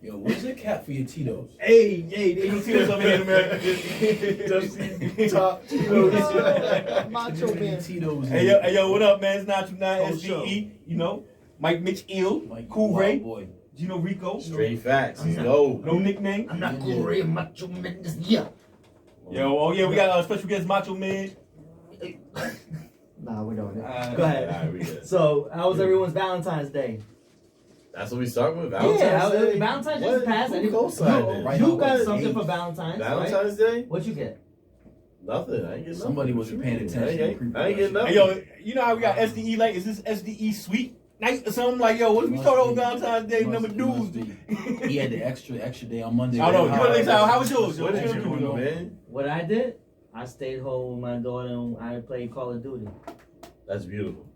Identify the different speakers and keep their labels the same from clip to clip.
Speaker 1: Yo, where's the cap for your Tito's?
Speaker 2: Hey, they don't Tito's over here in America.
Speaker 1: Just top Tito's.
Speaker 3: Macho Man.
Speaker 1: Tito's.
Speaker 2: Hey, yo, what up, man? It's Nacho 9 S.D.E. You know, Mike Mitch Ill, Cool Ray,
Speaker 1: Boy.
Speaker 2: Geno-Rico.
Speaker 4: Straight facts. No
Speaker 2: nickname.
Speaker 3: I'm not Cool Ray, Macho Man. Yeah.
Speaker 2: Yo, oh yeah, we got a special guest, Macho Man.
Speaker 3: Nah, we're doing it.
Speaker 5: Go ahead.
Speaker 4: All right, we good.
Speaker 5: So, how was everyone's Valentine's Day?
Speaker 4: That's what we start with.
Speaker 5: Valentine's just passed.
Speaker 4: Who co-signed it?
Speaker 5: You got something for Valentine's.
Speaker 4: Valentine's Day?
Speaker 5: What'd you get?
Speaker 4: Nothing. I ain't getting
Speaker 1: Somebody
Speaker 4: nothing.
Speaker 1: wasn't paying attention.
Speaker 4: I ain't getting nothing.
Speaker 2: Hey, yo, you know how we got S.D.E. like? Is this S.D.E. sweet night or something? Like, yo, what if we start over Valentine's Day number dudes?
Speaker 1: He had the extra day on Monday.
Speaker 2: I don't know. How was yours?
Speaker 4: What did you do, man?
Speaker 5: What I did? I stayed home with my daughter and I played Call of Duty.
Speaker 4: That's beautiful.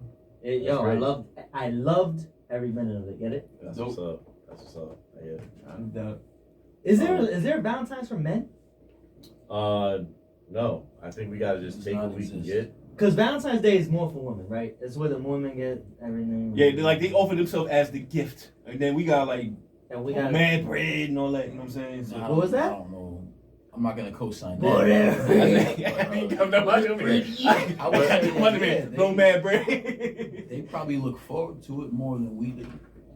Speaker 5: I loved every minute of it. Get it?
Speaker 4: That's what's up. That's what's up. I get it.
Speaker 2: I'm done.
Speaker 5: Is there a Valentine's for men?
Speaker 4: No. I think we gotta just take what we can get.
Speaker 5: Because Valentine's Day is more for women, right? It's where the women get everything.
Speaker 2: Yeah, they offer themselves as the gift, and then we got like man bread and all that. You know what I'm saying? So,
Speaker 5: what was that?
Speaker 1: I don't know. I'm not gonna co-sign that.
Speaker 2: Whatever. No man bread.
Speaker 1: They probably look forward to it more than we do.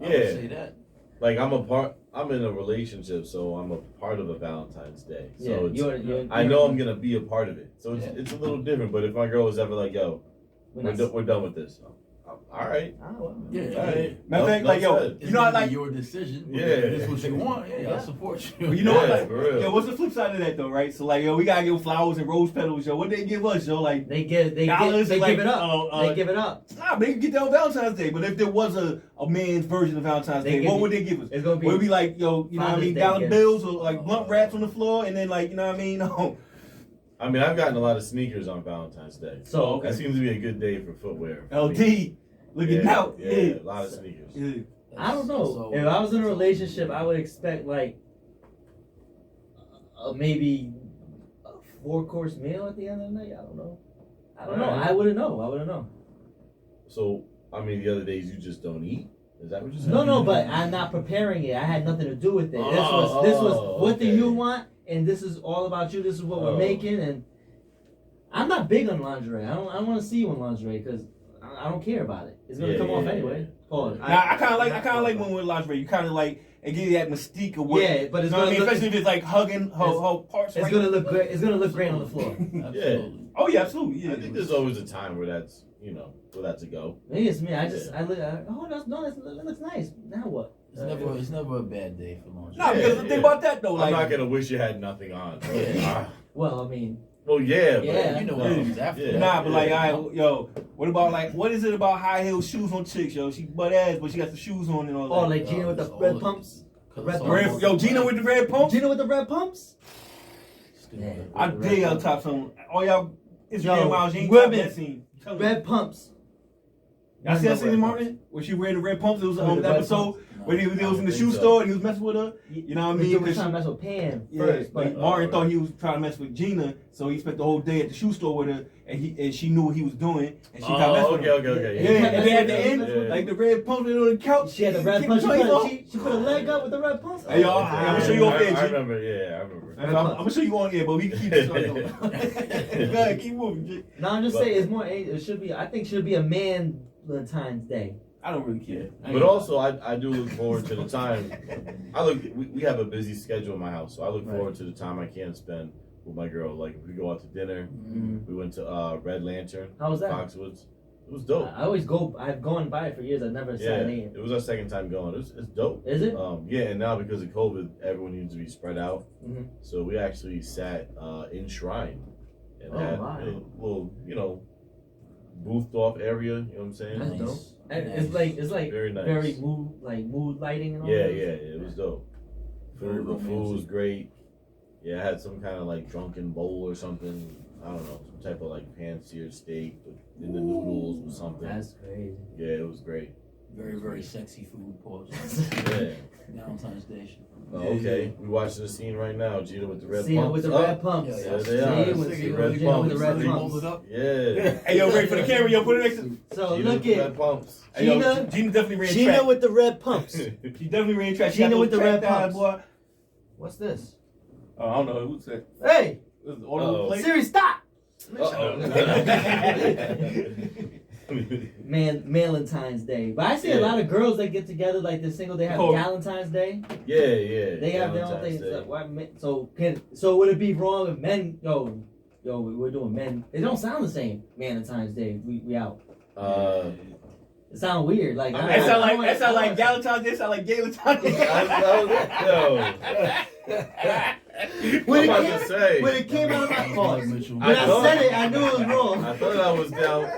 Speaker 1: I would say that.
Speaker 4: Like I'm in a relationship, so I'm a part of a Valentine's Day. So
Speaker 5: you're
Speaker 4: I know I'm gonna be a part of it. So it's a little different. But if my girl was ever like, "Yo, we're done with this," all right.
Speaker 1: Yeah.
Speaker 4: All right.
Speaker 2: Matter of fact, like, yo, you know, I like
Speaker 1: your decision.
Speaker 4: Yeah.
Speaker 1: This is what you want. Yeah, I support you.
Speaker 2: But you know what?
Speaker 4: Yeah,
Speaker 2: Like,
Speaker 4: for real.
Speaker 2: yo, what's the flip side of that though, right? So like, yo, we gotta give flowers and rose petals, yo. What they give us, yo? Like
Speaker 5: they give it up. They give it up.
Speaker 2: Nah, they can get that on Valentine's Day. But if there was a man's version of Valentine's Day, what would they give us?
Speaker 5: It's gonna be.
Speaker 2: Would it be like, yo, you know what I mean, dollar bills or like blunt wraps on the floor, and then like, you know what I mean?
Speaker 4: I mean, I've gotten a lot of sneakers on Valentine's Day.
Speaker 5: So
Speaker 4: that seems to be a good day for footwear.
Speaker 2: LD, looking out.
Speaker 4: Yeah, a lot of sneakers.
Speaker 2: Yeah.
Speaker 5: I don't know. If I was in a relationship, I would expect like maybe a 4-course meal at the end of the night. I don't know. I wouldn't know.
Speaker 4: So, I mean, the other days you just don't eat? Is that what you're saying?
Speaker 5: No, but I'm not preparing it. I had nothing to do with it. This was what do you want? And this is all about you. This is what we're making. And I'm not big on lingerie. I don't want to see you in lingerie because I don't care about it. It's gonna come off anyway.
Speaker 2: I kind of like when we're lingerie. You kind of like it gives you that mystique of what.
Speaker 5: Yeah, but it's
Speaker 2: gonna look, especially if it's like hugging her parts.
Speaker 5: It's gonna look great. It's gonna look great on the floor.
Speaker 4: Absolutely.
Speaker 2: Oh yeah, absolutely. Yeah.
Speaker 4: I think there's always a time where that's a go.
Speaker 5: Maybe it's me. I look. That looks nice. Now what?
Speaker 1: It's never a bad day for lingerie.
Speaker 2: Nah, because the thing about that though,
Speaker 4: I'm not gonna wish you had nothing on.
Speaker 5: Well, I mean.
Speaker 4: Well, yeah, but
Speaker 1: you know what comes after.
Speaker 2: Nah, but like, yo, what about like, what is it about high heel shoes on chicks, yo? She butt ass, but she got the shoes on and all that.
Speaker 5: Oh, like Gina with the red pumps.
Speaker 2: Yo, Gina with the red pumps.
Speaker 5: Gina with the red pumps.
Speaker 2: I dare y'all top some. All y'all Instagram miles, you ain't
Speaker 5: women,
Speaker 2: top that scene.
Speaker 5: Red pumps.
Speaker 2: Y'all see that scene, Martin? Where she wearing the red pumps? It was on the episode where he was in the shoe store and he was messing with her. You know what I mean?
Speaker 5: He was trying to mess with Pam first.
Speaker 2: But Martin thought he was trying to mess with Gina, so he spent the whole day at the shoe store with her, and she knew what he was doing, and she got messed with him.
Speaker 4: Okay.
Speaker 2: Yeah, and then at the end, like the red pump on the couch.
Speaker 5: She had the red pump. She put a leg up with the red pump.
Speaker 2: Hey, y'all, I'm gonna show you on air.
Speaker 4: I remember.
Speaker 2: I'm gonna show you on air, but we can keep this going. Go ahead, keep moving, G.
Speaker 5: No, I'm just saying it's more. It should be. I think it should be a man Valentine's Day.
Speaker 2: I don't really care.
Speaker 4: But also, I do look forward to the time. We have a busy schedule in my house, so I look forward to the time I can spend with my girl. Like if we go out to dinner, we went to Red Lantern.
Speaker 5: How was that?
Speaker 4: Foxwoods. It was dope.
Speaker 5: I always go. I've gone by it for years. I've never sat in it.
Speaker 4: It was our second time going. It's dope.
Speaker 5: Is it?
Speaker 4: Yeah, and now because of COVID, everyone needs to be spread out. So we actually sat in Shrine and had a little, boothed off area. You know what I'm saying?
Speaker 5: That's dope. And it's like
Speaker 4: very nice.
Speaker 5: Very mood lighting and all
Speaker 4: Yeah,
Speaker 5: that.
Speaker 4: it was dope. The food was great. Yeah, I had some kind of like drunken bowl or something. I don't know, some type of like pan-seared steak in the noodles or something.
Speaker 5: That's crazy.
Speaker 4: Yeah, it was great.
Speaker 1: Very, very sexy food, pause.
Speaker 4: Yeah.
Speaker 1: Valentine's Day.
Speaker 4: Oh, okay. We watching the scene right now. Gina with the red
Speaker 5: Cena
Speaker 4: pumps.
Speaker 5: with the red pumps.
Speaker 1: Yeah,
Speaker 4: There they are.
Speaker 5: Gina with
Speaker 4: See,
Speaker 5: the
Speaker 4: red
Speaker 5: Gina with the
Speaker 4: pumps.
Speaker 5: red
Speaker 1: They
Speaker 5: pumps.
Speaker 1: rolled it up.
Speaker 4: Yeah.
Speaker 2: Hey, yo, ready for the camera? Yo, put it next to
Speaker 5: So
Speaker 4: Gina
Speaker 5: look
Speaker 4: with the
Speaker 5: at
Speaker 4: red pumps.
Speaker 2: Hey, yo,
Speaker 5: Gina-
Speaker 2: Gina definitely ran
Speaker 5: Gina
Speaker 2: track.
Speaker 5: with the red pumps.
Speaker 2: She definitely ran track. She
Speaker 5: Gina
Speaker 2: got
Speaker 5: with
Speaker 2: those
Speaker 5: the red
Speaker 2: track thighs,
Speaker 5: pumps.
Speaker 2: boy.
Speaker 5: What's this?
Speaker 2: Oh, I don't know. Who's that?
Speaker 5: Hey,
Speaker 2: Was it all over the place?
Speaker 5: Siri, stop!
Speaker 4: Uh-oh.
Speaker 5: Valentine's Day. But I see a lot of girls that get together like they're single. They have
Speaker 2: Oh.
Speaker 5: Valentine's Day.
Speaker 4: Yeah.
Speaker 5: They have their own
Speaker 4: Valentine's
Speaker 5: thing.
Speaker 4: Day.
Speaker 5: So would it be wrong if men? Yo, we're doing men. It don't sound the same. Valentine's Day. We out. It sounds weird. Like
Speaker 2: That sound like Valentine's Day. Sound like Valentine's Day.
Speaker 5: When
Speaker 4: I'm
Speaker 5: it
Speaker 4: about to say.
Speaker 5: When it came out of my pause.
Speaker 1: Mitchell.
Speaker 5: When I
Speaker 4: thought-
Speaker 5: said it, I knew it was wrong.
Speaker 4: I thought I was down.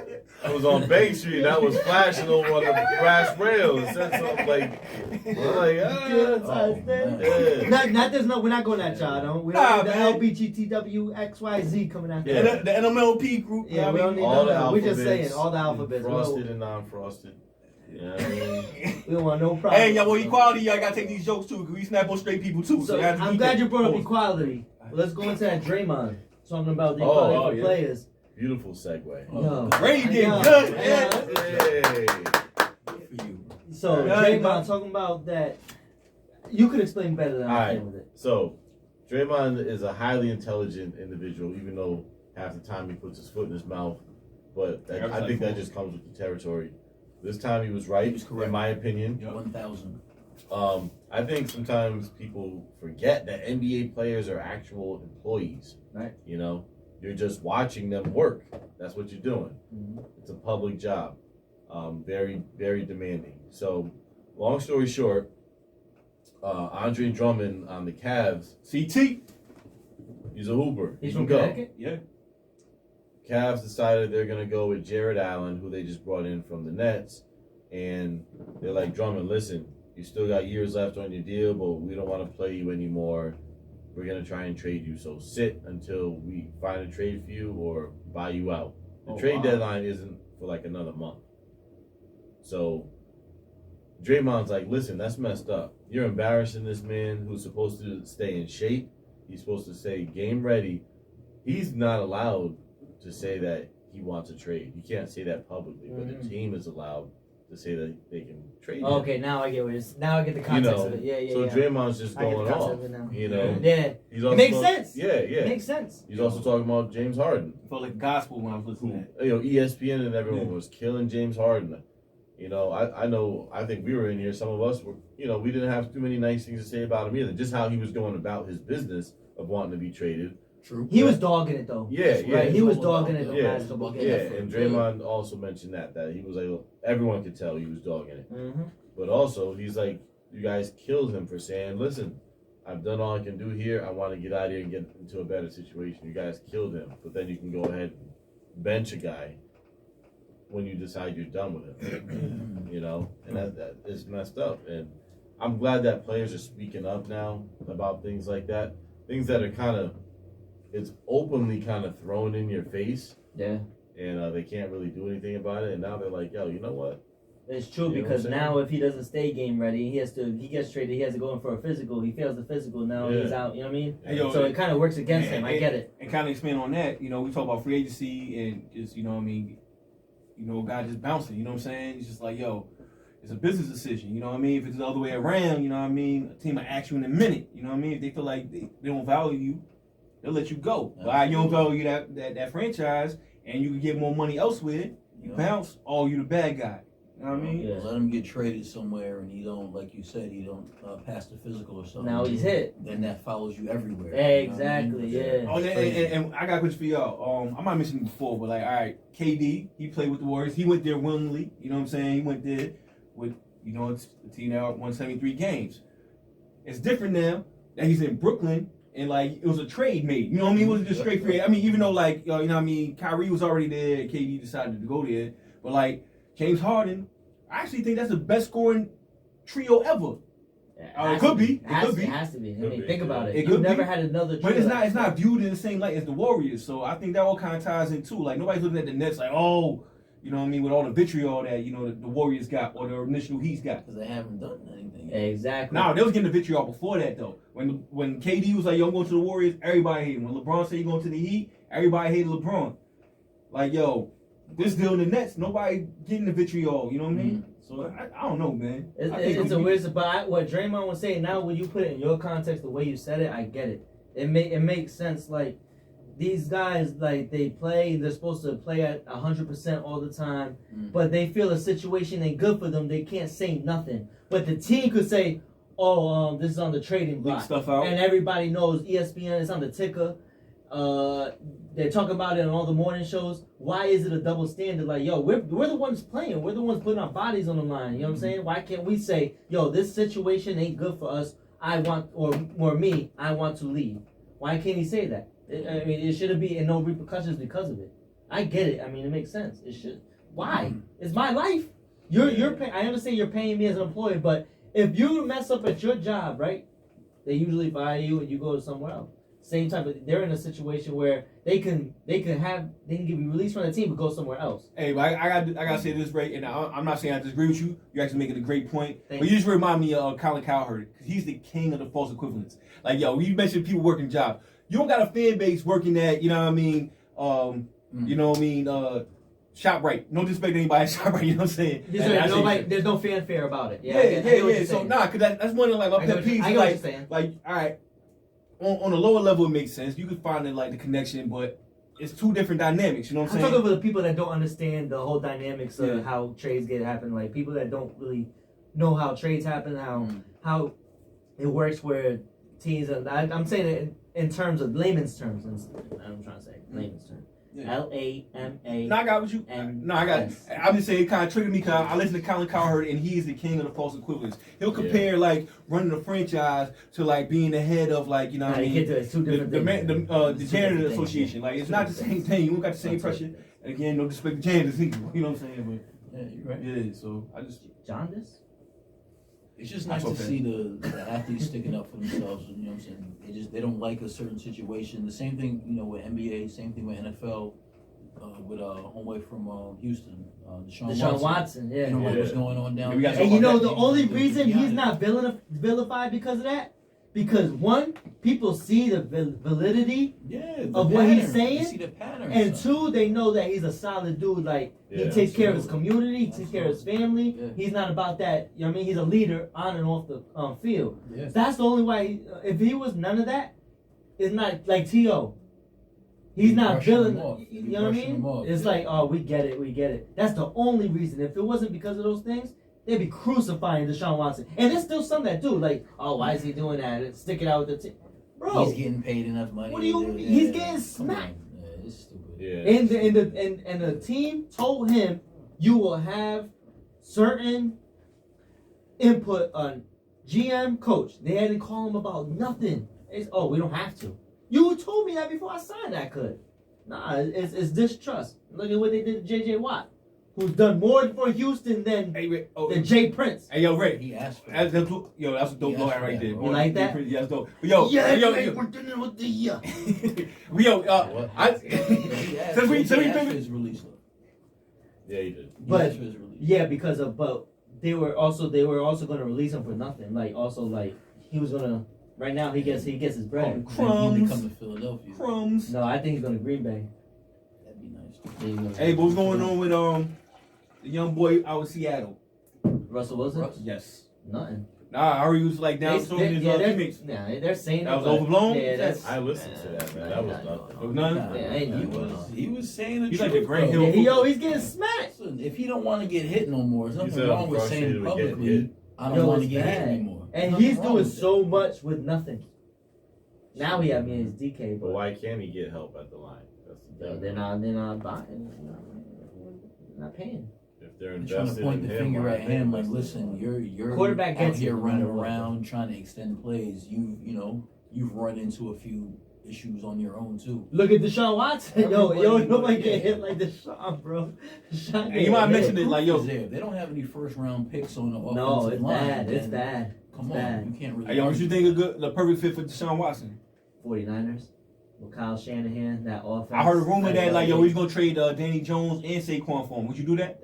Speaker 4: I was on Bank Street and I was flashing over on the brass rail and said something like,
Speaker 5: Valentine's Day.
Speaker 4: yeah.
Speaker 5: We're not going that child. Don't we?
Speaker 2: Nah,
Speaker 5: Don't need
Speaker 2: man.
Speaker 5: the LBGTWXYZ coming out.
Speaker 4: Yeah.
Speaker 2: The NMLP group.
Speaker 5: Yeah, we don't need
Speaker 4: All the
Speaker 5: none of that. We're just
Speaker 4: alphabets,
Speaker 5: saying all the alphabets.
Speaker 4: frosted and non-frosted. You know what I mean?
Speaker 5: We don't want no problem.
Speaker 2: Hey, y'all, well, equality, y'all gotta take these jokes too, because we snap on straight people too.
Speaker 5: So
Speaker 2: you have to
Speaker 5: I'm
Speaker 2: keep
Speaker 5: glad
Speaker 2: it.
Speaker 5: you brought up equality. Let's go into that Draymond talking about the
Speaker 4: Oh,
Speaker 5: equality for
Speaker 2: yeah.
Speaker 5: players.
Speaker 4: Beautiful segue.
Speaker 5: Yo,
Speaker 2: Ray, you did
Speaker 5: yo,
Speaker 2: good,
Speaker 5: yeah.
Speaker 4: Hey.
Speaker 1: Good for you.
Speaker 5: So
Speaker 2: Yeah,
Speaker 5: Draymond talking about that. You could explain better than I
Speaker 4: Alright.
Speaker 5: can with it.
Speaker 4: So, Draymond is a highly intelligent individual, even though half the time he puts his foot in his mouth. But I think that just comes with the territory. This time he was right,
Speaker 1: He was correct.
Speaker 4: in my opinion.
Speaker 1: 1,000.
Speaker 4: I think sometimes people forget that NBA players are actual employees.
Speaker 5: Right.
Speaker 4: You know, you're just watching them work. That's what you're doing.
Speaker 5: Mhm.
Speaker 4: It's a public job. Very, very demanding. So, long story short, Andre Drummond on the Cavs,
Speaker 2: CT.
Speaker 4: he's a hooper.
Speaker 5: He's
Speaker 4: He
Speaker 5: from
Speaker 4: can go.
Speaker 5: Connecticut.
Speaker 2: Yeah.
Speaker 4: Cavs decided they're going to go with Jared Allen, who they just brought in from the Nets. And they're like, Drummond, listen, you still got years left on your deal, but we don't want to play you anymore. We're going to try and trade you. So sit until we find a trade for you or buy you out. The trade deadline isn't for like another month. So Draymond's like, listen, that's messed up. You're embarrassing this man who's supposed to stay in shape. He's supposed to stay game ready. He's not allowed to say that he wants a trade. He can't say that publicly, but the team is allowed to say that they can trade him.
Speaker 5: Okay, now I get what it is. Now I get the context of it. Yeah.
Speaker 4: So Draymond's just
Speaker 5: I get the
Speaker 4: going
Speaker 5: concept
Speaker 4: off.
Speaker 5: of it now.
Speaker 4: You know,
Speaker 5: Yeah.
Speaker 4: he's also
Speaker 5: Makes sense.
Speaker 4: Yeah.
Speaker 5: It makes sense.
Speaker 4: He's also talking about James Harden.
Speaker 2: Felt like gospel when I was listening to that.
Speaker 4: You know, ESPN and everyone was killing James Harden. You know, I think we were in here. Some of us were. You know, we didn't have too many nice things to say about him either. Just how he was going about his business of wanting to be traded.
Speaker 1: True.
Speaker 5: He was dogging it though.
Speaker 4: Yeah.
Speaker 5: Right. He was dogging it the
Speaker 4: Yeah.
Speaker 5: last couple of
Speaker 4: Yeah,
Speaker 5: games.
Speaker 4: and Draymond also mentioned that he was like, everyone could tell he was dogging it.
Speaker 5: Mm-hmm.
Speaker 4: But also, he's like, you guys killed him for saying, listen, I've done all I can do here. I want to get out of here and get into a better situation. You guys killed him. But then you can go ahead and bench a guy when you decide you're done with him. You know? And that is messed up. And I'm glad that players are speaking up now about things like that. Things that are kind of, it's openly kind of thrown in your face.
Speaker 5: Yeah.
Speaker 4: And they can't really do anything about it. And now they're like, yo, you know what?
Speaker 5: It's true,
Speaker 4: You know
Speaker 5: because
Speaker 4: what I'm
Speaker 5: now if he doesn't stay game ready, he gets traded. He has to go in for a physical. He fails the physical. Now he's out. You know what I mean?
Speaker 2: Hey, yo,
Speaker 5: So it kind of works against him. I get it.
Speaker 2: And kind of expand on that, you know, we talk about free agency and just, you know what I mean, you know, a guy just bouncing, you know what I'm saying? It's just like, yo, it's a business decision, you know what I mean? If it's the other way around, you know what I mean, a team will ask you in a minute, you know what I mean? If they feel like they don't value you, they'll let you go. But you don't value that franchise and you can get more money elsewhere, you bounce, you the bad guy. You know what I mean?
Speaker 5: Yeah.
Speaker 1: Let him get traded somewhere and he don't, like you said, he don't pass the physical or something.
Speaker 5: Now he's hit.
Speaker 1: Then that follows you everywhere.
Speaker 5: Exactly,
Speaker 1: You know what I mean?
Speaker 5: yeah.
Speaker 2: Oh,
Speaker 1: It's crazy.
Speaker 2: and I got a question for y'all. I might have mentioned it before, but like, all right, KD, he played with the Warriors. He went there willingly. You know what I'm saying? He went there with, you know, it's a team now 173 games. It's different now that he's in Brooklyn and like it was a trade made. You know what I mean? It wasn't just straight free. I mean, even though like, you know what I mean, Kyrie was already there, and KD decided to go there, but like James Harden, I actually think that's the best scoring trio ever. It could be. It could be.
Speaker 5: It has to be. I
Speaker 4: Could
Speaker 5: mean,
Speaker 4: be.
Speaker 5: think about it.
Speaker 2: It
Speaker 5: You've
Speaker 2: could
Speaker 5: never
Speaker 2: be.
Speaker 5: had another.
Speaker 2: But
Speaker 5: trio
Speaker 2: it's not viewed in the same light as the Warriors. So I think that all kind of ties in too. Like nobody's looking at the Nets like, oh, You know what I mean? With all the vitriol that the Warriors got or the initial Heat's got.
Speaker 1: Because they haven't done anything yet.
Speaker 5: Exactly.
Speaker 2: Nah, they was getting the vitriol before that though. When KD was like, "Yo, I'm going to the Warriors," everybody hated him. When LeBron said he going to the Heat, everybody hated LeBron. Like, yo, this deal in the Nets, nobody getting the vitriol. You know what I mean? So I don't know, man.
Speaker 5: It's a weird. But what Draymond was saying now, when you put it in your context, the way you said it, I get it. It makes sense. Like, these guys, like, they play. They're supposed to play at 100% all the time, but they feel a situation ain't good for them. They can't say nothing, but the team could say, "Oh, this is on the trading block,"
Speaker 2: stuff out,
Speaker 5: and everybody knows ESPN is on the ticker. They're talking about it on all the morning shows. Why is it a double standard? Like, yo, we're the ones playing. We're the ones putting our bodies on the line. You know what I'm saying? Why can't we say, yo, this situation ain't good for us. I want, or me, I want to leave. Why can't he say that? I mean, it shouldn't be in no repercussions because of it. I get it. I mean, it makes sense. It should. Why? It's my life. You're pay, I understand you're paying me as an employee, but if you mess up at your job, right, they usually fire you and you go to somewhere else. Same type of. They're in a situation where they can give you released from the team, but go somewhere else.
Speaker 2: Hey, but I gotta say this, Ray, and I'm not saying I disagree with you. You're actually making a great point. But you just remind me of Colin Cowherd, because he's the king of the false equivalents. Like, yo, you mentioned people working jobs. You don't got a fan base working at, you know what I mean? You know what I mean? ShopRite. No disrespect to anybody at ShopRite. You know what I'm saying?
Speaker 5: There's no fanfare about it.
Speaker 2: Yeah. So because that's one of like my pet peeves.
Speaker 5: I get what you're saying.
Speaker 2: Like, all right. On a lower level, it makes sense. You can find it like the connection, but it's two different dynamics. You know what I'm saying?
Speaker 5: I'm talking about the people that don't understand the whole dynamics of how trades happen. Like, people that don't really know how trades happen, how it works, where teams. I'm saying it in terms of layman's terms. I'm trying to say layman's terms. LAMA.
Speaker 2: No, I got what you. No, I got it. I'm just saying it kind of triggered me because I listen to Colin Cowherd and he's the king of the false equivalents. He'll compare like running a franchise to like being the head of like, you know what I mean?
Speaker 5: It's two different things.
Speaker 2: The janitor association. Like, it's not the same thing. You don't got the same pressure. And again, no disrespect to janitors either. You know what I'm saying?
Speaker 1: But yeah, you're right.
Speaker 2: Yeah. So I just
Speaker 5: jaundice.
Speaker 1: It's just nice to see the athletes sticking up for themselves. You know what I'm saying? They don't like a certain situation. The same thing, with NBA. Same thing with NFL. With homeboy from Houston, Deshaun Watson.
Speaker 5: Yeah.
Speaker 1: Like what's going on down there.
Speaker 5: And the only reason he's not vilified because of that, because one, people see the validity of what he's saying,
Speaker 1: see the pattern,
Speaker 5: and two, they know that he's a solid dude. Like, he takes care of his community, he takes care of his family. Yeah. He's not about that. You know what I mean? He's a leader on and off the field. Yeah. That's the only way. If he was none of that, it's not like T.O. He's not villain. You know what I mean? It's like, oh, we get it. That's the only reason. If it wasn't because of those things, they'd be crucifying Deshaun Watson. And there's still some that do. Like, oh, why is he doing that? Stick it out with the team. Bro.
Speaker 1: He's getting paid enough money.
Speaker 5: What do you mean? He's getting smacked.
Speaker 1: Yeah, it's stupid.
Speaker 5: Yeah. And the team told him, you will have certain input on GM, coach. They hadn't called him about nothing. It's, oh, we don't have to. You told me that before I signed that. Nah, it's distrust. Look at what they did to J.J. Watt, who's done more for Houston than Jay Prince.
Speaker 2: Hey, yo, Ray.
Speaker 1: He asked for
Speaker 2: that's a dope line right there.
Speaker 5: You like that?
Speaker 2: Yeah, that's dope. But
Speaker 3: Yo,
Speaker 1: since we his release.
Speaker 4: Yeah, he did.
Speaker 5: But because of they were also going to release him for nothing. Like, also, like, he was gonna. Right now, he gets his bread.
Speaker 1: Crumbs. He come to Philadelphia.
Speaker 2: Crumbs.
Speaker 5: No, I think he's going to Green Bay.
Speaker 1: That'd be nice.
Speaker 2: Hey, but what's going on with the young boy out of Seattle?
Speaker 5: Russell Wilson?
Speaker 2: Yes.
Speaker 5: Nothing.
Speaker 2: Nah, I heard he was like down his teammates.
Speaker 5: Nah, they're saying
Speaker 2: that was overblown.
Speaker 5: Yeah,
Speaker 4: I listened to that, man. That was nothing.
Speaker 2: Nothing.
Speaker 1: He was saying the
Speaker 2: he's
Speaker 1: truth.
Speaker 2: Like the Grant Hill.
Speaker 5: He's getting smacked.
Speaker 1: Listen, if he don't want to get hit no more, there's nothing wrong with saying publicly, I don't want to get hit anymore.
Speaker 5: And he's doing so much with nothing. Now his DK.
Speaker 4: But why can't he get help at the line? That's the
Speaker 5: they're not buying. They're not paying.
Speaker 4: If they're
Speaker 1: trying to point the finger at him, like, listen, you're
Speaker 5: quarterback
Speaker 1: out here running around trying to extend plays. You've run into a few issues on your own too.
Speaker 5: Look at Deshaun Watson. Nobody get hit like Deshaun, bro.
Speaker 2: You might mention it like,
Speaker 1: they don't have any first round picks on the offensive
Speaker 5: line.
Speaker 1: It's
Speaker 5: bad.
Speaker 1: Come on, you can't really.
Speaker 2: Hey, what you think the perfect fit for Deshaun Watson?
Speaker 5: 49ers. with Kyle Shanahan, that offense.
Speaker 2: I heard a rumor that like, yo, he's gonna trade Danny Jones and Saquon for him. Would you do that?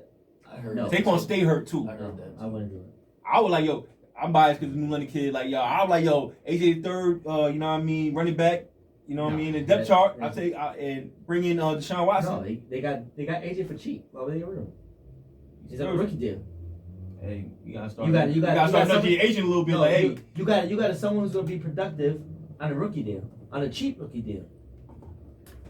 Speaker 1: I heard
Speaker 5: No.
Speaker 1: that.
Speaker 2: Saquon stay hurt too.
Speaker 1: I heard that.
Speaker 5: I wouldn't do it.
Speaker 2: I was like, yo, I'm biased because the New London kid. Like, yo, I was like, yo, AJ third, you know what I mean, running back. You know what I mean? The depth chart. I say, and bring in Deshaun Watson.
Speaker 5: No, they got AJ for cheap. Why would they get rid of him? He's on a rookie deal.
Speaker 2: Hey, you gotta start.
Speaker 5: You gotta
Speaker 2: start nudging your agent a little bit.
Speaker 5: No,
Speaker 2: like, hey,
Speaker 5: you got someone who's gonna be productive on a rookie deal, on a cheap rookie deal.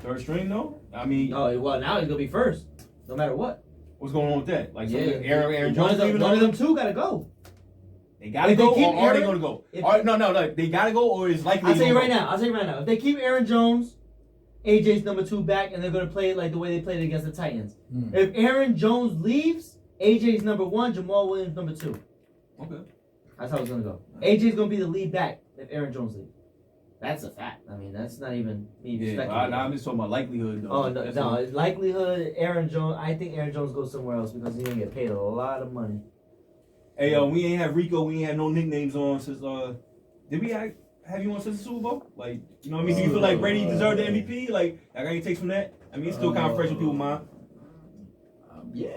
Speaker 2: third string though. I mean,
Speaker 5: Oh well, now he's gonna be first, no matter what.
Speaker 2: what's going on with that? Like,
Speaker 5: Yeah,
Speaker 2: Aaron Jones leaving.
Speaker 5: one of them two gotta go.
Speaker 2: They gotta
Speaker 5: If they
Speaker 2: go,
Speaker 5: keep
Speaker 2: or are they
Speaker 5: Aaron-
Speaker 2: gonna go?
Speaker 5: if-
Speaker 2: No, they gotta go, or is likely.
Speaker 5: I'll tell you
Speaker 2: gonna
Speaker 5: right
Speaker 2: go.
Speaker 5: now. If they keep Aaron Jones, AJ's number 2 back, and they're gonna play it like the way they played against the Titans. If Aaron Jones leaves, AJ's number 1, Jamal Williams number 2.
Speaker 2: Okay.
Speaker 5: That's how it's gonna go. AJ's gonna be the lead back if Aaron Jones leaves. That's a fact. I mean, that's not even me
Speaker 2: Yeah,
Speaker 5: speculating.
Speaker 2: I'm just talking about likelihood though.
Speaker 5: Oh no,
Speaker 2: That's
Speaker 5: no!
Speaker 2: all.
Speaker 5: Likelihood, Aaron Jones. I think Aaron Jones goes somewhere else because he's gonna get paid a lot of money.
Speaker 2: Hey, we ain't have Rico. We ain't had no nicknames on since. Did we have you on since the Super Bowl? Like, you know what I mean? Do you feel like Brady deserved the MVP? Like, I got any takes from that? I mean, it's still kind of fresh in people's mind.
Speaker 1: Yeah.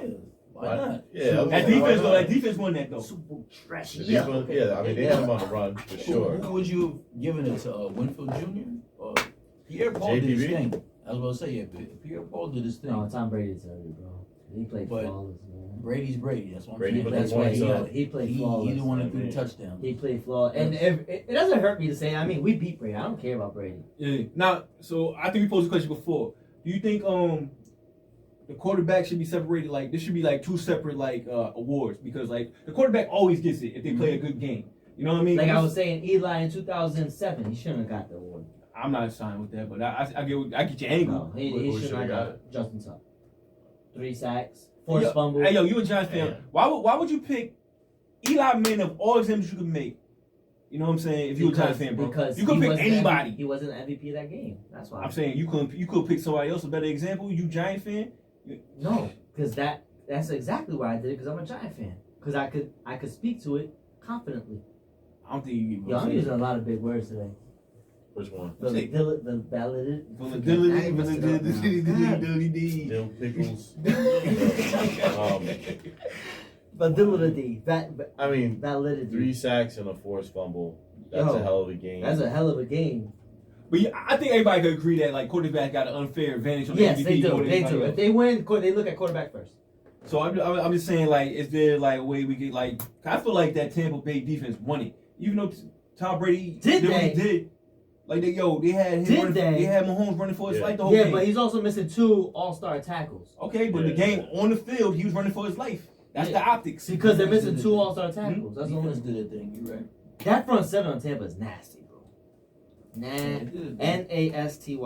Speaker 1: Why not?
Speaker 4: Yeah,
Speaker 2: That defense, though. That defense won that though.
Speaker 5: Super trash.
Speaker 4: The defense, yeah, I mean, they had him on the run for sure.
Speaker 1: Who would you have given it to? Winfield Jr. or Pierre Paul did his
Speaker 4: JPP?
Speaker 1: thing. I was about to say, yeah, Pierre Paul did his thing.
Speaker 5: No, Tom Brady deserved it, bro. He played
Speaker 1: But-
Speaker 5: flawless, man.
Speaker 1: Brady's Brady. That's what I'm
Speaker 4: Brady
Speaker 1: saying.
Speaker 4: put
Speaker 1: That's
Speaker 4: the
Speaker 1: why
Speaker 4: points
Speaker 1: he
Speaker 4: up.
Speaker 1: got.
Speaker 5: He played
Speaker 1: He
Speaker 5: flawless.
Speaker 1: the one that
Speaker 4: I
Speaker 1: threw the
Speaker 4: mean-
Speaker 1: touchdown.
Speaker 5: He played flawless, and it doesn't hurt me to say. I mean, we beat Brady. I don't care about Brady.
Speaker 2: Yeah. Now, so I think we posed a question before. Do you think the quarterback should be separated? Like, this should be like 2 separate like awards because like the quarterback always gets it if they play a good game. You know what I mean?
Speaker 5: Like I was saying, Eli in 2007, he shouldn't have got the award.
Speaker 2: I'm not signed with that, but I get your angle.
Speaker 5: No, he
Speaker 4: Who
Speaker 5: should
Speaker 4: should've
Speaker 5: not
Speaker 4: got
Speaker 5: got it. Justin Tuck. 3 sacks, 4 fumbles.
Speaker 2: Hey, yo, you a Giants fan?
Speaker 4: Yeah.
Speaker 2: Why would you pick Eli Manning of all examples you could make? You know what I'm saying? If you a Giants fan, bro,
Speaker 5: Because
Speaker 2: you could
Speaker 5: he
Speaker 2: pick
Speaker 5: wasn't
Speaker 2: anybody.
Speaker 5: he wasn't the MVP of that game. That's why.
Speaker 2: I'm saying you could pick somebody else a better example. You Giant fan?
Speaker 5: No, because that's exactly why I did it. Because I'm a Giant fan. Because I could speak to it confidently.
Speaker 2: I don't think you.
Speaker 5: Yo, I'm using a lot of big words today.
Speaker 4: Which one?
Speaker 5: Validity.
Speaker 4: Dill pickles.
Speaker 5: Validity.
Speaker 4: I mean,
Speaker 5: Validity.
Speaker 4: 3 sacks and a forced fumble. That's
Speaker 5: Yo,
Speaker 4: a hell of a game.
Speaker 5: That's a hell of a game.
Speaker 2: But yeah, I think everybody could agree that like quarterback got an unfair advantage on the
Speaker 5: Yes,
Speaker 2: MVP
Speaker 5: they do.
Speaker 2: more than
Speaker 5: They
Speaker 2: anybody
Speaker 5: do.
Speaker 2: else.
Speaker 5: If they win, they look at quarterback first.
Speaker 2: So I'm just saying like, is there like a way we get like? I feel like that Tampa Bay defense won it, even though Tom Brady
Speaker 5: Did
Speaker 2: what he
Speaker 5: they?
Speaker 2: did. Like they had him
Speaker 5: Did
Speaker 2: running,
Speaker 5: they?
Speaker 2: had Mahomes running for his
Speaker 4: Yeah.
Speaker 2: life the whole
Speaker 5: Yeah,
Speaker 2: game.
Speaker 5: but he's also missing 2 all-star tackles.
Speaker 2: Okay, but the
Speaker 4: Yeah.
Speaker 2: game on the field, he was running for his life. That's
Speaker 5: Yeah.
Speaker 2: the optics.
Speaker 5: Because they're missing
Speaker 1: Defense
Speaker 5: 2
Speaker 1: did it.
Speaker 5: all-star tackles. That's the
Speaker 1: Defense
Speaker 5: only.
Speaker 1: did a thing. You're right.
Speaker 5: That front 7 on Tampa is nasty, bro.
Speaker 1: They did a thing.
Speaker 5: Nasty.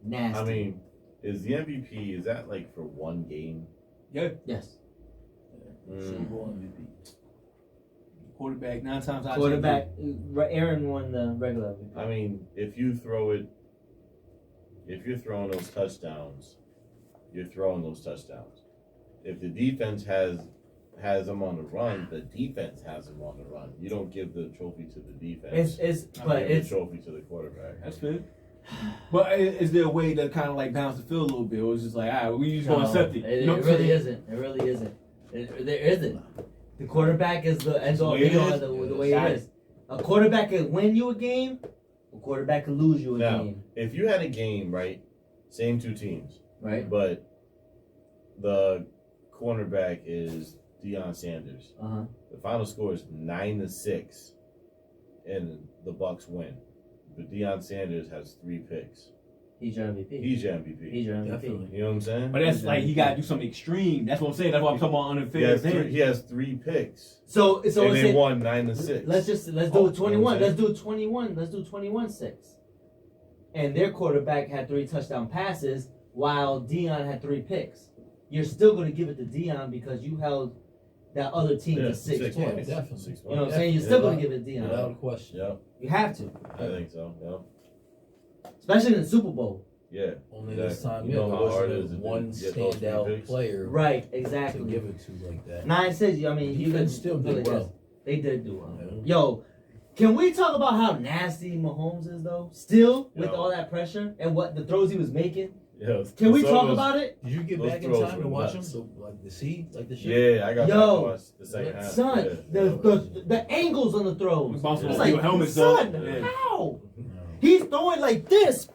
Speaker 5: Nasty.
Speaker 4: I mean, is the MVP, is that like for 1 game?
Speaker 5: yes.
Speaker 1: Super Bowl MVP.
Speaker 2: Quarterback 9 times out of 10.
Speaker 5: Quarterback. Aaron won the regular MVP.
Speaker 4: I mean, if you're throwing those touchdowns, you're throwing those touchdowns. If the defense has them on the run, the defense has them on the run. You don't give the trophy to the defense.
Speaker 5: But
Speaker 4: you give
Speaker 5: it's
Speaker 4: the trophy to the quarterback.
Speaker 2: That's fair. But is there a way to kind of like balance the field a little bit, or is it just like, all right, we just gonna accept it?
Speaker 5: It
Speaker 2: You know what I'm
Speaker 5: really
Speaker 2: saying?
Speaker 5: isn't. It really isn't. There isn't. The quarterback is the end all
Speaker 2: The way it
Speaker 5: be all
Speaker 2: is.
Speaker 5: the way it is. A quarterback can win you a game. A quarterback can lose you a
Speaker 4: Now,
Speaker 5: game.
Speaker 4: if you had a game, right, same 2 teams,
Speaker 5: Right.
Speaker 4: but the cornerback is Deion Sanders.
Speaker 5: Uh-huh.
Speaker 4: The final score is 9-6, and the Bucks win. But Deion Sanders has 3 picks.
Speaker 5: He's your MVP.
Speaker 4: He's your MVP.
Speaker 5: He's your MVP.
Speaker 1: Definitely.
Speaker 4: You know what I'm saying?
Speaker 2: But that's like he gotta do something extreme. That's what I'm saying. That's why I'm talking about
Speaker 4: He
Speaker 2: unfair
Speaker 4: has,
Speaker 2: advantage.
Speaker 4: he has 3 picks,
Speaker 5: So
Speaker 4: and
Speaker 5: let's
Speaker 4: they
Speaker 5: say,
Speaker 4: won 9-6.
Speaker 5: let's do
Speaker 4: Oh, you know what
Speaker 5: 21.
Speaker 4: I'm
Speaker 5: Let's
Speaker 4: saying?
Speaker 5: do 21. Let's do 21-6. And their quarterback had 3 touchdown passes while Deion had 3 picks. You're still going to give it to Deion because you held that other team to 6
Speaker 1: Yeah,
Speaker 5: points.
Speaker 1: definitely.
Speaker 4: 6
Speaker 5: You know what I'm
Speaker 4: points.
Speaker 5: saying? You're
Speaker 4: Yeah.
Speaker 5: still going to give it to
Speaker 1: Without
Speaker 5: Deion.
Speaker 1: a question.
Speaker 4: Yep,
Speaker 5: You have to,
Speaker 4: I think so. Yep.
Speaker 5: especially in the Super Bowl.
Speaker 4: Yeah.
Speaker 1: Only this
Speaker 4: Exactly.
Speaker 1: time,
Speaker 4: You know
Speaker 1: yeah,
Speaker 4: how
Speaker 1: there
Speaker 4: hard it
Speaker 1: wasn't
Speaker 4: is to
Speaker 1: one
Speaker 4: get those 3
Speaker 1: standout
Speaker 4: picks?
Speaker 1: player
Speaker 5: Right,
Speaker 1: to
Speaker 5: exactly.
Speaker 1: give it to like that.
Speaker 5: 9-6. I mean, you
Speaker 1: Defense
Speaker 5: could
Speaker 1: still did
Speaker 5: really
Speaker 1: well.
Speaker 5: just- They did do well.
Speaker 1: Yeah.
Speaker 5: Yo, Can we talk about how nasty Mahomes is though? Still with
Speaker 4: Yo.
Speaker 5: all that pressure and what the throws he was making.
Speaker 4: Yo,
Speaker 5: Can we
Speaker 4: some
Speaker 5: talk
Speaker 4: of those-
Speaker 5: about it?
Speaker 1: Did you get
Speaker 4: Those
Speaker 1: back in
Speaker 4: throws
Speaker 1: time
Speaker 4: were
Speaker 1: to watch
Speaker 4: nuts.
Speaker 1: them? Like the shit?
Speaker 4: Yeah, I got
Speaker 5: Yo.
Speaker 4: back to watch the second half.
Speaker 5: Son,
Speaker 4: Yeah.
Speaker 5: the angles on the throws.
Speaker 2: Bouncing
Speaker 5: It's
Speaker 2: off
Speaker 5: like,
Speaker 2: your helmets,
Speaker 5: son,
Speaker 2: though. Yeah.
Speaker 5: how? He's throwing like this,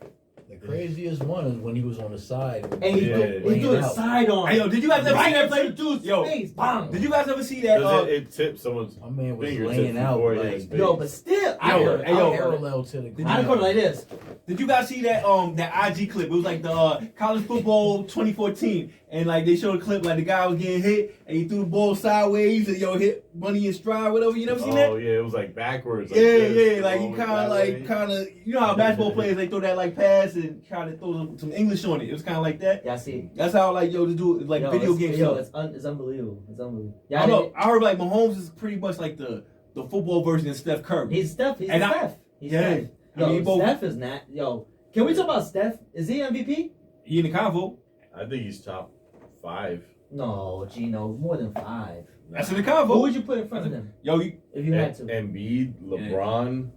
Speaker 1: The craziest one is when he was on the side.
Speaker 5: and he
Speaker 4: Yeah.
Speaker 5: he's doing
Speaker 1: out.
Speaker 5: sidearm.
Speaker 2: Hey, yo, did you guys ever see that play?
Speaker 5: Dude's
Speaker 2: Yo,
Speaker 5: face, bang.
Speaker 2: did you guys ever see that?
Speaker 4: Does it tipped someone's
Speaker 1: My man was
Speaker 4: fingertips
Speaker 1: laying out
Speaker 4: before
Speaker 1: like
Speaker 4: his face.
Speaker 5: Yo, but still, I
Speaker 2: Yo,
Speaker 5: heard,
Speaker 2: hey, yo,
Speaker 1: parallel to the
Speaker 2: Did
Speaker 1: ground.
Speaker 5: I didn't go like this.
Speaker 2: Did you guys see that that IG clip? It was like the college football 2014, and like they showed a clip like the guy was getting hit and he threw the ball sideways and hit Bunny in stride, whatever. You never seen that?
Speaker 4: Oh yeah, it was like backwards. Like
Speaker 2: Yeah,
Speaker 4: this,
Speaker 2: yeah, like he
Speaker 4: going
Speaker 2: kind of
Speaker 4: that
Speaker 2: like
Speaker 4: way.
Speaker 2: you know how basketball players they throw that like pass and try to throw some English on it. It was kind of like that.
Speaker 5: Y'all see?
Speaker 2: That's how like yo to do it, like
Speaker 5: Yo,
Speaker 2: video
Speaker 5: it's,
Speaker 2: game
Speaker 5: yo,
Speaker 2: stuff.
Speaker 5: it's unbelievable. It's unbelievable.
Speaker 2: I
Speaker 5: Y'all
Speaker 2: don't know.
Speaker 5: didn't-
Speaker 2: I heard like Mahomes is pretty much like the football version of Steph Curry.
Speaker 5: He's Steph. He's
Speaker 2: And I-
Speaker 5: Steph. He's
Speaker 2: yeah.
Speaker 5: Steph. Yo,
Speaker 2: I mean, both-
Speaker 5: Steph is not. Yo, can we talk about Steph? Is he MVP?
Speaker 2: He in the convo.
Speaker 4: I think he's top 5.
Speaker 5: No, Gino, more than 5.
Speaker 2: That's in the
Speaker 5: Who
Speaker 2: convo.
Speaker 5: would you put in front of him
Speaker 2: Yo,
Speaker 5: if you had to?
Speaker 4: Embiid, LeBron,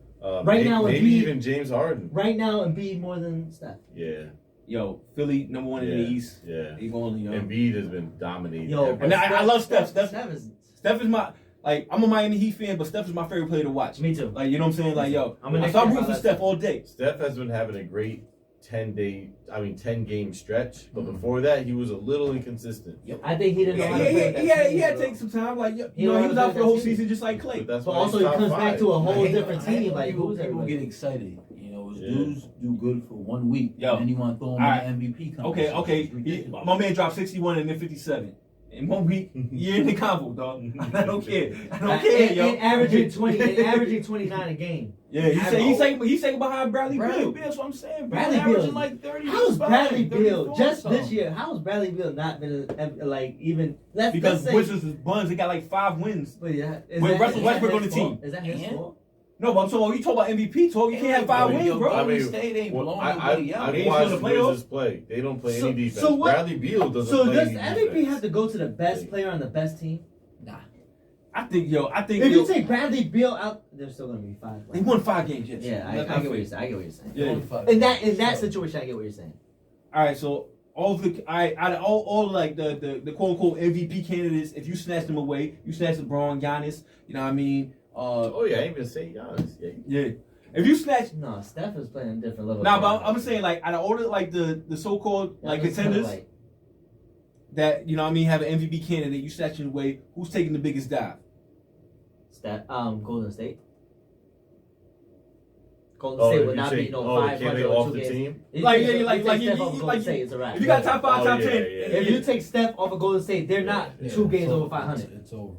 Speaker 5: Right now,
Speaker 4: maybe
Speaker 5: Embiid-
Speaker 4: even James Harden.
Speaker 5: Right now, Embiid more than Steph.
Speaker 4: Yeah,
Speaker 2: yo, Philly number one in the East.
Speaker 4: yeah.
Speaker 2: He balling, yo.
Speaker 4: Embiid has been dominating.
Speaker 5: Yo,
Speaker 4: every-
Speaker 2: And I love Steph.
Speaker 5: Steph is.
Speaker 2: Steph is my I'm a Miami Heat fan, but Steph is my favorite player to watch.
Speaker 5: Me too.
Speaker 2: Like you know what I'm saying? Like yo,
Speaker 5: I'm a Knicks
Speaker 2: I'm
Speaker 5: fan,
Speaker 2: rooting for
Speaker 5: but
Speaker 2: Steph all day.
Speaker 4: Steph has been having a great 10 game stretch, but
Speaker 2: Mhm.
Speaker 4: before that he was a little inconsistent.
Speaker 5: I think he didn't know
Speaker 2: Yeah,
Speaker 5: how to play with that
Speaker 2: he had
Speaker 5: team,
Speaker 2: to take some time. Like
Speaker 5: He
Speaker 2: you know,
Speaker 5: don't
Speaker 2: he was
Speaker 5: know how
Speaker 2: out
Speaker 5: to
Speaker 2: for the
Speaker 5: play
Speaker 2: whole
Speaker 5: that team.
Speaker 2: season just like Clay.
Speaker 4: But that's
Speaker 5: But
Speaker 4: why
Speaker 5: also
Speaker 4: he's
Speaker 5: he
Speaker 4: top
Speaker 5: comes
Speaker 4: 5.
Speaker 5: back to a whole
Speaker 1: I hate-
Speaker 5: different
Speaker 1: I hate
Speaker 5: team.
Speaker 1: when
Speaker 5: Like
Speaker 1: people,
Speaker 5: who's
Speaker 1: people
Speaker 5: everybody?
Speaker 1: get excited. You know,
Speaker 4: Yeah.
Speaker 1: dudes do good for 1 week,
Speaker 2: Yo.
Speaker 1: and then you want to throw them
Speaker 2: Alright.
Speaker 1: in the MVP
Speaker 2: Okay,
Speaker 1: conversation.
Speaker 2: okay.
Speaker 1: It's ridiculous.
Speaker 2: My man dropped 61 and then 57 in 1 week. You're in the convo, dog. I don't care. I don't care, yo.
Speaker 5: And averaging 20, and averaging 29 a game.
Speaker 2: Yeah, he's saying behind Bradley
Speaker 1: Bradley
Speaker 2: Beal.
Speaker 1: Beal, that's what I'm saying.
Speaker 5: Bradley
Speaker 1: Bradley averaging
Speaker 5: Beal.
Speaker 1: like 30.
Speaker 5: How's Bradley Beal
Speaker 1: 34
Speaker 5: just
Speaker 1: or
Speaker 5: this
Speaker 1: something.
Speaker 5: year? How's Bradley Beal not been like even let's
Speaker 2: Because
Speaker 5: say,
Speaker 2: Wizards is Bunns. They got like 5 wins.
Speaker 5: But yeah, is
Speaker 2: With
Speaker 5: that-
Speaker 2: Russell
Speaker 5: is
Speaker 2: Westbrook
Speaker 5: that
Speaker 2: on the
Speaker 5: his
Speaker 2: team.
Speaker 5: fault? Is that his
Speaker 1: And-
Speaker 5: fault?
Speaker 2: No, but I'm talking. You talk about MVP talk. You can't have 5 wins, bro.
Speaker 4: I mean,
Speaker 1: State ain't
Speaker 4: well,
Speaker 1: blowing
Speaker 4: I've
Speaker 1: nobody out.
Speaker 2: They ain't
Speaker 4: watched
Speaker 2: still
Speaker 4: the
Speaker 2: in the playoffs?
Speaker 4: Wizards play. They don't play
Speaker 5: So-
Speaker 4: any defense.
Speaker 5: so what-
Speaker 4: Bradley Beal doesn't
Speaker 5: So
Speaker 4: play
Speaker 5: does
Speaker 4: any
Speaker 5: MVP
Speaker 4: defense.
Speaker 5: have to go to the best player on the best team?
Speaker 1: Nah.
Speaker 2: I think
Speaker 5: If you take Bradley Beal out, there's still gonna be 5.
Speaker 2: they won 5 games. Yes.
Speaker 5: Yeah, I
Speaker 2: That's
Speaker 5: get
Speaker 2: not
Speaker 5: what
Speaker 2: fair.
Speaker 5: you're saying. I get what you're saying.
Speaker 2: Yeah.
Speaker 5: In that situation, I get what you're saying.
Speaker 2: All right, so out of all like the quote unquote MVP candidates, if you snatch them away, you snatch LeBron, Giannis. You know what I mean?
Speaker 4: Oh yeah, I ain't even say Giannis. Yeah.
Speaker 2: Yeah. If you snatch,
Speaker 5: No, Steph is playing a different level.
Speaker 2: nah, but I'm saying like out of all the like the so-called like
Speaker 5: It's kinda
Speaker 2: contenders that you know what I mean have an MVP candidate, you snatch them away. Who's taking the biggest dive?
Speaker 5: Golden State. Golden
Speaker 4: Oh,
Speaker 5: State
Speaker 4: if
Speaker 5: would
Speaker 4: you
Speaker 5: not
Speaker 4: say,
Speaker 5: be no
Speaker 4: oh, the
Speaker 5: 500
Speaker 4: candidate
Speaker 5: or
Speaker 4: off
Speaker 5: 2
Speaker 4: the
Speaker 5: games.
Speaker 4: team.
Speaker 2: Like, yeah,
Speaker 5: you
Speaker 2: like,
Speaker 5: take
Speaker 2: you-
Speaker 5: Steph off of
Speaker 2: like,
Speaker 5: Golden State, it's a wrap.
Speaker 2: If you got top 5, top
Speaker 4: Oh, yeah,
Speaker 2: 10,
Speaker 4: yeah,
Speaker 5: If you take Steph off of Golden State, they're not
Speaker 1: Yeah,
Speaker 5: 2 games
Speaker 1: it's
Speaker 5: over
Speaker 1: over.
Speaker 5: 500.
Speaker 1: It's over.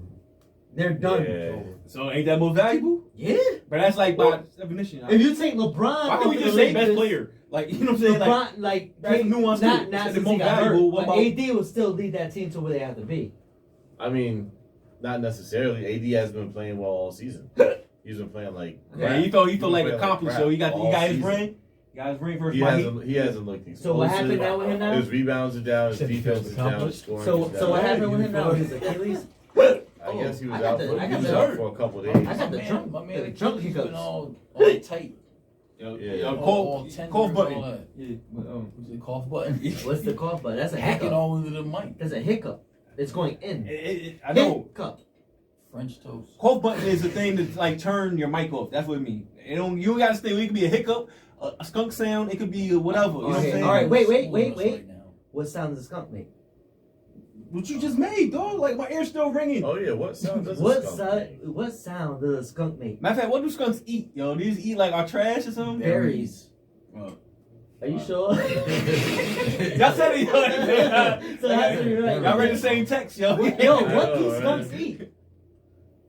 Speaker 5: They're done.
Speaker 4: Yeah.
Speaker 1: It's over.
Speaker 2: so ain't that most valuable?
Speaker 5: Yeah.
Speaker 2: But that's like by definition.
Speaker 5: If you take LeBron,
Speaker 2: Why
Speaker 5: off
Speaker 2: can't we
Speaker 5: of
Speaker 2: just
Speaker 5: the
Speaker 2: say best
Speaker 5: Lakers,
Speaker 2: player? Like you know what I'm saying? Like
Speaker 5: LeBron, like
Speaker 2: that's
Speaker 5: take-
Speaker 2: nuance
Speaker 5: not
Speaker 2: too. Instead
Speaker 5: not
Speaker 2: of
Speaker 5: since he
Speaker 2: most
Speaker 5: got
Speaker 2: valuable,
Speaker 5: hurt,
Speaker 2: what
Speaker 5: but
Speaker 2: about-
Speaker 5: AD will still lead that team to where they have to be.
Speaker 4: I mean, not necessarily. AD has been playing well all season. He's been playing like
Speaker 2: yeah,
Speaker 4: crap.
Speaker 2: he felt
Speaker 4: He's
Speaker 2: like
Speaker 4: been playing
Speaker 2: accomplished.
Speaker 4: crap
Speaker 2: So he got
Speaker 4: all
Speaker 2: his
Speaker 4: season.
Speaker 2: ring. He got his ring versus
Speaker 4: He
Speaker 2: my
Speaker 4: hasn't. He hasn't looked explosive.
Speaker 5: So what happened now with him now?
Speaker 4: His rebounds are down. His
Speaker 1: Said he
Speaker 4: defense
Speaker 1: feels
Speaker 4: is down. His
Speaker 1: accomplished.
Speaker 4: scoring
Speaker 5: So
Speaker 4: is down.
Speaker 5: so what happened with him now?
Speaker 1: you
Speaker 5: His Achilles.
Speaker 4: I guess he was
Speaker 5: I got
Speaker 4: out.
Speaker 5: the-
Speaker 4: For,
Speaker 5: I
Speaker 4: he
Speaker 5: got
Speaker 4: was
Speaker 5: the-
Speaker 4: out for a couple days.
Speaker 5: I got the
Speaker 1: My
Speaker 5: drunk-
Speaker 1: man,
Speaker 5: the
Speaker 1: the
Speaker 5: drunk
Speaker 1: Achilles
Speaker 5: hiccups.
Speaker 1: been all tight.
Speaker 4: Yeah.
Speaker 1: All
Speaker 2: Cough
Speaker 1: tendons,
Speaker 2: cough
Speaker 1: all
Speaker 2: button.
Speaker 1: that.
Speaker 2: Yeah, but,
Speaker 1: What's the cough button?
Speaker 5: What's the cough button? That's a
Speaker 1: Hacking
Speaker 5: hiccup.
Speaker 1: all into the mic.
Speaker 5: That's a hiccup. It's going in.
Speaker 2: I know.
Speaker 5: Hiccup.
Speaker 1: French toast.
Speaker 2: Cough button is the thing that like turn your mic off. That's what it means. You don't gotta stay. It could be a hiccup, a skunk sound. It could be whatever. You know what I'm
Speaker 5: Okay,
Speaker 2: saying?
Speaker 5: all right, wait.
Speaker 1: Schooling us right now.
Speaker 5: What sound does a skunk make?
Speaker 2: What you just made, dog? Like my ear's still ringing.
Speaker 4: Oh yeah. What sound does
Speaker 5: What
Speaker 4: this
Speaker 5: what sound does a skunk make?
Speaker 2: Matter of fact, what do skunks eat? Yo, these eat like our trash or something?
Speaker 5: Berries.
Speaker 2: Oh.
Speaker 5: Are you sure?
Speaker 2: Y'all said it, yo.
Speaker 5: So it has to be right.
Speaker 2: Y'all read the same text, yo.
Speaker 5: Yo,
Speaker 4: I
Speaker 5: what do
Speaker 4: know, right?
Speaker 5: skunks eat?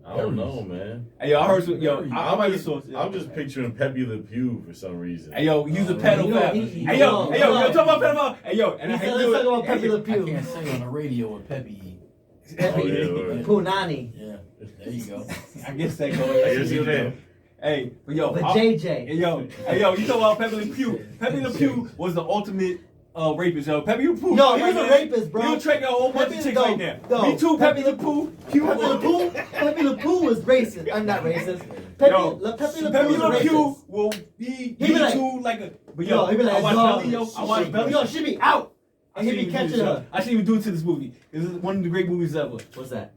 Speaker 4: I don't know, man.
Speaker 2: Hey, yo, I heard some. Yo, I might get source.
Speaker 4: I'm just picturing Pepe Le Pew for some reason.
Speaker 2: Hey, yo, use a
Speaker 1: You know,
Speaker 2: pedophile.
Speaker 5: he-
Speaker 2: Hey, yo,
Speaker 5: no,
Speaker 2: hey, yo,
Speaker 5: no.
Speaker 2: yo, talk about pedophile. Hey, yo, and I
Speaker 5: He
Speaker 2: hate
Speaker 5: said,
Speaker 2: to do
Speaker 5: let's
Speaker 2: it.
Speaker 5: talk about Pepe Le
Speaker 1: I
Speaker 5: Pew.
Speaker 1: can't say on the radio what Peppy eat.
Speaker 5: Pepe,
Speaker 4: Oh, yeah, right.
Speaker 5: Punani.
Speaker 1: Yeah, there you go.
Speaker 2: I guess that goes.
Speaker 4: I guess you did.
Speaker 2: Hey, but yo,
Speaker 5: But
Speaker 2: hey,
Speaker 5: JJ.
Speaker 2: yo, you talk about Pepe Le Pew. Pepe Le Pew was the ultimate rapist, yo. Pepe Le Pew.
Speaker 5: Yo, he's a rapist, bro.
Speaker 2: He'll trigger a whole bunch of chicks right now.
Speaker 5: No.
Speaker 2: Me too, Pepe Le Pew.
Speaker 5: Pepe Le Pew was racist. I'm not racist. Pepe Le Pew
Speaker 2: will be
Speaker 5: He be like-
Speaker 2: too like a. But
Speaker 5: Yo, he be like,
Speaker 2: I watch
Speaker 5: yo,
Speaker 2: Belly, yo. I watch Belly.
Speaker 5: Yo, she be out. And he be catching her.
Speaker 2: I shouldn't even do it to this movie. This is one of the great movies ever.
Speaker 5: What's that?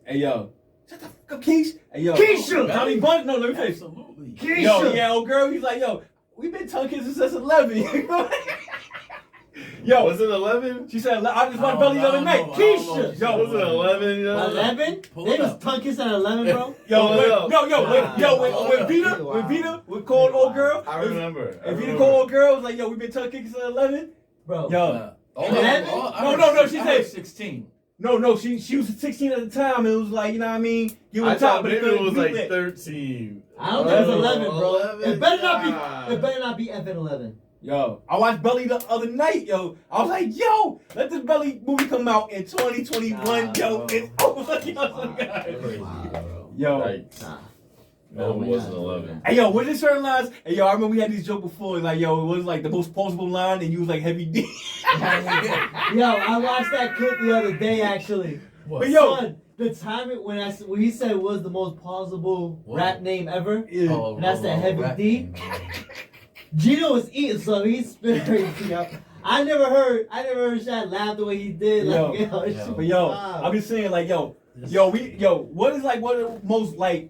Speaker 2: Hey, yo. Shut the fuck up, Keish. Hey, yo.
Speaker 5: Keisha!
Speaker 2: Tommy Bunns. No, let me finish.
Speaker 1: Absolutely.
Speaker 5: Keisha!
Speaker 2: Yo, yeah, old girl. He's like, yo, we've been tongue kissing since 11. Yo,
Speaker 4: Was it 11?
Speaker 2: she said, I just watched Belly the other night. Keisha!
Speaker 4: Yo, was it 11? You know?
Speaker 5: 11?
Speaker 1: Pull
Speaker 5: They
Speaker 1: it
Speaker 5: was
Speaker 1: up.
Speaker 5: tongue kissing at 11, bro?
Speaker 2: When Vita, with called old girl,
Speaker 4: I remember.
Speaker 2: and Vita called old girl, was like, yo, we've been tongue kissing since 11.
Speaker 5: Bro.
Speaker 2: Yo,
Speaker 1: No, she said 16.
Speaker 2: no, she was 16 at the time, and it was like, you know what I mean? You
Speaker 4: I
Speaker 2: on top,
Speaker 4: thought
Speaker 2: but
Speaker 4: maybe it was like
Speaker 2: lit.
Speaker 4: 13.
Speaker 5: I don't think it was 11, bro.
Speaker 4: 11?
Speaker 5: It better not be F at 11.
Speaker 2: Yo, I watched Belly the other night, yo. I was like, yo, let this Belly movie come out in 2021,
Speaker 5: Nah,
Speaker 2: yo.
Speaker 5: bro.
Speaker 2: It's over. Yo.
Speaker 4: Like,
Speaker 5: Nah.
Speaker 4: no, it wasn't 11.
Speaker 2: Hey, yo, with this certain lines, hey, yo, I remember we had these jokes before, like, yo, it was like the most plausible line, and you was like Heavy D.
Speaker 5: Yo, I watched that clip the other day, actually.
Speaker 2: But yo,
Speaker 5: Son, the time when he said it was the most plausible rap name ever,
Speaker 2: yeah.
Speaker 5: and that's that Heavy D. Gino was eating, so he spit everything out. I never heard Shaq laugh the way he did. Like,
Speaker 1: Yo.
Speaker 2: But yo, I'm just saying, like, what is like one of the most like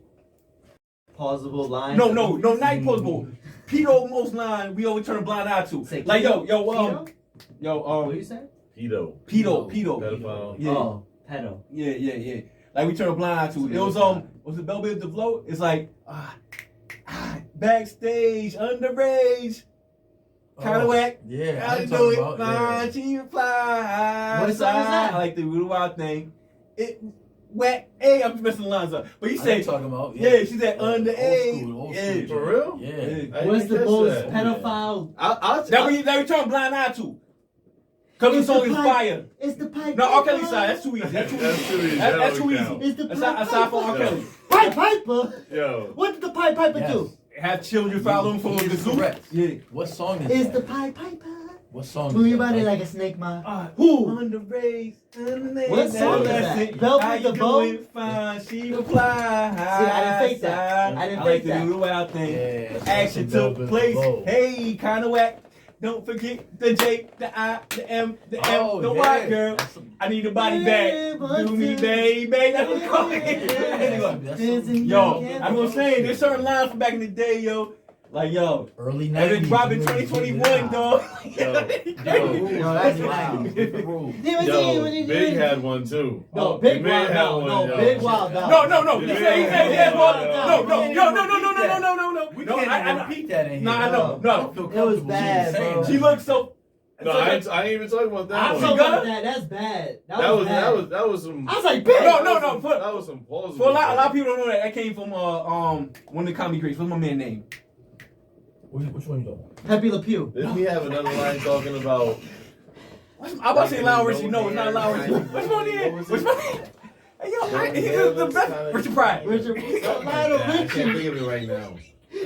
Speaker 5: plausible lines.
Speaker 2: no, not plausible. Pedo most line we always turn a blind eye to.
Speaker 5: Say
Speaker 2: Like,
Speaker 5: Pedo? What you say?
Speaker 4: Pedo.
Speaker 2: Pedo.
Speaker 4: Pedophile.
Speaker 2: Yeah.
Speaker 5: Oh, pedo.
Speaker 2: Yeah. Like we turn a blind eye to it. It was was it Bell Biv DeVoe? It's like backstage, underage, kind of whack.
Speaker 1: Yeah,
Speaker 2: How you do it? Fine, she fly.
Speaker 5: What song is that?
Speaker 2: I like the Voodoo Wild thing. It whack. Hey, I'm just messing the lines up. But you say,
Speaker 1: talking about
Speaker 2: yeah, she said underage.
Speaker 1: Old
Speaker 2: Yeah.
Speaker 1: school.
Speaker 4: For real?
Speaker 1: Yeah.
Speaker 4: I
Speaker 5: What's
Speaker 4: didn't
Speaker 5: the
Speaker 4: catch
Speaker 5: most
Speaker 4: that.
Speaker 5: pedophile?
Speaker 2: That we turn a blind eye to. Cause the
Speaker 5: It's
Speaker 2: song
Speaker 5: the
Speaker 2: is
Speaker 5: pipe.
Speaker 2: fire.
Speaker 5: It's the pipe.
Speaker 2: No, R. Kelly side. That's too easy. That's too easy. That's too easy.
Speaker 5: It's the
Speaker 2: Aside from R.
Speaker 4: Yo.
Speaker 2: Kelly.
Speaker 5: Pipe Piper.
Speaker 4: Yo.
Speaker 5: What did the Pipe Piper
Speaker 1: Yes.
Speaker 5: do?
Speaker 2: Have children follow him for
Speaker 1: He
Speaker 2: the
Speaker 1: is
Speaker 2: zoo.
Speaker 1: correct.
Speaker 2: Yeah.
Speaker 1: What song is
Speaker 5: It's
Speaker 1: that?
Speaker 5: the Pipe Piper.
Speaker 1: What song
Speaker 5: Move
Speaker 1: is
Speaker 5: your
Speaker 1: that?
Speaker 5: body like a snake, ma.
Speaker 2: Who? Underage.
Speaker 5: What song is that? Bell
Speaker 2: How
Speaker 5: Biv
Speaker 2: you
Speaker 5: DeVoe?
Speaker 2: doing? Fine. She will fly.
Speaker 5: I didn't fake that. I didn't
Speaker 2: like
Speaker 5: fake
Speaker 2: the
Speaker 5: that.
Speaker 2: Voodoo Wild thing.
Speaker 1: Yeah,
Speaker 2: Action
Speaker 1: that's some
Speaker 2: took
Speaker 1: Bell Biv
Speaker 2: place.
Speaker 1: DeVoe.
Speaker 2: Hey, kind of whack. Don't forget the J, the I, the M, the
Speaker 1: Oh,
Speaker 2: the
Speaker 1: yeah.
Speaker 2: Y, girl.
Speaker 1: That's some-
Speaker 2: I need a body bag. Do me, baby. That's what it's called. Anyway.
Speaker 1: That's some-
Speaker 2: Yo, I'm gonna say there's certain lines from back in the day, yo. Like, yo,
Speaker 1: early
Speaker 2: and
Speaker 1: 90s.
Speaker 2: it dropped in
Speaker 1: you really
Speaker 2: 2021, dog.
Speaker 1: Yo,
Speaker 5: that's wild.
Speaker 1: Different rules.
Speaker 4: Yo, Big had one too.
Speaker 5: No, Big
Speaker 4: Big
Speaker 5: Wild
Speaker 4: had
Speaker 5: no,
Speaker 4: one,
Speaker 5: no,
Speaker 4: yo.
Speaker 5: Big Wild no.
Speaker 2: No. He said he had one. No.
Speaker 1: We
Speaker 2: No,
Speaker 1: can't
Speaker 2: I
Speaker 1: repeat that in here.
Speaker 2: No, I know.
Speaker 1: I
Speaker 2: No.
Speaker 1: don't feel
Speaker 5: It was
Speaker 1: comfortable
Speaker 5: bad,
Speaker 1: saying
Speaker 5: bro.
Speaker 1: that.
Speaker 2: She looked so.
Speaker 4: No, I ain't even talking about that
Speaker 5: I'm
Speaker 4: one.
Speaker 5: talking
Speaker 2: got
Speaker 5: about
Speaker 2: it?
Speaker 5: that. That's bad.
Speaker 4: That was some.
Speaker 5: I was like, Big.
Speaker 2: No.
Speaker 4: That was some plausible.
Speaker 2: For a lot of people don't know that came from one of the comedy greats. What's my man's name?
Speaker 1: Which one you talking about?
Speaker 5: Pepe Le Pew.
Speaker 4: Didn't he have another line talking about?
Speaker 2: I'm about to say Lionel Richie. No, it's not Lionel Richie. Which one is? Which one? Hey, yo, he's the best. Richard Pryor.
Speaker 5: Richard Lionel
Speaker 4: I can't
Speaker 5: Richie.
Speaker 4: think of it right now.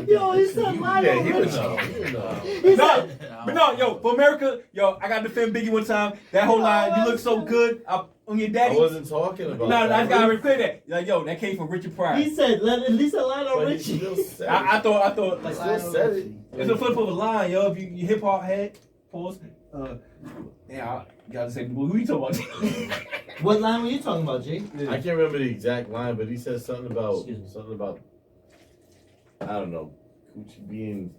Speaker 5: Yo, he said Lionel
Speaker 4: He would
Speaker 5: Richie.
Speaker 4: know. He would know.
Speaker 5: He
Speaker 2: No,
Speaker 5: said,
Speaker 2: but no, yo, for America, yo, I got to defend Biggie one time. That whole line, you look so good on your
Speaker 4: I
Speaker 2: daddy.
Speaker 4: wasn't talking about.
Speaker 2: No, I
Speaker 4: that.
Speaker 2: gotta clear that. Like, yo, that came from Richard Pryor.
Speaker 5: he said, at least Lionel
Speaker 4: But he
Speaker 5: Richie.
Speaker 4: still said it.
Speaker 2: I thought,
Speaker 4: He still said it.
Speaker 2: it's a flip of a line, yo. If you hip hop head, pause. Yeah, I gotta say, who you talking about?
Speaker 5: What line were you talking about, G?
Speaker 4: I can't remember the exact line, but he said something about
Speaker 5: Excuse me.
Speaker 4: I don't know, Gucci being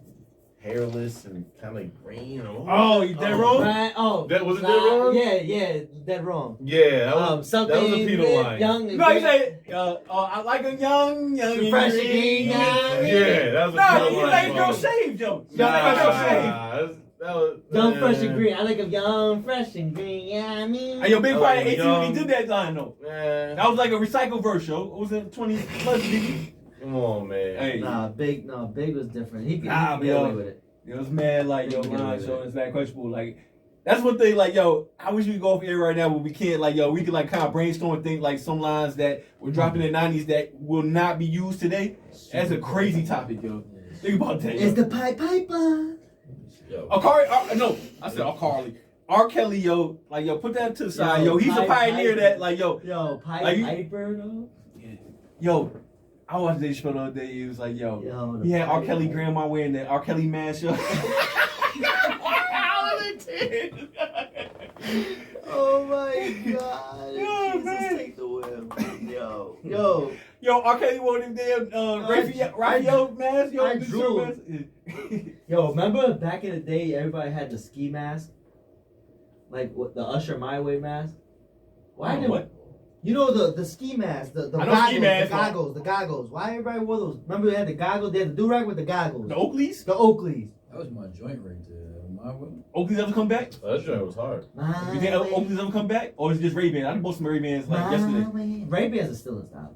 Speaker 4: hairless and kind of green.
Speaker 2: Oh, you dead wrong?
Speaker 5: Right? Oh,
Speaker 4: That- was it dead wrong?
Speaker 5: Yeah, dead wrong.
Speaker 4: Yeah, that was
Speaker 5: Something
Speaker 4: that was a Peter line.
Speaker 5: young.
Speaker 2: No, he said, I like a young,
Speaker 5: Fresh and green,
Speaker 4: Yeah, that was a
Speaker 2: No,
Speaker 4: Peter
Speaker 2: he
Speaker 4: line.
Speaker 2: like girl shaved, yo.
Speaker 4: That was
Speaker 5: Young, fresh, and green. I like a young, fresh, and green. Yeah, I mean.
Speaker 2: Hey, yo, Big
Speaker 4: I
Speaker 2: Quiet
Speaker 4: like
Speaker 2: 18 when he
Speaker 4: young.
Speaker 2: did that line, though.
Speaker 4: Man,
Speaker 2: That was like a recycle verse, yo. It was in 20 plus, Biggie.
Speaker 4: come on, man.
Speaker 2: Hey.
Speaker 5: Big was different. He could
Speaker 2: Nah,
Speaker 5: get
Speaker 2: yo.
Speaker 5: away with it.
Speaker 2: It was mad, like, yo,
Speaker 5: Biggie
Speaker 2: line,
Speaker 5: get
Speaker 2: so
Speaker 5: away
Speaker 2: it's mad questionable. Like, that's one thing, like, yo, I wish we could go off air right now, but we can't, like, yo, we could, like, kind of brainstorm and think, like, some lines that were dropping in the 90s that will not be used today. That's a crazy topic, yo. Think about that, yo.
Speaker 5: It's the Pipe Piper.
Speaker 4: Yo.
Speaker 2: Akari, no, I said Akari. R. Kelly, yo, like, yo, put that to the side,
Speaker 5: Yo,
Speaker 2: yo. He's a pioneer
Speaker 5: Piper.
Speaker 2: that, like, yo,
Speaker 5: Piper though.
Speaker 2: yo. I watched Dave Chappelle the other day. He was like, yo,
Speaker 5: Yo,
Speaker 2: he had R. Kelly
Speaker 5: Piper.
Speaker 2: grandma wearing that R. Kelly mask. Yo.
Speaker 5: Oh my God!
Speaker 2: Yo,
Speaker 5: Jesus,
Speaker 2: man.
Speaker 5: take the wheel. Yo.
Speaker 2: Yo, R. Kelly wore them damn Raphael mask. Yo,
Speaker 5: I
Speaker 2: this
Speaker 5: drew.
Speaker 2: mask.
Speaker 5: Yo, remember back in the day, everybody had the ski mask, like what the Usher My Way mask. Why did
Speaker 2: what?
Speaker 5: You know the ski mask, the
Speaker 2: I know
Speaker 5: goggles,
Speaker 2: ski mask.
Speaker 5: the goggles. Why everybody wore those? Remember they had the goggles. They had the do-rag with the goggles.
Speaker 2: The Oakleys?
Speaker 5: The Oakleys.
Speaker 1: That was my joint right there. My way.
Speaker 2: Oakleys ever come back?
Speaker 4: That joint was hard.
Speaker 2: You think Oakleys ever come back? Or is it just Ray-Ban? I bought some Ray-Bans like yesterday.
Speaker 5: Ray-Bans are still in style.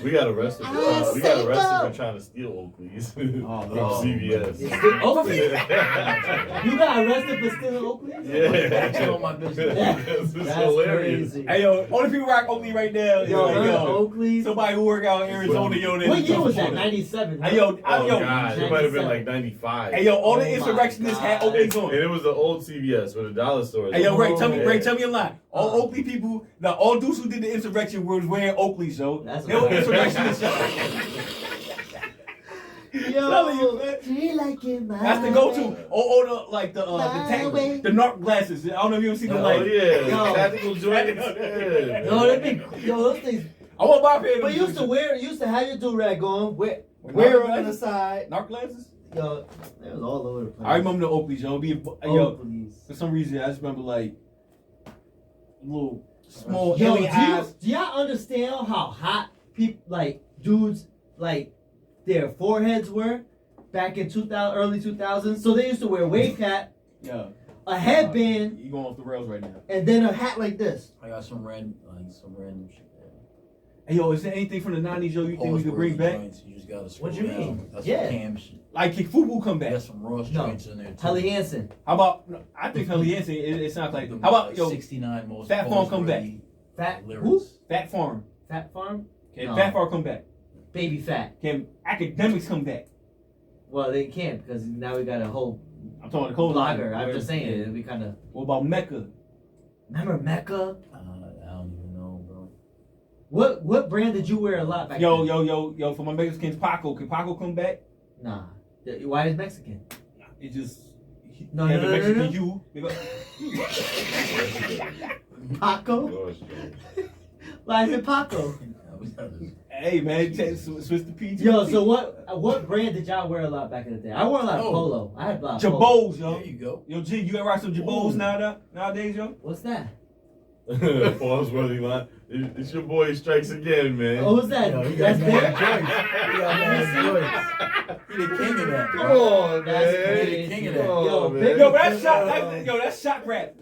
Speaker 4: We got arrested. We got arrested for trying to steal Oakleys from CVS.
Speaker 5: Oakleys? You got arrested for stealing Oakleys?
Speaker 4: Yeah.
Speaker 1: That's all my business.
Speaker 4: This is
Speaker 5: That's
Speaker 4: hilarious.
Speaker 5: crazy.
Speaker 2: Hey, yo, only people rock Oakley right now is
Speaker 5: Yo,
Speaker 2: like, yo,
Speaker 5: Oakleys.
Speaker 2: somebody who work out in Arizona, yo.
Speaker 5: What year was that? 97.
Speaker 2: Hey, yo,
Speaker 4: Oh,
Speaker 2: yo.
Speaker 4: God. It might have been like 95.
Speaker 2: Hey, yo, all the
Speaker 5: Oh, my
Speaker 2: insurrectionists had
Speaker 5: God.
Speaker 2: Oakleys
Speaker 4: And
Speaker 2: on.
Speaker 4: it was the old CVS with the dollar store.
Speaker 2: Hey, yo, Ray, tell me,
Speaker 4: Yeah.
Speaker 2: Ray, tell me a lie. All Oakley people, all dudes who did the insurrection was wearing Oakleys, yo.
Speaker 5: That's
Speaker 2: They were
Speaker 5: right.
Speaker 2: insurrectionists, yo. Telling you, man. That's the go-to. Or the like the narc glasses. I don't know if you ever seen the
Speaker 4: Oh,
Speaker 2: like.
Speaker 4: yeah.
Speaker 5: Yo.
Speaker 4: Tactical joints. Yeah.
Speaker 5: Yo, those things.
Speaker 2: I want my pair of
Speaker 5: But you
Speaker 2: them.
Speaker 5: used to have your do-rag on. Wear
Speaker 2: Narc
Speaker 5: it on the
Speaker 2: glasses?
Speaker 5: side.
Speaker 2: Narc glasses?
Speaker 5: Yo, it was all over the place.
Speaker 2: I remember the Oakleys, yo. Yo,
Speaker 5: Oakleys.
Speaker 2: for some reason, I just remember like little small
Speaker 5: Yo,
Speaker 2: alien eyes.
Speaker 5: do y'all understand how hot people, like dudes, like their foreheads were back in early 2000s? So they used to wear wave cap,
Speaker 2: Yeah,
Speaker 5: a headband,
Speaker 2: you going off the rails right now.
Speaker 5: and then a hat like this.
Speaker 1: I got some random shit.
Speaker 2: Hey, yo, is there anything from the 90s, yo, you think we could bring back?
Speaker 1: Joints, you just gotta scroll
Speaker 5: What you
Speaker 1: down.
Speaker 5: mean?
Speaker 1: That's
Speaker 5: Yeah.
Speaker 1: some Cam shit.
Speaker 2: Like, can Fubu come
Speaker 1: Got
Speaker 2: back?
Speaker 1: some Ross
Speaker 5: No.
Speaker 1: joints in there too.
Speaker 5: Helly Hansen.
Speaker 2: How about, no, I think Helly Hansen, it sounds like, how about, yo,
Speaker 1: 69 most
Speaker 2: Fat Farm come back?
Speaker 5: Fat
Speaker 1: lyrics.
Speaker 5: who?
Speaker 2: Fat Farm?
Speaker 5: Fat Farm?
Speaker 2: Can
Speaker 5: No.
Speaker 2: Fat Farm come back?
Speaker 5: Baby Fat.
Speaker 2: Can Academics come back?
Speaker 5: Well, they can't because now we got a whole
Speaker 2: I'm talking the cold
Speaker 5: blogger. I'm just saying it'd be kind of.
Speaker 2: What about Mecca?
Speaker 5: Remember Mecca?
Speaker 1: I don't even know, bro.
Speaker 5: What brand did you wear a lot back
Speaker 2: Yo,
Speaker 5: then?
Speaker 2: for my Mexicans, Paco. Can Paco come back?
Speaker 5: Nah. Why is Mexican?
Speaker 2: It just
Speaker 5: No,
Speaker 2: have
Speaker 5: no,
Speaker 2: the
Speaker 5: no, no,
Speaker 2: Mexican
Speaker 5: no.
Speaker 2: you.
Speaker 5: Paco?
Speaker 4: Gosh,
Speaker 5: Why is it Paco?
Speaker 2: Hey man, switch the P.
Speaker 5: Yo, so what brand did y'all wear a lot back in the day? I wore a lot of
Speaker 1: Oh.
Speaker 5: polo. I had a lot of polo.
Speaker 2: Jabos, yo.
Speaker 1: There you go.
Speaker 2: Yo, G, you gotta rock some Jabos
Speaker 5: Ooh.
Speaker 2: nowadays, yo?
Speaker 5: What's that?
Speaker 4: Pause, Willie line. It's your boy Strikes Again, man.
Speaker 5: Oh, what's that?
Speaker 1: Yo, he
Speaker 5: That's
Speaker 1: got
Speaker 5: big.
Speaker 1: mad He got mad He the king of that,
Speaker 4: Come
Speaker 1: bro.
Speaker 4: on,
Speaker 5: That's
Speaker 4: man.
Speaker 5: crazy.
Speaker 1: King of that.
Speaker 4: Come on,
Speaker 5: Yo,
Speaker 4: man.
Speaker 5: big-
Speaker 2: Yo, that's shock rap.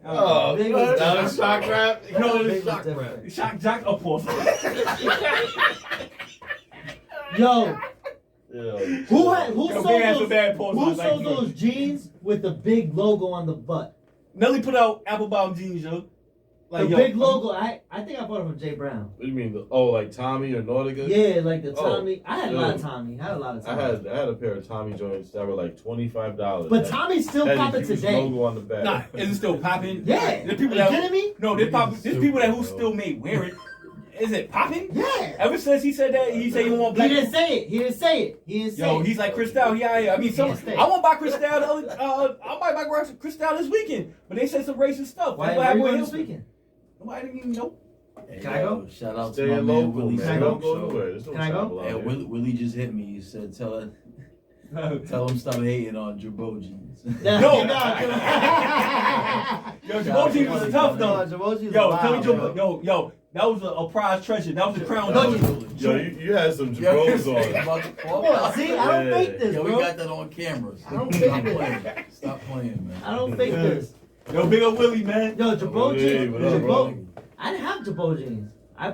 Speaker 4: Oh,
Speaker 5: Big
Speaker 4: what?
Speaker 5: was
Speaker 4: Now
Speaker 5: different.
Speaker 4: it's shock rap?
Speaker 2: No,
Speaker 5: Big
Speaker 2: it's
Speaker 5: was
Speaker 4: shock
Speaker 5: different.
Speaker 4: rap.
Speaker 2: Shock jock up
Speaker 5: Yo, who
Speaker 2: Yo, big ass
Speaker 5: sold
Speaker 2: a bad pause.
Speaker 5: who sold those jeans with the big logo on the butt?
Speaker 2: Nelly put out apple bottom jeans, yo.
Speaker 5: The big logo. I think I bought it from Jay Brown.
Speaker 4: What do you mean? Like Tommy or Nautica?
Speaker 5: Yeah, like the
Speaker 4: Oh,
Speaker 5: Tommy. I had a lot of Tommy. I had a lot of
Speaker 4: I
Speaker 5: Tommy.
Speaker 4: had a pair of Tommy joints that were like $25.
Speaker 5: But Tommy's still
Speaker 4: Had a
Speaker 5: popping
Speaker 4: huge
Speaker 5: today.
Speaker 4: logo on the back.
Speaker 2: Nah, is it still popping?
Speaker 5: Yeah.
Speaker 2: The people
Speaker 5: Are you
Speaker 2: that
Speaker 5: kidding me?
Speaker 2: no, there's people that who still may wear it. Is it popping?
Speaker 5: Yeah.
Speaker 2: Ever since he said that, he said he want black.
Speaker 5: He didn't say it. He didn't say it. He didn't say
Speaker 2: Yo,
Speaker 5: it.
Speaker 2: he's like Cristal. He out here. I mean,
Speaker 5: Can't stay.
Speaker 2: I want to buy Cristal. I might buy Cristal this weekend, but they said some racist stuff.
Speaker 5: Why
Speaker 2: That's
Speaker 5: are
Speaker 2: what happened
Speaker 5: you
Speaker 2: with
Speaker 5: going
Speaker 2: him.
Speaker 5: this weekend?
Speaker 2: Nobody didn't even know.
Speaker 1: Hey,
Speaker 5: Can I go?
Speaker 1: Shout out to
Speaker 4: Stay
Speaker 1: my
Speaker 4: in
Speaker 1: man
Speaker 4: local,
Speaker 1: Willie.
Speaker 4: man.
Speaker 5: Can I go?
Speaker 4: Don't go nowhere. There's no
Speaker 5: Can I go?
Speaker 4: travel out
Speaker 1: Hey,
Speaker 4: here.
Speaker 1: Willie just hit me. He said, tell him stop hating on Jabot jeans.
Speaker 2: No. Yo, Jaboji was tough though. Yo, tell me, yo, that was a prized treasure. That was a crown jewel.
Speaker 4: Yo, you had some Jabos on.
Speaker 5: Come on, see, I don't fake this,
Speaker 1: Yo, we
Speaker 5: bro.
Speaker 1: got that on camera.
Speaker 5: I don't
Speaker 1: Stop
Speaker 5: fake this.
Speaker 1: playing. Stop playing, man.
Speaker 5: I don't fake this.
Speaker 2: Yo, big up Willie, man.
Speaker 5: Yo, Jabot
Speaker 4: Hey,
Speaker 5: jeans.
Speaker 4: what up,
Speaker 5: Jabot. I didn't have Jabot jeans. I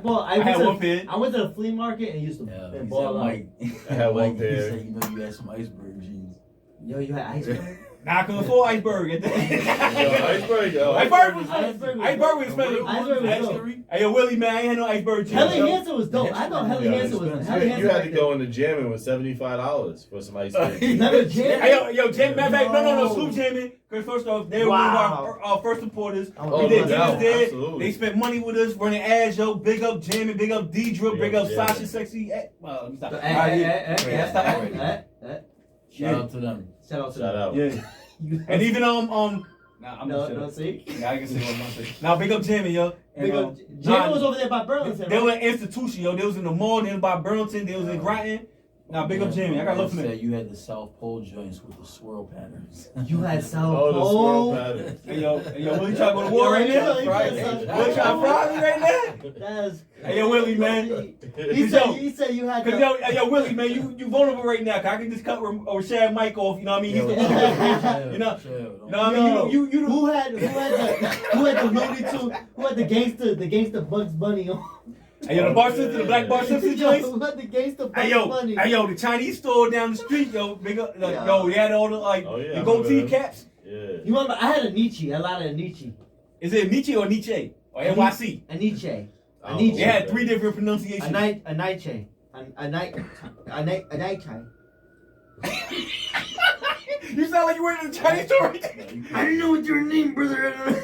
Speaker 2: had one pair.
Speaker 5: I went to the flea market and used to
Speaker 1: Yeah,
Speaker 5: and
Speaker 1: he
Speaker 5: ball
Speaker 1: said,
Speaker 5: out.
Speaker 1: Mike,
Speaker 4: I had one
Speaker 1: He
Speaker 4: pair.
Speaker 1: said, you know, you had some iceberg jeans.
Speaker 5: Yo, you had iceberg?
Speaker 2: Nah, I can afford Iceberg.
Speaker 4: Iceberg, yo.
Speaker 2: Iceberg was
Speaker 5: Iceberg
Speaker 2: expensive.
Speaker 5: Iceberg was dope.
Speaker 2: Hey, yo, Willie, man, I ain't had no Iceberg.
Speaker 5: Helly Hansen was dope. I thought Helly Hansen was. Helly
Speaker 4: You
Speaker 5: Hansen
Speaker 4: had to go in the jamming with $75 for some iceberg.
Speaker 5: Never jam.
Speaker 2: Hey, yo, Jam, matter of fact, no, Sloop jamming. Because first off, they were one of our first supporters.
Speaker 5: Oh,
Speaker 2: We did
Speaker 5: no
Speaker 2: Jam
Speaker 5: doubt.
Speaker 2: did.
Speaker 4: Absolutely.
Speaker 2: They spent money with us, running ads, yo. Big up jamming, big up Deidre, big up
Speaker 4: Yeah.
Speaker 2: Sasha, sexy. Well, let me stop. All right, yeah.
Speaker 1: Shout out to them.
Speaker 5: Shout
Speaker 4: Shout out.
Speaker 2: Yeah. And even nah, I'm
Speaker 5: No,
Speaker 2: just
Speaker 5: no, see.
Speaker 2: Yeah, I can say what I'm saying. Now, big up Jamie, yo. And,
Speaker 5: Big up. Jalen was over there by Burlington.
Speaker 2: They
Speaker 5: right?
Speaker 2: were an institution, yo. They was in the mall. They was by Burlington. They was in Groton. Now, big up Jamie. I got love for
Speaker 1: Said
Speaker 2: them.
Speaker 1: you had the South Pole joints with the swirl patterns.
Speaker 5: You had South
Speaker 4: Oh, the swirl
Speaker 5: Pole.
Speaker 4: pattern.
Speaker 2: Hey, yo, Willie trying to go to war right now?
Speaker 5: Yeah,
Speaker 2: Right?
Speaker 5: yeah.
Speaker 2: Willie trying to fry me right now?
Speaker 5: That's.
Speaker 2: Hey, yo, Willie, man.
Speaker 5: He said you had.
Speaker 2: Cause yo, Willie, man, you vulnerable right now. Cause I can just cut Rashad Mike off. You know what I mean? He's the you know. You know what I mean? You
Speaker 5: Who had the Looney Tunes? Who had the gangster Bugs Bunny on?
Speaker 2: Hey, yo, the bar sister, the black bar sister joints.
Speaker 5: Who had the gangster Bugs
Speaker 2: Hey yo,
Speaker 5: Bunny?
Speaker 2: the Chinese store down the street, yo, big up, like,
Speaker 5: Yeah.
Speaker 2: yo, they had all the
Speaker 4: Oh, yeah,
Speaker 2: the
Speaker 4: I
Speaker 2: goatee
Speaker 4: remember them.
Speaker 2: caps.
Speaker 4: Yeah.
Speaker 5: You remember? I had a Nietzsche. A lot of Nietzsche.
Speaker 2: Is it Nietzsche or Nietzsche or NYC?
Speaker 5: A Nietzsche.
Speaker 4: I
Speaker 5: A
Speaker 4: don't
Speaker 5: Nietzsche.
Speaker 2: They had 3 different pronunciations.
Speaker 5: A Nietzsche. A Nietzsche.
Speaker 2: You sound like you were in the Chinese store.
Speaker 5: I don't know what your name, brother.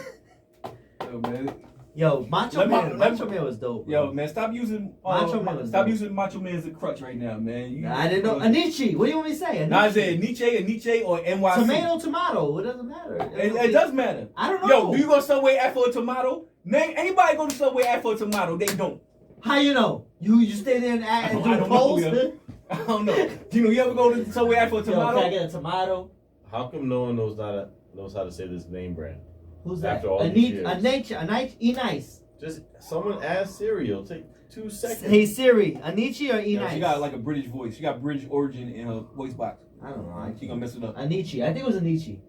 Speaker 2: Yo, man.
Speaker 5: Yo, Macho Man was dope.
Speaker 2: Yo, man, stop using
Speaker 5: Macho Man was
Speaker 2: stop
Speaker 5: dope.
Speaker 2: using Macho Man as a crutch right now, man.
Speaker 5: I didn't know. A Nietzsche. What do you want me to say? A
Speaker 2: Nah, I
Speaker 5: Nietzsche.
Speaker 2: said Nietzsche or NYC.
Speaker 5: Tomato. It doesn't matter.
Speaker 2: It does matter.
Speaker 5: I don't know.
Speaker 2: Yo, do you go to Subway ask for a tomato? Name anybody go to Subway ask for a tomato? They don't.
Speaker 5: How you know? You stay there and
Speaker 2: I
Speaker 5: do
Speaker 2: don't
Speaker 5: polls?
Speaker 2: know, yo. I don't know. Gino, you ever go to Subway ask for a
Speaker 5: Yo,
Speaker 2: tomato?
Speaker 5: can I get a tomato?
Speaker 4: How come no one knows how to say this name brand?
Speaker 5: Who's that?
Speaker 4: After all these years.
Speaker 5: A nice.
Speaker 4: Just someone ask Siri. It'll take 2 seconds.
Speaker 5: Hey Siri, a Nietzsche or
Speaker 2: Yo,
Speaker 5: nice?
Speaker 2: she got like a British voice. She got British origin in her voice box.
Speaker 5: I don't know.
Speaker 2: She gonna mess it up.
Speaker 5: A Nietzsche. I think it was a Nietzsche.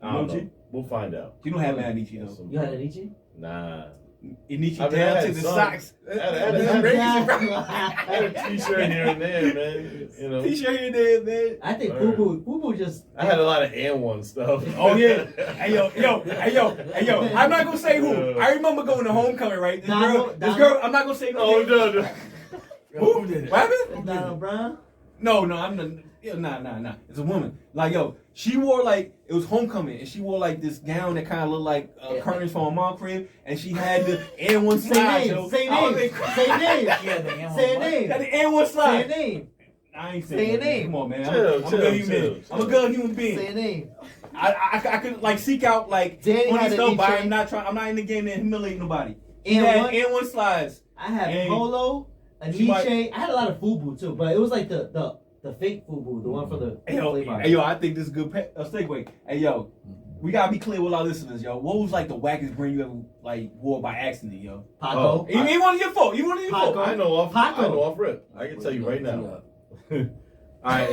Speaker 4: I don't know.
Speaker 2: Nietzsche?
Speaker 4: We'll find out.
Speaker 2: You don't have mad Nietzsche though.
Speaker 5: You had a Nietzsche?
Speaker 4: Nah.
Speaker 2: Nietzsche
Speaker 4: I mean, I
Speaker 2: down
Speaker 4: had
Speaker 2: to the
Speaker 4: some.
Speaker 2: socks.
Speaker 4: I had I had a t-shirt here and there, man. You know.
Speaker 2: T-shirt here and there, man.
Speaker 5: I think
Speaker 4: Word.
Speaker 5: Boo Boo just.
Speaker 4: I had a lot of and one stuff.
Speaker 2: Oh yeah. Hey yo. I'm not gonna say who. I remember going to homecoming, right? This girl. I'm not gonna say no.
Speaker 4: Oh
Speaker 2: name.
Speaker 4: no.
Speaker 2: Who did it? What happened?
Speaker 5: Donald Brown.
Speaker 2: No, I'm not. Nah. It's a woman. Like yo, she wore like it was homecoming, and she wore like this gown that kind of looked like curtains from a mom crib, and she had the N1 slide.
Speaker 5: Say name.
Speaker 2: Got the N1 slide.
Speaker 5: Say name.
Speaker 2: I ain't
Speaker 5: Say
Speaker 2: saying
Speaker 5: your
Speaker 2: that.
Speaker 5: name.
Speaker 2: Come on, man.
Speaker 4: Chill,
Speaker 2: I'm a good human.
Speaker 4: chill.
Speaker 2: I'm a good human being.
Speaker 5: Say a name.
Speaker 2: I could like seek out like
Speaker 5: Danny
Speaker 2: funny
Speaker 5: had a
Speaker 2: stuff, but
Speaker 5: DJ.
Speaker 2: I'm not in the game to humiliate nobody. He
Speaker 5: And
Speaker 2: had
Speaker 5: what?
Speaker 2: N1 slides.
Speaker 5: I had
Speaker 2: Hey.
Speaker 5: Polo, a
Speaker 2: She
Speaker 5: Nietzsche. I had a lot of FUBU too, but it was like the fake FUBU, the one for the
Speaker 2: Hey yo,
Speaker 5: flea market.
Speaker 2: hey yo, I think this is a good segue. Hey yo, we gotta be clear with our listeners, yo. What was like the wackest brand you ever like wore by accident, yo?
Speaker 5: Paco.
Speaker 2: It wasn't your fault. It wasn't your
Speaker 5: Paco.
Speaker 2: fault.
Speaker 4: I know off.
Speaker 5: Paco.
Speaker 4: I know off rip. I can tell you right now. All right,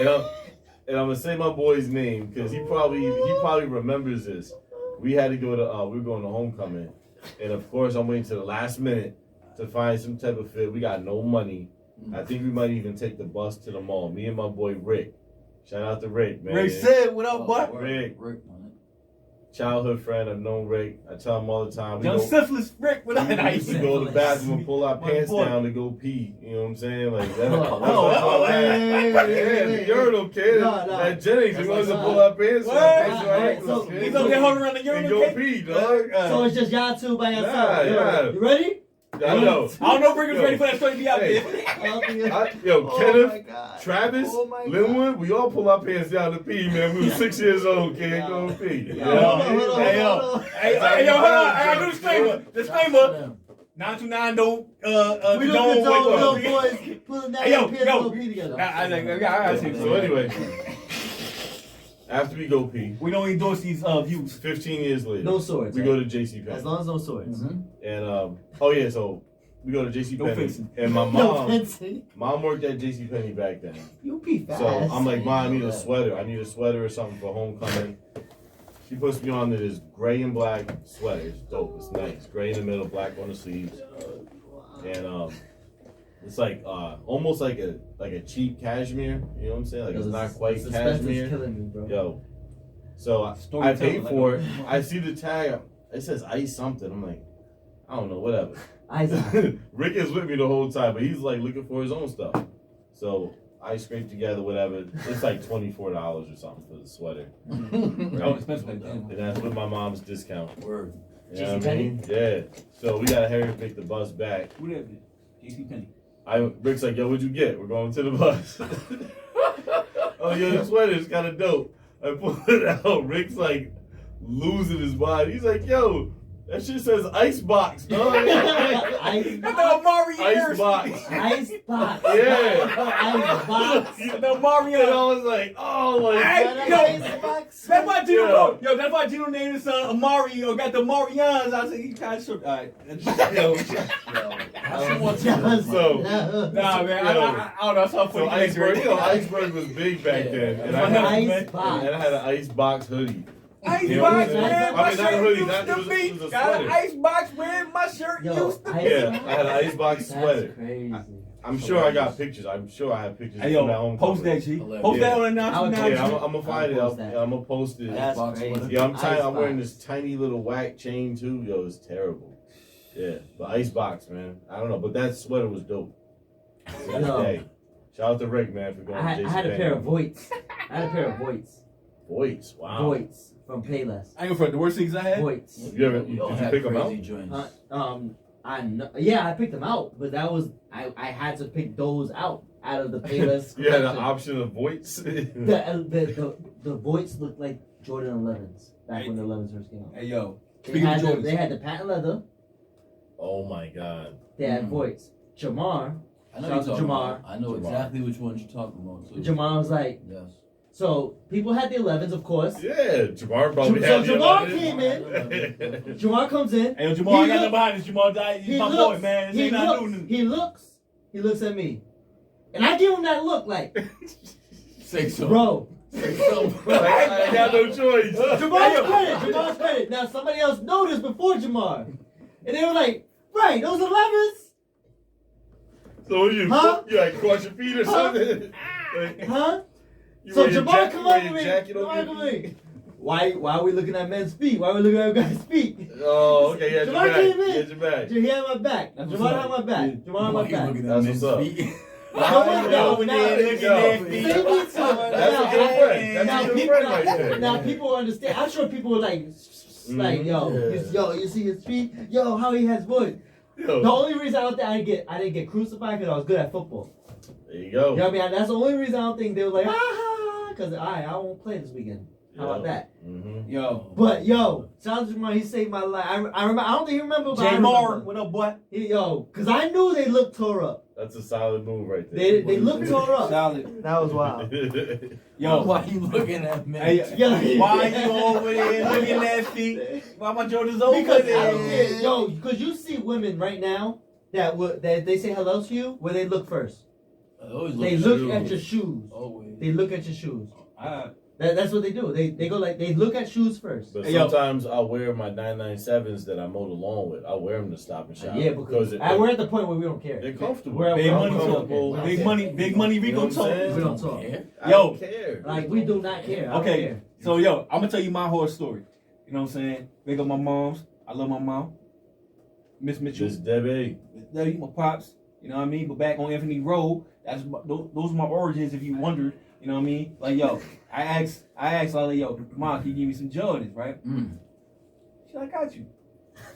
Speaker 4: and I'm gonna say my boy's name because he probably remembers this. We had to go to we were going to homecoming, and of course I'm waiting to the last minute to find some type of fit. We got no money. I think we might even take the bus to the mall. Me and my boy Rick. Shout out to Rick, man.
Speaker 2: Ray said, "What up, butt?"
Speaker 4: Rick.
Speaker 1: Rick, man.
Speaker 4: Childhood friend. I've known Rick. I tell him all the time. We
Speaker 2: Young
Speaker 4: go-
Speaker 2: syphilis, Rick. What up?
Speaker 4: we used to go to the bathroom and pull our
Speaker 2: My
Speaker 4: pants
Speaker 2: boy.
Speaker 4: down to go pee. You know what I'm saying? Like that.
Speaker 5: Hey.
Speaker 4: The urinal kid.
Speaker 5: No.
Speaker 4: That Jennings, we wanted to
Speaker 5: That's
Speaker 4: pull our pants
Speaker 2: What?
Speaker 4: down.
Speaker 5: Alright, so
Speaker 2: He's up there holding around the
Speaker 4: And
Speaker 2: urinal.
Speaker 4: go
Speaker 2: cake?
Speaker 4: pee, dog.
Speaker 5: So it's just y'all two by yourself.
Speaker 4: Nah, yeah.
Speaker 5: You ready?
Speaker 4: I know.
Speaker 2: I don't know if Rick was ready for that story to be out
Speaker 4: Hey.
Speaker 2: there.
Speaker 4: Yo,
Speaker 5: Oh
Speaker 4: Kenneth,
Speaker 5: my God.
Speaker 4: Travis,
Speaker 5: Oh my God.
Speaker 4: Linwood, we all pull our pants down to pee, man. We were 6 years old, kid.
Speaker 5: Yeah.
Speaker 4: Go pee. You
Speaker 5: Yeah.
Speaker 4: know?
Speaker 5: Hold on.
Speaker 2: Hey yo, hold on. I gotta do disclaimer. Disclaimer. 929 don't
Speaker 5: We
Speaker 2: don't
Speaker 5: don't
Speaker 2: wake
Speaker 5: little
Speaker 2: up.
Speaker 5: boys pulling down
Speaker 2: Hey, yo,
Speaker 5: and pee
Speaker 2: yo.
Speaker 5: together.
Speaker 2: I see.
Speaker 4: So anyway, after we go pee,
Speaker 2: we don't endorse these views.
Speaker 4: 15 years later,
Speaker 5: No swords.
Speaker 4: we go to J.C.
Speaker 5: As
Speaker 4: Penney.
Speaker 5: long as no swords.
Speaker 4: And so we go to J.C.
Speaker 2: No
Speaker 4: Penney,
Speaker 2: fencing.
Speaker 4: and my
Speaker 5: No
Speaker 4: mom
Speaker 5: fencing.
Speaker 4: worked at J.C. Penney back then.
Speaker 5: You pee fast.
Speaker 4: So I'm like, Mom, I need a sweater. I need a sweater or something for homecoming. She puts me on to this gray and black sweater. It's dope. It's nice. Gray in the middle, black on the sleeves. And it's like almost like a cheap cashmere. You know what I'm saying? Like it's not quite
Speaker 5: the suspense is
Speaker 4: cashmere.
Speaker 5: killing me, bro.
Speaker 4: Yo, So I
Speaker 2: Storyteller,
Speaker 4: paid
Speaker 2: like
Speaker 4: for
Speaker 2: a-
Speaker 4: it. I see the tag. It says ice something. I'm like, I don't know, whatever.
Speaker 5: Isaac.
Speaker 4: Rick is with me the whole time, but he's like looking for his own stuff. So I scraped together whatever. It's like $24 or something for the sweater.
Speaker 2: Oh, expensive back
Speaker 4: And
Speaker 2: then.
Speaker 4: that's with my mom's discount.
Speaker 1: Word.
Speaker 4: You know what I mean? Yeah. So we gotta hurry and pick the bus back.
Speaker 2: Who that? JC Penny.
Speaker 4: Rick's like, yo, what'd you get? We're going to the bus. Oh, yo, the sweater's kind of dope. I pull it out. Rick's like losing his mind. He's like, yo, that shit says icebox, dog.
Speaker 5: Ice
Speaker 2: That's not Mario.
Speaker 4: Icebox.
Speaker 5: box.
Speaker 4: Yeah.
Speaker 5: Ice box.
Speaker 2: No Mario.
Speaker 4: And I was like, oh my
Speaker 2: Hey,
Speaker 4: god.
Speaker 5: Ice box.
Speaker 2: That's why Gino.
Speaker 4: Yo.
Speaker 2: Yo, that's why Gino named his son Amari or got the Marians. I said he kind of short. All right. Yo.
Speaker 4: So,
Speaker 2: Nah, man.
Speaker 4: Yo.
Speaker 2: I don't know. I saw
Speaker 4: So
Speaker 2: funny
Speaker 4: iceberg, you know, iceberg was big back then. And I had,
Speaker 5: Ice box.
Speaker 4: and I had an icebox hoodie.
Speaker 2: Ice
Speaker 4: You know
Speaker 2: box,
Speaker 4: what I'm saying?
Speaker 2: man.
Speaker 4: I
Speaker 2: My
Speaker 4: mean, not a
Speaker 2: shirt
Speaker 4: hoodie,
Speaker 2: used
Speaker 4: not-
Speaker 2: to
Speaker 4: it was
Speaker 2: be.
Speaker 4: a
Speaker 2: Got an
Speaker 4: sweater.
Speaker 2: ice box, man. My shirt
Speaker 5: Yo,
Speaker 2: used to be.
Speaker 4: Yeah, I had an icebox
Speaker 5: That's
Speaker 4: sweater.
Speaker 5: crazy.
Speaker 4: I'm sure I got pictures. I'm sure I have pictures
Speaker 2: Hey,
Speaker 4: from that
Speaker 2: yo,
Speaker 4: home.
Speaker 2: post that, G.
Speaker 1: Hilarious.
Speaker 2: Post that
Speaker 4: Yeah.
Speaker 2: on the
Speaker 5: I would
Speaker 2: announcement.
Speaker 5: post
Speaker 4: Yeah,
Speaker 2: Now,
Speaker 4: I'm gonna find it.
Speaker 5: I'll post that.
Speaker 4: I'm gonna post it.
Speaker 5: That's
Speaker 1: Icebox
Speaker 5: crazy.
Speaker 1: sweater.
Speaker 4: Yeah, I'm wearing
Speaker 5: Icebox.
Speaker 4: this tiny little Wack chain too. Yo, it's terrible. Yeah, the icebox, man. I don't know, but that sweater was dope. To this
Speaker 5: Yo.
Speaker 4: day. Shout out to Rick, man, for going
Speaker 5: I
Speaker 4: to
Speaker 5: had a
Speaker 4: JCPenney.
Speaker 5: pair of Voights. I had a pair of Voights.
Speaker 4: Voights. Wow.
Speaker 5: Voights from Payless.
Speaker 2: I ain't front. The worst things I had.
Speaker 5: Voights.
Speaker 4: You ever?
Speaker 1: We all
Speaker 4: Did you
Speaker 1: had
Speaker 4: pick them out?
Speaker 1: crazy joints.
Speaker 5: I picked them out, but that was I had to pick those out of the Payless.
Speaker 4: You had an
Speaker 5: collection.
Speaker 4: option of Voights.
Speaker 5: The Voights looked like Jordan 11s back when the 11s first came out.
Speaker 2: Hey, yo.
Speaker 5: They
Speaker 2: Speaking of
Speaker 5: had,
Speaker 2: Jordans.
Speaker 5: they had the patent leather.
Speaker 4: Oh my God.
Speaker 5: They had Voights. Jamar.
Speaker 1: I know
Speaker 5: Shout out
Speaker 1: you're
Speaker 5: to
Speaker 1: talking
Speaker 5: Jamar.
Speaker 1: about. I know
Speaker 4: Jamar.
Speaker 1: exactly which ones you're talking about too.
Speaker 5: Jamar was like,
Speaker 1: Yes.
Speaker 5: so people had the 11s, of course.
Speaker 4: Yeah, Jamar probably
Speaker 5: So
Speaker 4: had the
Speaker 5: Jamar
Speaker 4: 11.
Speaker 5: came in. Jamar comes in.
Speaker 2: Hey, yo, Jamal, I
Speaker 5: He
Speaker 2: got
Speaker 5: look-
Speaker 2: no behind this. Jamal died. He's my boy, man. This ain't not new.
Speaker 5: He looks at me. And I give him that look like,
Speaker 1: Say so.
Speaker 5: bro.
Speaker 1: Say so.
Speaker 4: Like, I got no choice.
Speaker 5: Jamar's credit. Now somebody else noticed before Jamar. And they were like, right, those 11s?
Speaker 4: So what you,
Speaker 5: Huh?
Speaker 4: you like cross your feet or
Speaker 5: Huh?
Speaker 4: something? Like,
Speaker 5: Huh?
Speaker 4: you
Speaker 5: So
Speaker 4: wear your
Speaker 5: Jamar come
Speaker 4: wear
Speaker 5: over
Speaker 4: your
Speaker 5: me.
Speaker 4: jacket
Speaker 5: Jamar
Speaker 4: over
Speaker 5: come
Speaker 4: your
Speaker 5: over me. Why are we looking at men's feet? Why are we looking at guys' feet?
Speaker 4: Oh, okay, yeah, your
Speaker 5: Jamar
Speaker 4: back.
Speaker 5: came in.
Speaker 4: Yeah, your back.
Speaker 5: He had my back.
Speaker 2: That's
Speaker 5: Jamar
Speaker 2: what's
Speaker 5: had
Speaker 2: up.
Speaker 5: my back. Jamar had my back.
Speaker 4: That's what's up.
Speaker 5: No,
Speaker 2: Over
Speaker 5: now-
Speaker 2: there looking
Speaker 4: now-
Speaker 2: at
Speaker 5: See,
Speaker 2: feet.
Speaker 5: me too.
Speaker 4: That's a good friend. That's
Speaker 5: Now
Speaker 4: a good
Speaker 5: people,
Speaker 4: friend right there.
Speaker 5: now people understand. I'm sure people were like,
Speaker 4: Mhm.
Speaker 5: yo, you see his feet? Yo, how he has voice. The
Speaker 4: Yo,
Speaker 5: only reason I don't think I didn't get crucified because I was good at football.
Speaker 4: there you
Speaker 5: You
Speaker 4: go.
Speaker 5: know what I mean? That's the only reason I don't think they were like, because I won't play this weekend. How about that?
Speaker 4: Mm-hmm.
Speaker 2: Yo.
Speaker 5: But yo, shout out to Jamar, he saved my life. I remember. I don't think he remember, but I
Speaker 2: J Mar,
Speaker 5: remember.
Speaker 2: what up, boy?
Speaker 5: Yo, because I knew they looked tore up.
Speaker 4: That's a solid move right there.
Speaker 5: They looked tore up.
Speaker 2: Solid.
Speaker 5: That was wild.
Speaker 2: Yo.
Speaker 1: Why you looking at me?
Speaker 2: Hey,
Speaker 5: Yo.
Speaker 2: why you over there looking at feet? Why my Jordans over
Speaker 5: Because
Speaker 2: there?
Speaker 5: I don't care, yo, because you see women right now that they say hello to you where they look first.
Speaker 1: I always
Speaker 5: They
Speaker 1: at
Speaker 5: look
Speaker 1: shoes.
Speaker 5: at your shoes.
Speaker 1: Always.
Speaker 5: They look at your shoes.
Speaker 2: Ah,
Speaker 5: That's what they do. They go like they look at shoes first.
Speaker 4: But
Speaker 2: Hey, yo.
Speaker 4: sometimes I'll wear my 997s that I mowed the lawn with. I'll wear them to Stop and Shop.
Speaker 5: Yeah, because we're at the point where we don't care.
Speaker 4: they're comfortable.
Speaker 5: We're-
Speaker 2: big
Speaker 5: we're
Speaker 2: money
Speaker 5: uncomfortable.
Speaker 2: talk. Big money,
Speaker 4: You know
Speaker 2: Rico
Speaker 4: what I'm
Speaker 2: talk.
Speaker 4: saying?
Speaker 5: We don't talk.
Speaker 1: Yeah.
Speaker 4: I
Speaker 2: Yo.
Speaker 4: don't care.
Speaker 5: Like we do not care. I don't
Speaker 2: Okay,
Speaker 5: care.
Speaker 2: so yo, I'm gonna tell you my horror story. You know what I'm saying? Big up my moms. I love my mom. Miss Mitchell.
Speaker 4: Just Debbie.
Speaker 2: There you my pops. You know what I mean? But back on Anthony Road, those are my origins. If you wondered, you know what I mean? Like yo, I asked Lala, yo, Mom, can you give me some Jordans, right?
Speaker 1: Mm.
Speaker 2: She like, I got you.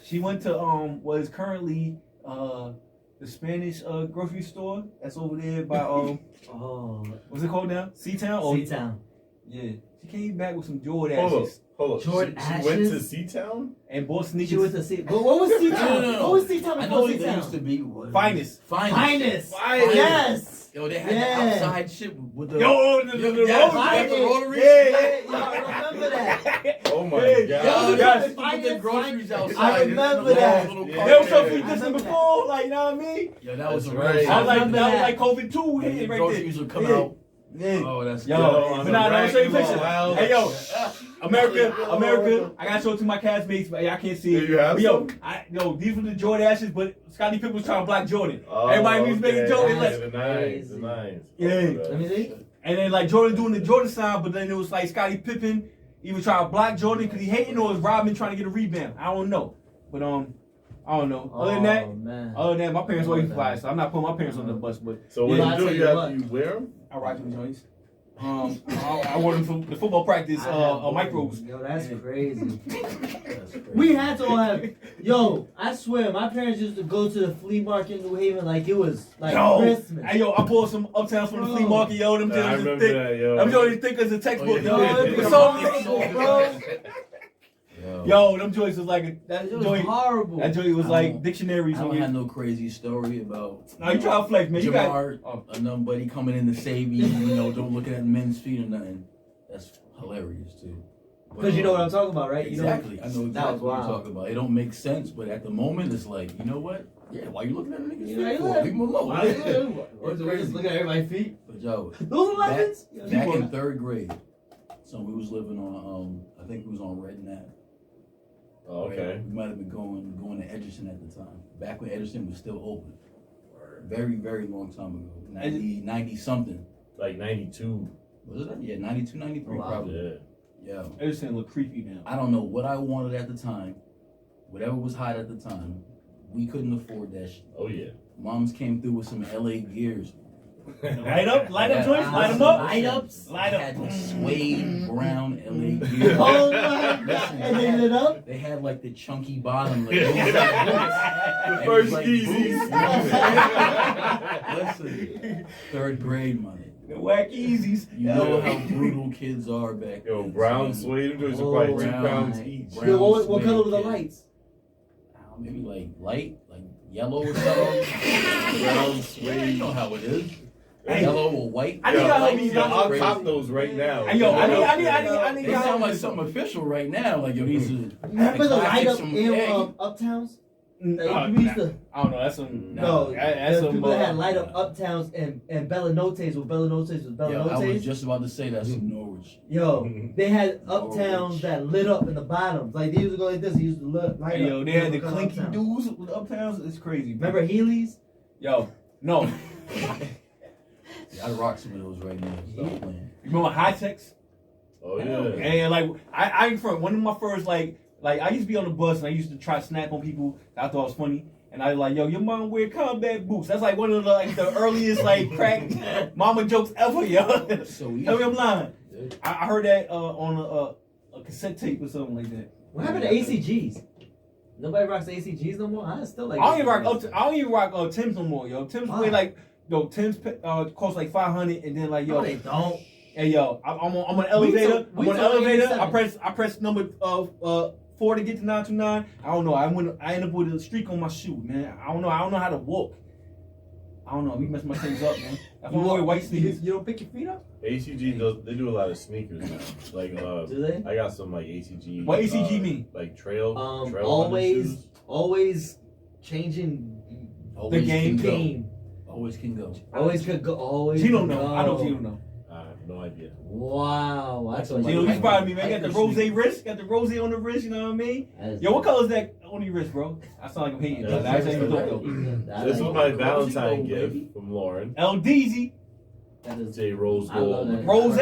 Speaker 2: She went to what is currently the Spanish grocery store that's over there by
Speaker 5: Oh,
Speaker 2: what's it called now? Seatown? Or
Speaker 5: C-Town.
Speaker 2: yeah. She came back with some Jordan
Speaker 4: Hold
Speaker 2: ashes
Speaker 4: up.
Speaker 5: Jordan
Speaker 4: She went to
Speaker 5: Ashes?
Speaker 4: Seatown?
Speaker 2: and bought
Speaker 5: She
Speaker 2: sneakers.
Speaker 5: was the C. What was C-Town?
Speaker 1: No.
Speaker 5: What was C-Town
Speaker 1: I
Speaker 5: before
Speaker 1: know they
Speaker 5: C-Town?
Speaker 1: used to be what?
Speaker 2: Finest.
Speaker 1: Finest.
Speaker 5: Finest. Yes.
Speaker 1: Yo, they had
Speaker 5: Yeah.
Speaker 1: the outside shit with the.
Speaker 2: Yo, the
Speaker 1: yes,
Speaker 2: road.
Speaker 1: the rotary.
Speaker 2: Yeah.
Speaker 5: Yo, I remember that.
Speaker 4: Oh my
Speaker 2: Hey,
Speaker 4: God.
Speaker 1: Yo, they
Speaker 2: Yes.
Speaker 1: used to put the groceries outside.
Speaker 5: I
Speaker 1: in
Speaker 5: remember
Speaker 1: the
Speaker 5: that.
Speaker 1: little
Speaker 4: Yeah.
Speaker 1: cart.
Speaker 2: There was something
Speaker 5: I
Speaker 2: we did
Speaker 5: remember
Speaker 2: before, like you know what I mean?
Speaker 1: Yo, that was
Speaker 4: That's
Speaker 1: a
Speaker 4: right.
Speaker 1: real.
Speaker 2: I was like,
Speaker 5: remember
Speaker 2: that was
Speaker 5: that.
Speaker 2: like COVID 2
Speaker 1: When
Speaker 2: hitting
Speaker 1: the
Speaker 2: right
Speaker 1: groceries
Speaker 2: there.
Speaker 1: would come
Speaker 2: Yeah.
Speaker 1: out.
Speaker 2: Yeah.
Speaker 1: Oh, that's
Speaker 2: Yo,
Speaker 1: good.
Speaker 2: but nah, let me show you a picture.
Speaker 4: Wow.
Speaker 2: Hey, yo, America, I gotta show it to my castmates, but y'all can't see it.
Speaker 4: Do you have
Speaker 2: But, yo,
Speaker 4: some?
Speaker 2: these were the Jordan ashes, but Scottie Pippen was trying to block Jordan.
Speaker 4: Oh,
Speaker 2: Everybody was making
Speaker 4: okay.
Speaker 2: Jordan
Speaker 4: Yeah,
Speaker 2: like,
Speaker 4: the nines. The nines.
Speaker 2: Yeah.
Speaker 4: Okay.
Speaker 5: Let me see.
Speaker 2: and then like Jordan doing the Jordan sign, but then it was like Scottie Pippen either try to block Jordan because he hating, or is Rodman trying to get a rebound? I don't know. But I don't know. Other than that, my parents always fly, so I'm not putting my parents on the bus. But
Speaker 4: so when you do, you wear them?
Speaker 2: I rock them joints. I wore them for the football practice micros.
Speaker 5: Yo, that's crazy. We had to all have. Yo, I swear, my parents used to go to the flea market in New Haven like it was like Christmas.
Speaker 2: Hey, yo, I bought some Uptowns from the flea market, yo. Them
Speaker 4: I remember
Speaker 2: thick.
Speaker 4: that, yo.
Speaker 2: Them joints thick as a textbook,
Speaker 5: Yo, it was
Speaker 2: so
Speaker 5: bro.
Speaker 2: Yo, them joints was like
Speaker 5: It was horrible.
Speaker 2: That joint was like dictionaries.
Speaker 1: I don't have no crazy story about.
Speaker 2: No, you try to flex, man.
Speaker 1: Jamar, nobody coming in to save you. Don't look at men's feet or nothing. That's hilarious too.
Speaker 5: Because you know what I'm talking about, right?
Speaker 1: Exactly. I know exactly what
Speaker 5: wild.
Speaker 1: you're talking about. It don't make sense, but at the moment, it's like, you know what? Yeah, why you looking at a nigga's
Speaker 5: Yeah,
Speaker 1: feet for? Leave him alone.
Speaker 5: Or just look at everybody's feet.
Speaker 1: But yo,
Speaker 5: Those 11s?
Speaker 1: back in third grade, so we was living on, I think we was on Red Nap.
Speaker 4: Oh, okay.
Speaker 1: We might have been going to Edgerton at the time. Back when Edgerton was still open. Very, very long time ago. 90 something.
Speaker 4: Like 92.
Speaker 1: Was it that? Yeah, 92, 93 probably. Yeah.
Speaker 2: Edgerton look creepy now.
Speaker 1: I don't know what I wanted at the time. Whatever was hot at the time. We couldn't afford that shit.
Speaker 4: Oh, yeah.
Speaker 1: Moms came through with some LA gears.
Speaker 2: Light up joints, light them up.
Speaker 1: Light up. Had the suede brown LA gears.
Speaker 5: Oh my god! And they lit up?
Speaker 1: They had like the chunky bottom. Like,
Speaker 4: The first Yeezys.
Speaker 1: Listen, third grade money.
Speaker 2: The Wack Yeezys.
Speaker 1: You know how brutal kids are back then.
Speaker 4: Yo, brown suede. Them joints are probably 2 pounds each.
Speaker 5: Yo, what color were the lights?
Speaker 1: Maybe like light, like yellow or something. Brown suede. You know how it is. Yellow or white.
Speaker 4: I'll cop those right now.
Speaker 2: Hey, yo, I need
Speaker 1: They sound like something official right now. Like, yo, these are.
Speaker 5: Remember the light up
Speaker 1: from
Speaker 5: in
Speaker 1: Egg.
Speaker 5: Uptowns?
Speaker 2: I don't know. That's some.
Speaker 5: No,
Speaker 2: that's some.
Speaker 5: people that had light up Uptowns and Bellanotes with Bellanotes.
Speaker 1: Yo, I was just about to say that's from Norwich.
Speaker 5: Yo, they had Uptowns that lit up in the bottoms. Like, they used to go like this. They used to light up.
Speaker 2: Yo, they had the clinky dudes with Uptowns. It's crazy. Bro.
Speaker 5: Remember Heelys?
Speaker 2: Yo, no.
Speaker 1: I rock some of those right now. Stop playing.
Speaker 2: You remember High Techs?
Speaker 4: Oh, yeah.
Speaker 2: And like, I ain't front. One of my first, like I used to be on the bus and I used to try to snap on people that I thought was funny. And I was like, yo, your mom wear combat boots. That's like one of the earliest like crack mama jokes ever, yo.
Speaker 1: So easy.
Speaker 2: Tell me I'm lying. I heard that on a cassette tape or something like that.
Speaker 5: What happened to ACGs? Nobody rocks ACGs no more? I still like
Speaker 2: I don't even rock Tim's no more, yo. Tim's way like, yo, Tim's cost like $500 and then like, yo.
Speaker 5: No, they don't.
Speaker 2: Hey, yo, I'm on an elevator.
Speaker 5: We
Speaker 2: I'm on an elevator. I press number 4 to get to 929. I don't know. I end up with a streak on my shoe, man. I don't know how to walk. I don't know. We mess my things up, man. If I'm wearing white sneakers.
Speaker 5: You don't pick your feet up?
Speaker 4: ACG they do a lot of sneakers now. Like,
Speaker 5: do they?
Speaker 4: I got some like ACG.
Speaker 2: What ACG mean?
Speaker 4: Like trail.
Speaker 5: Always changing
Speaker 2: the game.
Speaker 1: Always can go.
Speaker 5: Always could go. Always.
Speaker 2: Gino
Speaker 5: could
Speaker 2: know.
Speaker 5: go.
Speaker 2: I know Gino know.
Speaker 4: I have no idea.
Speaker 5: Wow. That's what
Speaker 2: Gino, you inspired me, man. Got the rose wrist. Got the rose on the wrist. You know what I mean? Yo, what color is that on your wrist, bro? I sound like I'm hating.
Speaker 4: Yeah,
Speaker 2: That's ain't dope.
Speaker 4: This was my Valentine gift from Lauren.
Speaker 2: LDZ.
Speaker 5: That is
Speaker 4: J Rose Gold.
Speaker 2: Rose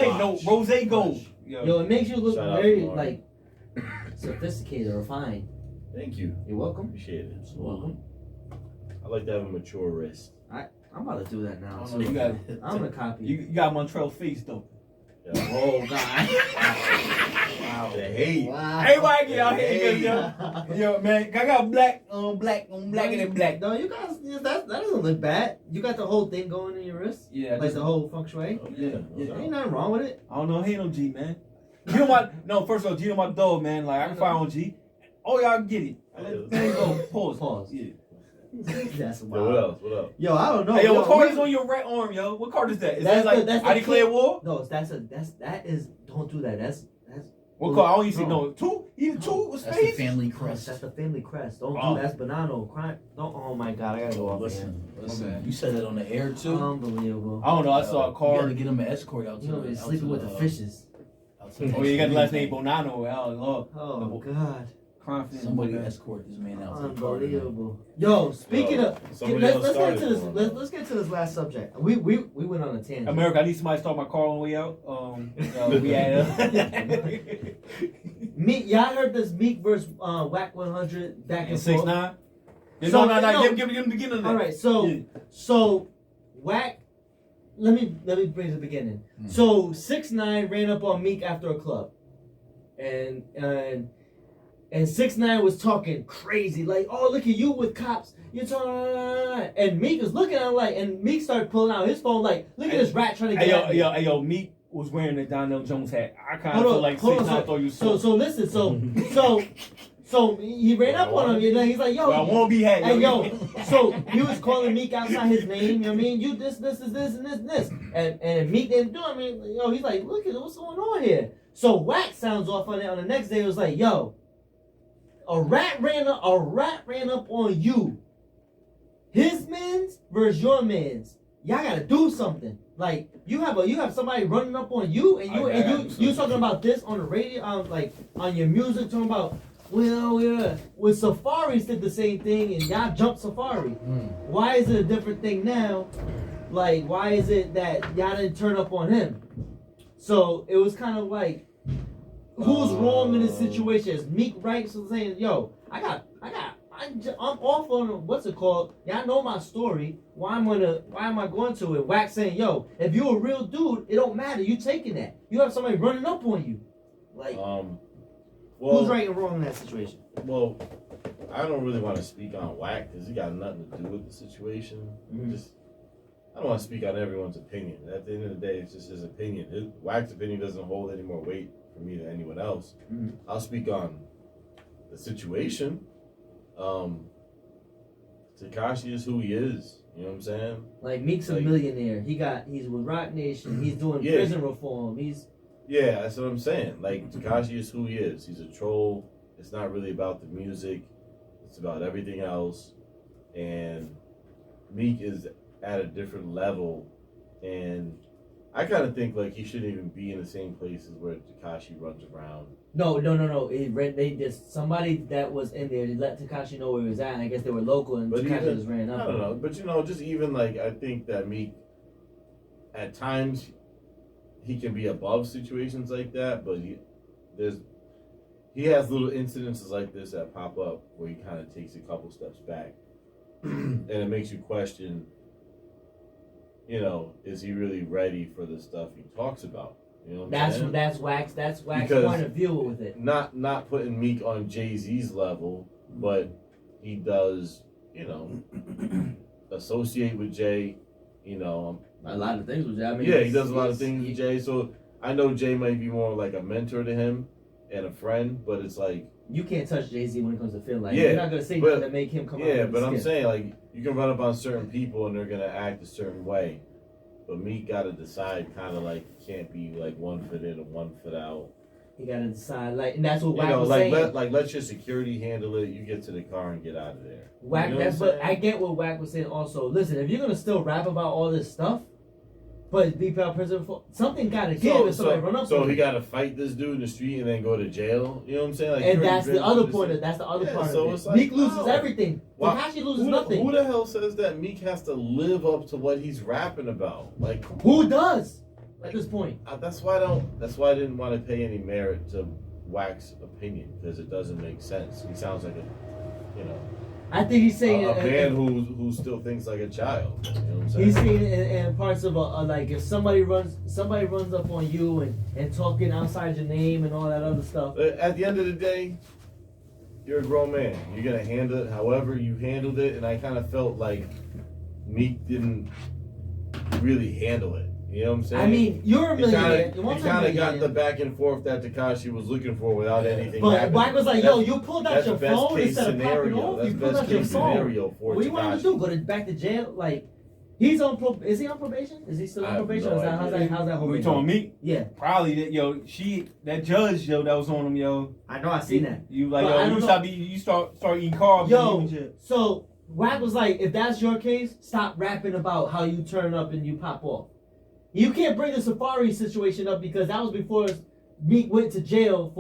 Speaker 2: Gold.
Speaker 5: Yo, it makes you look
Speaker 4: Shout out
Speaker 5: very
Speaker 4: to Lauren.
Speaker 5: like sophisticated or fine.
Speaker 4: Thank you.
Speaker 5: You're welcome.
Speaker 4: Appreciate it.
Speaker 5: You're welcome.
Speaker 4: I like to have a mature wrist.
Speaker 5: I'm about to do that now. So
Speaker 2: You got
Speaker 5: I'm gonna copy.
Speaker 2: you got Montreal's face though.
Speaker 4: Yeah.
Speaker 5: Oh God.
Speaker 4: Wow. The hate.
Speaker 5: Wow.
Speaker 2: Everybody get out here, yo, man. I got black and then black.
Speaker 5: No, you guys, that doesn't look bad. You got the whole thing going in your wrist.
Speaker 2: Yeah,
Speaker 5: Like the whole feng shui.
Speaker 4: Oh, yeah.
Speaker 5: Yeah, ain't nothing wrong with it.
Speaker 2: I don't know, hate on G, man. First of all, Gino my dog, man. Like I can find on G. Oh, y'all get it. There you go. Pause. Yeah.
Speaker 5: That's
Speaker 4: Yo,
Speaker 5: wild.
Speaker 4: what else?
Speaker 5: Yo, I don't know.
Speaker 2: Hey, yo, what card is on your right arm, yo? What card is that? Is that like I declare war?
Speaker 5: No, that is. Don't do that. That's.
Speaker 2: What card? I don't even see no two. Either two was
Speaker 1: That's the
Speaker 2: face.
Speaker 1: family crest.
Speaker 5: That's the family crest. Don't do that's banana. Crime. Don't. Oh my God, I gotta go off.
Speaker 1: Listen,
Speaker 2: Okay.
Speaker 1: you said that on the air too.
Speaker 5: Unbelievable.
Speaker 2: I don't know. I saw a
Speaker 1: You gotta
Speaker 2: card.
Speaker 1: get him an escort out to
Speaker 5: You know,
Speaker 1: the-
Speaker 5: he's
Speaker 1: out
Speaker 5: sleeping
Speaker 1: to
Speaker 5: with the fishes.
Speaker 1: out to the-
Speaker 2: Oh, yeah, you got the last name Bonano. Oh, Lord.
Speaker 5: Oh God.
Speaker 2: confident.
Speaker 1: Somebody
Speaker 2: in that.
Speaker 1: escort this man out to the car.
Speaker 5: Unbelievable. Yo, speaking of,
Speaker 4: somebody
Speaker 5: let's
Speaker 4: else
Speaker 5: get
Speaker 4: started
Speaker 5: into this.
Speaker 4: for him.
Speaker 5: Let's get to this last subject. We went on a tangent.
Speaker 2: America, I need somebody to start my car on the way out. We had
Speaker 5: Meek, y'all heard this Meek versus Wack 100 back and forth.
Speaker 2: 6ix9ine.
Speaker 5: So,
Speaker 2: No. Give me the beginning of that.
Speaker 5: All right, so Wack. Let me bring the beginning. So 6ix9ine ran up on Meek after a club, and 6ix9ine was talking crazy, like, "Oh, look at you with cops. You're talking," and Meek was looking at him like, and Meek started pulling out his phone, like, "Look at this rat trying to get at me."
Speaker 2: Yo, Meek was wearing the Donnell Jones hat. I kind of feel like 6ix9ine thought you was
Speaker 5: So listen, so he ran up on him, and he's like, "Yo,
Speaker 2: I won't be happy."
Speaker 5: hey, yo, so he was calling Meek outside his name, you know what I mean? You this, and this. And Meek didn't do it. I mean, yo, he's like, "Look at what's going on here." So Wack sounds off on it. On the next day, it was like, "Yo, a rat ran up on you. His man's versus your man's. Y'all gotta do something. Like you have somebody running up on you, and you talking about this on the radio, like on your music, talking about, well, yeah. When Safaris did the same thing, and y'all jumped Safari. Why is it a different thing now? Like, why is it that y'all didn't turn up on him?" So it was kind of like, who's wrong in this situation? Is Meek right? So saying, "Yo, I'm off on what's it called? Y'all know my story. Why am I going to it?" Wack saying, "Yo, if you a real dude, it don't matter. You taking that. You have somebody running up on you. Like, who's right and wrong in that situation?"
Speaker 4: Well, I don't really want to speak on Wack because he got nothing to do with the situation. I don't want to speak on everyone's opinion. At the end of the day, it's just his opinion. Wack's opinion doesn't hold any more weight for me than anyone else. I'll speak on the situation. Tekashi is who he is. You know what I'm saying?
Speaker 5: Like, Meek's a millionaire. He's with Rock Nation. He's doing prison reform.
Speaker 4: Yeah, that's what I'm saying. Like, Tekashi is who he is. He's a troll. It's not really about the music. It's about everything else. And Meek is at a different level. And I kind of think, like, he shouldn't even be in the same places where Tekashi runs around.
Speaker 5: No. They just, somebody that was in there, they let Tekashi know where he was at, and I guess they were local, and Tekashi just ran up.
Speaker 4: I don't know. But, just even, like, I think that Meek, at times, he can be above situations like that, but he has little incidences like this that pop up where he kind of takes a couple steps back. And it makes you question, is he really ready for the stuff he talks about? You know what I'm saying?
Speaker 5: That's Wack's point of view with it.
Speaker 4: Not putting Meek on Jay-Z's level, but he does, associate with Jay,
Speaker 5: A lot of things with Jay. I mean,
Speaker 4: he does a lot of things with Jay. So I know Jay might be more like a mentor to him and a friend, but it's like,
Speaker 5: you can't touch Jay-Z when it comes to Phil. Like, you're not gonna say nothing to make him come out.
Speaker 4: Yeah, but I'm saying, like, you can run up on certain people and they're gonna act a certain way, but Meek gotta decide, kind of like, can't be like 1 foot in and 1 foot out.
Speaker 5: You gotta decide, like, and that's what Wack was saying.
Speaker 4: Let your security handle it. You get to the car and get out of there.
Speaker 5: Wack, but I get what Wack was saying. Also, listen, if you're gonna still rap about all this stuff, but be proud prison for something, gotta give. If somebody run up.
Speaker 4: So he gotta fight this dude in the street and then go to jail. You know what I'm saying? Like,
Speaker 5: and that's the other point. That's the other part of it. Like, Meek loses everything. Tekashi loses nothing.
Speaker 4: Who the hell says that Meek has to live up to what he's rapping about? Like,
Speaker 5: who does? At this point,
Speaker 4: that's why I didn't want to pay any merit to Wack's opinion, because it doesn't make sense. He sounds like
Speaker 5: I think he's saying
Speaker 4: a man who still thinks like a child. You know what I'm saying?
Speaker 5: He's saying in parts of like, if somebody runs up on you and talking outside your name and all that other stuff.
Speaker 4: At the end of the day, you're a grown man. You're gonna handle it however you handled it, and I kind of felt like Meek didn't really handle it. You know what I'm saying?
Speaker 5: I mean, you're a millionaire.
Speaker 4: He kind of got the back and forth that Tekashi was looking for without anything
Speaker 5: but
Speaker 4: happening.
Speaker 5: Wack was like, "Yo, you pulled out your phone instead of popping
Speaker 4: scenario.
Speaker 5: off.
Speaker 4: That's
Speaker 5: You pulled out your
Speaker 4: best case
Speaker 5: phone.
Speaker 4: scenario for
Speaker 5: What do you want him to do?
Speaker 4: Tekashi.
Speaker 5: Go back to jail? Like, he's on is he on probation? Is he still on probation?
Speaker 4: No
Speaker 5: How's that whole
Speaker 2: We
Speaker 5: thing?
Speaker 2: talking Meek?
Speaker 5: Yeah.
Speaker 2: Probably that judge that was on him,
Speaker 5: I know, I seen that.
Speaker 2: You like,
Speaker 5: But
Speaker 2: you start eating carbs.
Speaker 5: Yo, so Wack was like, if that's your case, stop rapping about how you turn up and you pop off. You can't bring the Safari situation up because that was before Meek went to jail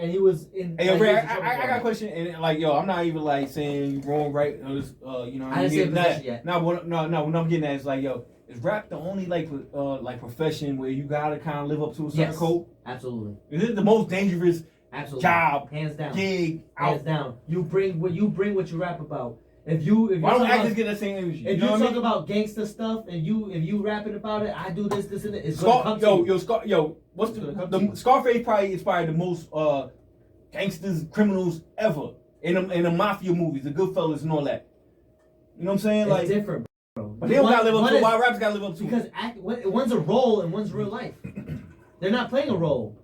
Speaker 5: and he was in.
Speaker 2: Hey, yo,
Speaker 5: like,
Speaker 2: Ray,
Speaker 5: he was in trouble
Speaker 2: I
Speaker 5: for
Speaker 2: got a
Speaker 5: it.
Speaker 2: question, and like, yo, I'm not even like saying you wrong, right? Or this, you know,
Speaker 5: I didn't say possession yet.
Speaker 2: No, what I'm getting at is like, yo, is rap the only like profession where you gotta kind of live up to a certain
Speaker 5: Yes,
Speaker 2: code?
Speaker 5: absolutely,
Speaker 2: Is it the most dangerous
Speaker 5: absolutely,
Speaker 2: job,
Speaker 5: hands down,
Speaker 2: gig
Speaker 5: hands
Speaker 2: out?
Speaker 5: down. You bring what you rap about. If you
Speaker 2: Why don't
Speaker 5: talk
Speaker 2: actors
Speaker 5: about,
Speaker 2: get that same energy?
Speaker 5: if you
Speaker 2: know what I
Speaker 5: talk
Speaker 2: mean?
Speaker 5: about gangster stuff and you rapping about it, I do this, and that, it's gonna come to you.
Speaker 2: What's
Speaker 5: It's gonna come to you.
Speaker 2: Scarface probably inspired the most gangsters, criminals ever in the mafia movies, the Goodfellas and all that. You know what I'm saying?
Speaker 5: It's
Speaker 2: Like,
Speaker 5: different, bro.
Speaker 2: but they don't gotta live up
Speaker 5: One
Speaker 2: to it.
Speaker 5: is-
Speaker 2: Why rappers gotta live up to
Speaker 5: Because
Speaker 2: it?
Speaker 5: one's a role and one's real life. They're not playing a role.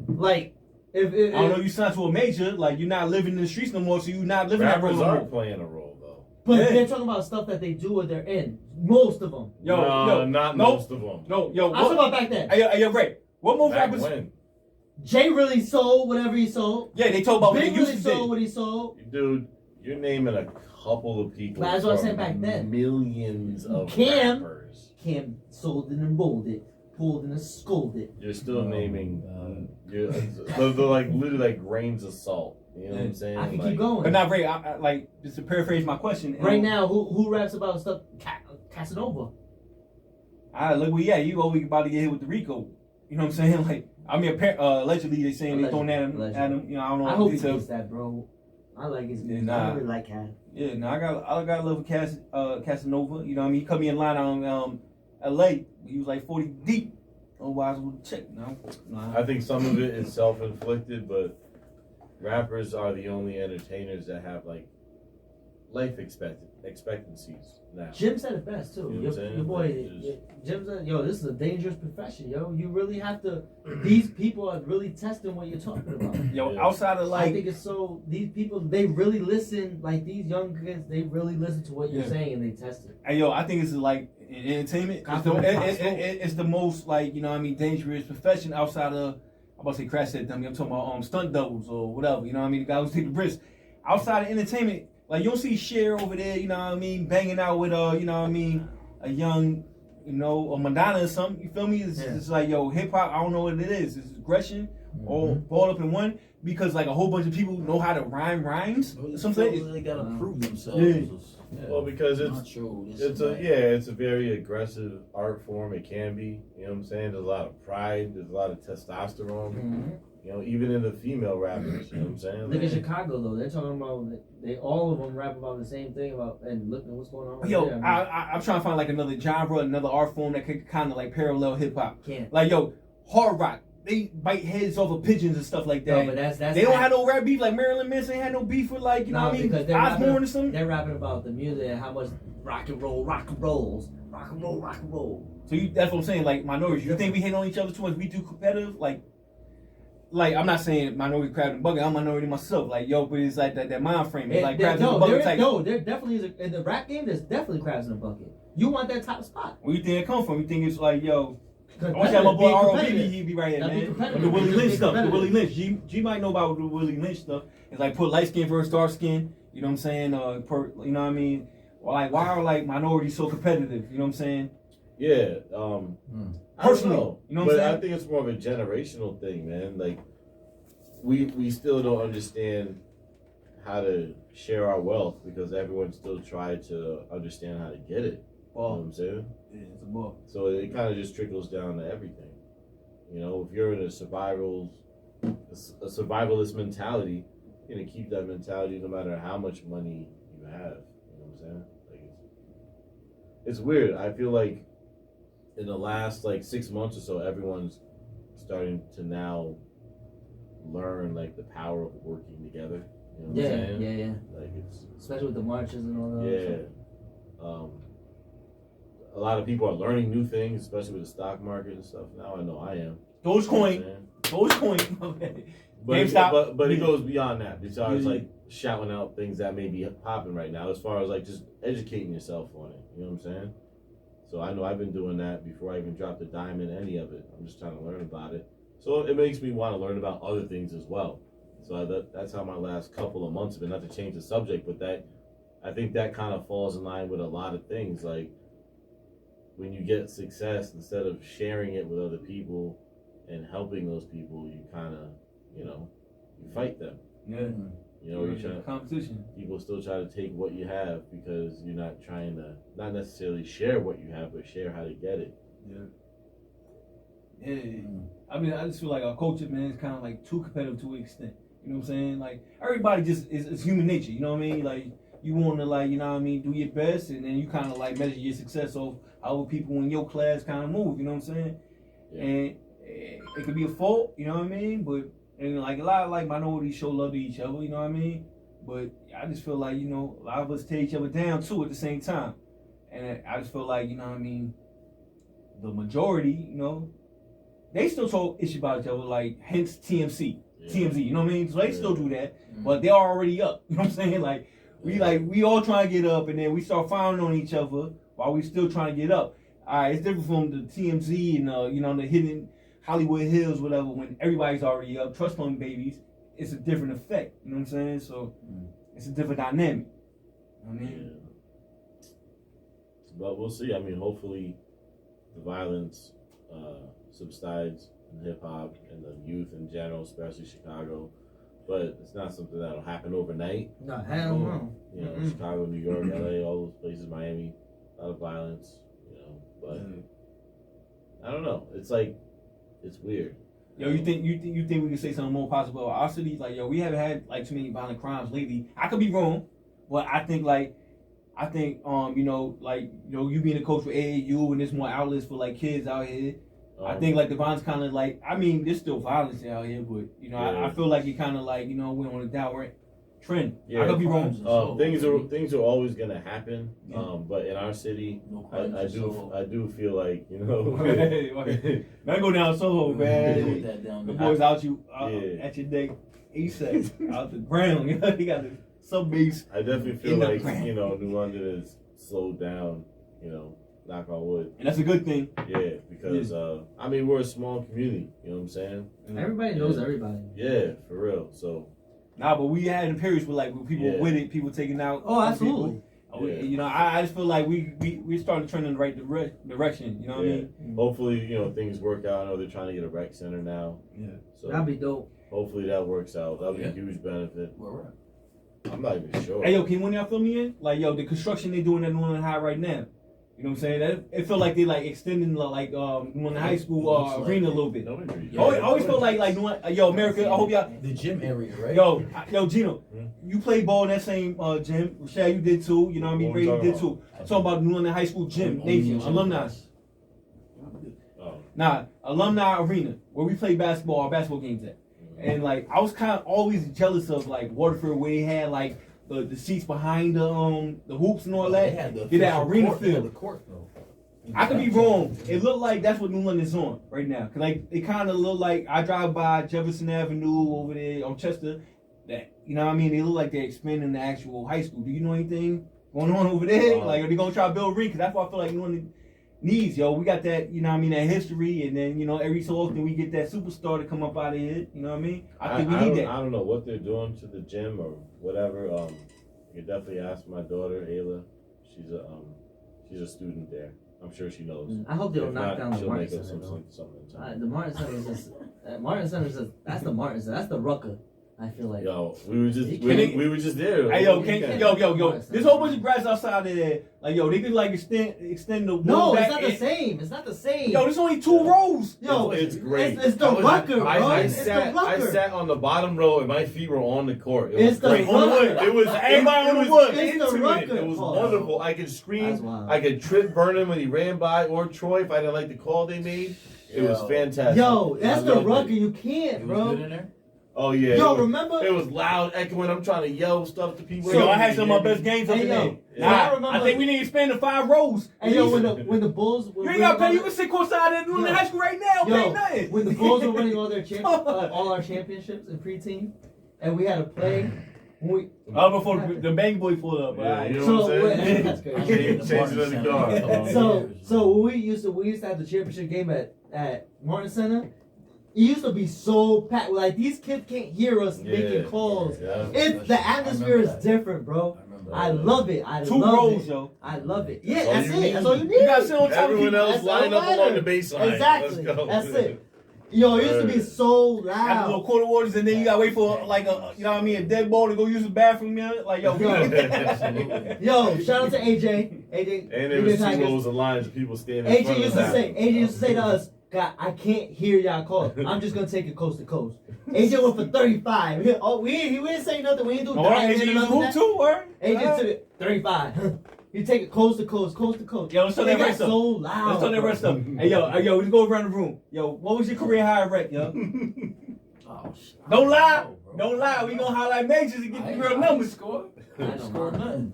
Speaker 5: Like, if
Speaker 2: I don't know, you signed to a major, like you're not living in the streets no more, so you're not living that role
Speaker 4: Rappers
Speaker 2: no
Speaker 4: are
Speaker 2: more.
Speaker 4: playing a role though.
Speaker 5: but
Speaker 2: Yeah.
Speaker 5: they're talking about stuff that they do or they're in. Most of them.
Speaker 2: Yo,
Speaker 4: not
Speaker 2: nope.
Speaker 4: most of them.
Speaker 2: No,
Speaker 5: I'm talking about back then.
Speaker 2: Hey, yo, Ray, what most
Speaker 4: Back
Speaker 2: rappers?
Speaker 4: when,
Speaker 5: Jay really sold whatever he sold.
Speaker 2: Yeah, they told about what they
Speaker 5: Big
Speaker 2: used
Speaker 5: really
Speaker 2: to do.
Speaker 5: sold what he sold.
Speaker 4: dude, you're naming a couple of people.
Speaker 5: But that's what I
Speaker 4: from
Speaker 5: said back then.
Speaker 4: Millions of
Speaker 5: Cam.
Speaker 4: rappers.
Speaker 5: Cam sold it and rolled it, pulled it and scolded.
Speaker 4: You're still
Speaker 1: Oh,
Speaker 4: naming.
Speaker 1: God.
Speaker 4: They're like literally like grains of salt. You know what I'm saying?
Speaker 5: I can
Speaker 4: Like,
Speaker 5: keep going.
Speaker 2: But not Ray, I like just to paraphrase my question.
Speaker 5: Right now, who raps about stuff? Casanova.
Speaker 2: Look where you at. You always about to get hit with the Rico. You know what I'm saying? Like, I mean, allegedly they saying they throwing at him. You know, I don't know.
Speaker 5: I hope he
Speaker 2: details.
Speaker 5: gets that, bro. I like his
Speaker 2: Yeah,
Speaker 5: music.
Speaker 2: nah.
Speaker 5: I really like Cat.
Speaker 2: Yeah, no, I got love for Casanova. You know what I mean? He cut me in line on L.A. He was like 40 deep. Otherwise, I would check. No, nah.
Speaker 4: I think some of it is self-inflicted, but rappers are the only entertainers that have like life expectancies now.
Speaker 5: Jim said it best too.
Speaker 4: You know what I'm
Speaker 5: Your
Speaker 4: saying?
Speaker 5: boy,
Speaker 4: Like,
Speaker 5: Jim said, "Yo, this is a dangerous profession, yo. You really have to. These people are really testing what you're talking about.
Speaker 2: Yo,
Speaker 4: Yeah.
Speaker 2: outside of
Speaker 5: I
Speaker 2: like,
Speaker 5: think it's so. These people, they really listen. Like these young kids, they really listen to what you're
Speaker 2: Yeah.
Speaker 5: saying and they test it.
Speaker 2: hey, yo, I think it's like in entertainment. It's the most like, you know what I mean, dangerous profession outside of, I'm about to say crash that dummy. I'm talking about stunt doubles or whatever. You know what I mean? The guy who take the risks. Outside of entertainment, like you don't see Cher over there. You know what I mean? Banging out with you know what I mean, a young, you know, or Madonna or something. You feel me? It's like, yo, hip hop. I don't know what it is. It's aggression all balled up in one, because like a whole bunch of people know how to rhyme rhymes. Something.
Speaker 1: They gotta prove themselves.
Speaker 2: Yeah.
Speaker 4: Well, because
Speaker 1: I'm
Speaker 4: it's
Speaker 1: not sure this
Speaker 4: it's
Speaker 1: is
Speaker 4: a
Speaker 1: right.
Speaker 4: it's a very aggressive art form. It can be, you know what I'm saying? There's a lot of pride. There's a lot of testosterone.
Speaker 5: Mm-hmm.
Speaker 4: You know, even in the female rappers. You know what I'm saying?
Speaker 5: Look at
Speaker 4: Like,
Speaker 5: Chicago though. They're talking about they all of them rap about the same thing about and look at what's going on.
Speaker 2: Yo,
Speaker 5: there.
Speaker 2: I'm trying to find like another genre, another art form that could kind of like parallel hip hop.
Speaker 5: Can't.
Speaker 2: Like, yo, hard rock. They bite heads off of pigeons and stuff like that.
Speaker 5: No, but that's
Speaker 2: they don't have no rap beef. Like Marilyn Manson had no beef with like, you know what I mean,
Speaker 5: because they're
Speaker 2: Osborne or something.
Speaker 5: They're rapping about the music and how much rock and roll, rock and rolls, rock and roll, rock and roll.
Speaker 2: So that's what I'm saying. Like minorities, you think we hate on each other too much? We do competitive. Like I'm not saying minority crab and bucket. I'm a minority myself. Like yo, but it's like that mind frame. It's like crabs in the bucket type.
Speaker 5: No, there definitely is in the rap game. There's definitely crabs in a bucket. You want that top spot.
Speaker 2: Where you think it come from? You think it's like yo? I
Speaker 5: Competitive,
Speaker 2: wish I had my boy
Speaker 5: being
Speaker 2: R.O.B.
Speaker 5: competitive.
Speaker 2: He'd be right here,
Speaker 5: Gotta be
Speaker 2: man.
Speaker 5: competitive.
Speaker 2: The Willie
Speaker 5: Be
Speaker 2: Lynch stuff. The
Speaker 5: competitive.
Speaker 2: Willie Lynch. G might know about the Willie Lynch stuff. It's like put light skin versus dark skin. You know what I'm saying? You know what I mean? Or like why are like minorities so competitive? You know what I'm saying?
Speaker 4: yeah. I don't
Speaker 2: Personally,
Speaker 4: know.
Speaker 2: you know what I'm
Speaker 4: but
Speaker 2: saying?
Speaker 4: I think it's more of a generational thing, man. Like we still don't understand how to share our wealth because everyone still tried to understand how to get it. You know what I'm saying?
Speaker 2: Yeah, it's a ball.
Speaker 4: So it kind of just trickles down to everything. You know, if you're in a survivalist mentality, you're gonna keep that mentality no matter how much money you have. You know what I'm saying? Like it's weird. I feel like in the last like 6 months or so, everyone's starting to now learn like the power of working together. You know what I'm saying?
Speaker 5: Yeah.
Speaker 4: Like it's
Speaker 5: Especially with the marches and all that.
Speaker 4: yeah. A lot of people are learning new things, especially with the stock market and stuff. Now I know I am.
Speaker 2: Dogecoin.
Speaker 4: You know
Speaker 2: Dogecoin.
Speaker 4: but,
Speaker 2: GameStop.
Speaker 4: but it goes beyond that. Besides like shouting out things that may be popping right now, as far as like just educating yourself on it. You know what I'm saying? So I know I've been doing that before I even dropped a dime in any of it. I'm just trying to learn about it. So it makes me want to learn about other things as well. So that's how my last couple of months have been. Not to change the subject, but I think that kind of falls in line with a lot of things. Like when you get success, instead of sharing it with other people and helping those people, you kind of, you know, you fight them.
Speaker 2: Yeah.
Speaker 4: You know, you're trying.
Speaker 2: Competition.
Speaker 4: People still try to take what you have because you're not trying to, not necessarily share what you have, but share how to get it.
Speaker 2: Yeah. I mean, I just feel like our culture, man, is kind of like too competitive to an extent. You know what I'm saying? Like, everybody just is human nature. You know what I mean? Like, you want to, like, you know what I mean, do your best, and then you kind of, like, measure your success off how other people in your class kind of move. You know what I'm saying?
Speaker 4: Yeah.
Speaker 2: And it could be a fault. You know what I mean? But, and, like, a lot of, like, minorities show love to each other. You know what I mean? But I just feel like, you know, a lot of us tear each other down, too, at the same time. And I just feel like, you know what I mean, the majority, you know, they still talk issue about each other, like, hence TMZ, you know what I mean? So they still do that, but they're already up. You know what I'm saying? Like, we all trying to get up, and then we start firing on each other while we still trying to get up. All right, it's different from the TMZ and, you know, the hidden Hollywood Hills, whatever, when everybody's already up, trust fund babies, it's a different effect. You know what I'm saying? So it's a different dynamic. You know what I mean?
Speaker 4: Yeah. But we'll see. I mean, hopefully the violence subsides in hip hop and the youth in general, especially Chicago. But it's not something that'll happen overnight.
Speaker 5: No, hell no.
Speaker 4: You know, Chicago, New York, LA, all those places, Miami, a lot of violence. You know, but I don't know. It's like, it's weird.
Speaker 2: Yo, you think we can say something more positive about our city? Like, yo, we haven't had like too many violent crimes lately. I could be wrong, but I think you know, like, you know, you being a coach for AAU and there's more outlets for like kids out here. I think like the violence kind of like, I mean, there's still violence out here, but you know, I feel like it kind of like, you know, went on a downward trend.
Speaker 4: Yeah,
Speaker 2: I could be wrong.
Speaker 4: Things are always gonna happen. But in our city, I do feel like, you know,
Speaker 2: man, go down Soho, man. The boys out at your neck, ASAP, out the ground. You got the sub base.
Speaker 4: I definitely feel like, you know, New London is slowed down. You know, knock on wood.
Speaker 2: And that's a good thing.
Speaker 4: Yeah, because I mean, we're a small community. You know what I'm saying?
Speaker 5: Everybody knows everybody.
Speaker 4: Yeah, for real. So.
Speaker 2: Nah, but we had periods where like when people were with it, people taking out.
Speaker 5: Oh, absolutely.
Speaker 2: You know, I just feel like we starting to trend in the right direction. You know what I mean?
Speaker 4: Hopefully, you know, things work out. I know they're trying to get a rec center now.
Speaker 2: Yeah.
Speaker 4: So
Speaker 5: that'd be dope.
Speaker 4: Hopefully that works out. That'd be a huge benefit. I'm not even sure.
Speaker 2: Hey, yo, can one of y'all fill me in? Like, yo, the construction they doing at New London High right now. You know what I'm saying? It felt like they like extending like New London High School arena a little bit. I always felt like yo, America. I hope y'all
Speaker 1: the gym area, right?
Speaker 2: Yo, Gino, you played ball in that same gym. Rashad, you did too. You know what I mean? Ray, you did too. I'm talking about New London High School gym, Navy, alumni. Nah, alumni arena where we play basketball. Our basketball games at. And like I was kind of always jealous of like Waterford where they had like the seats behind the hoops and all that. They had arena field. I could be wrong. It looked like that's what New London's on right now. Cause like it kind of look like I drive by Jefferson Avenue over there on Chester. That you know what I mean? They look like they're expanding the actual high school. Do you know anything going on over there? Like are they gonna try to build a ring? Cause that's what I feel like New London needs, yo. We got that, you know what I mean, that history, and then, you know, every so often we get that superstar to come up out of it, you know what I mean? I think we need that.
Speaker 4: I don't know what they're doing to the gym or whatever. You could definitely ask my daughter, Ayla. She's a student there. I'm sure she knows.
Speaker 5: I hope they don't knock down the Martin Center,
Speaker 4: The
Speaker 5: Martin Center is just, that's the Martin Center. That's the Rucker. I feel like.
Speaker 4: Yo, we were just there.
Speaker 2: Hey, yo, there's a whole bunch of grass outside of there. Like, yo, they could like extend the.
Speaker 5: No, it's not the same. It's not the same.
Speaker 2: Yo, there's only 2 rows.
Speaker 5: Yo,
Speaker 4: it's great.
Speaker 5: It's the Rucker, bro.
Speaker 4: I sat on the bottom row and my feet were on the court. It was
Speaker 5: great.
Speaker 4: It was everybody on the wood.
Speaker 5: It's the Rucker.
Speaker 4: It was wonderful. I could scream. I could trip Burnham when he ran by, or Troy if I didn't like the call they made. It was fantastic.
Speaker 5: Yo, that's the Rucker. You can't, bro.
Speaker 1: Good in there?
Speaker 4: Oh yeah.
Speaker 5: Yo, remember?
Speaker 4: It was loud, echoing. I'm trying to yell stuff to people.
Speaker 2: So I had some of my best games up in there. I think we need to expand to 5 rows.
Speaker 5: And yo, when the Bulls,
Speaker 2: you ain't got to pay. You can sit courtside at New London High School right now. Pay nothing.
Speaker 5: When the Bulls were winning all our championships in preteen, and we had to play.
Speaker 2: Before the Bang Boy pulled up.
Speaker 4: Yeah, you know what I'm saying?
Speaker 5: That's crazy.
Speaker 4: Change it in the car.
Speaker 5: So we used to have the championship game at Martin Center. It used to be so packed. Like these kids can't hear us making calls.
Speaker 4: Yeah.
Speaker 5: It's the atmosphere is different, bro. I love it.
Speaker 2: 2 rows, yo.
Speaker 5: I love it. Yeah, that's it. That's all you need.
Speaker 2: You got to sit on top of
Speaker 4: everyone else line up along the baseline.
Speaker 5: Exactly.
Speaker 4: Let's go.
Speaker 5: That's it. Yo, it used to be so
Speaker 2: Got the
Speaker 5: loud.
Speaker 2: little quarter waters, and then you gotta wait for like a, you know what I mean, a dead ball to go use the bathroom. You know? Like yo,
Speaker 5: Yo, shout out to AJ. AJ,
Speaker 4: And there was 2 rows of lines of people standing in front
Speaker 5: AJ used
Speaker 4: of
Speaker 5: to say, AJ used to say to us, God, I can't hear y'all call. I'm just gonna take it coast to coast. AJ went for 35. We didn't say nothing. We didn't do
Speaker 2: AJ
Speaker 5: nothing.
Speaker 2: used to hoop too, or
Speaker 5: AJ took it 35. You take it coast to coast, coast to coast.
Speaker 2: Yo, let's talk
Speaker 5: It
Speaker 2: that
Speaker 5: got
Speaker 2: rest up.
Speaker 5: so loud.
Speaker 2: Let's talk that rest up. Hey yo, let's go around the room. Yo, what was your career high rec, yo?
Speaker 1: Oh, shit.
Speaker 2: Don't lie.
Speaker 1: Bro.
Speaker 2: Don't lie. We gonna highlight majors and get the real numbers.
Speaker 1: Score.
Speaker 5: I
Speaker 1: I
Speaker 5: don't
Speaker 1: scored nothing.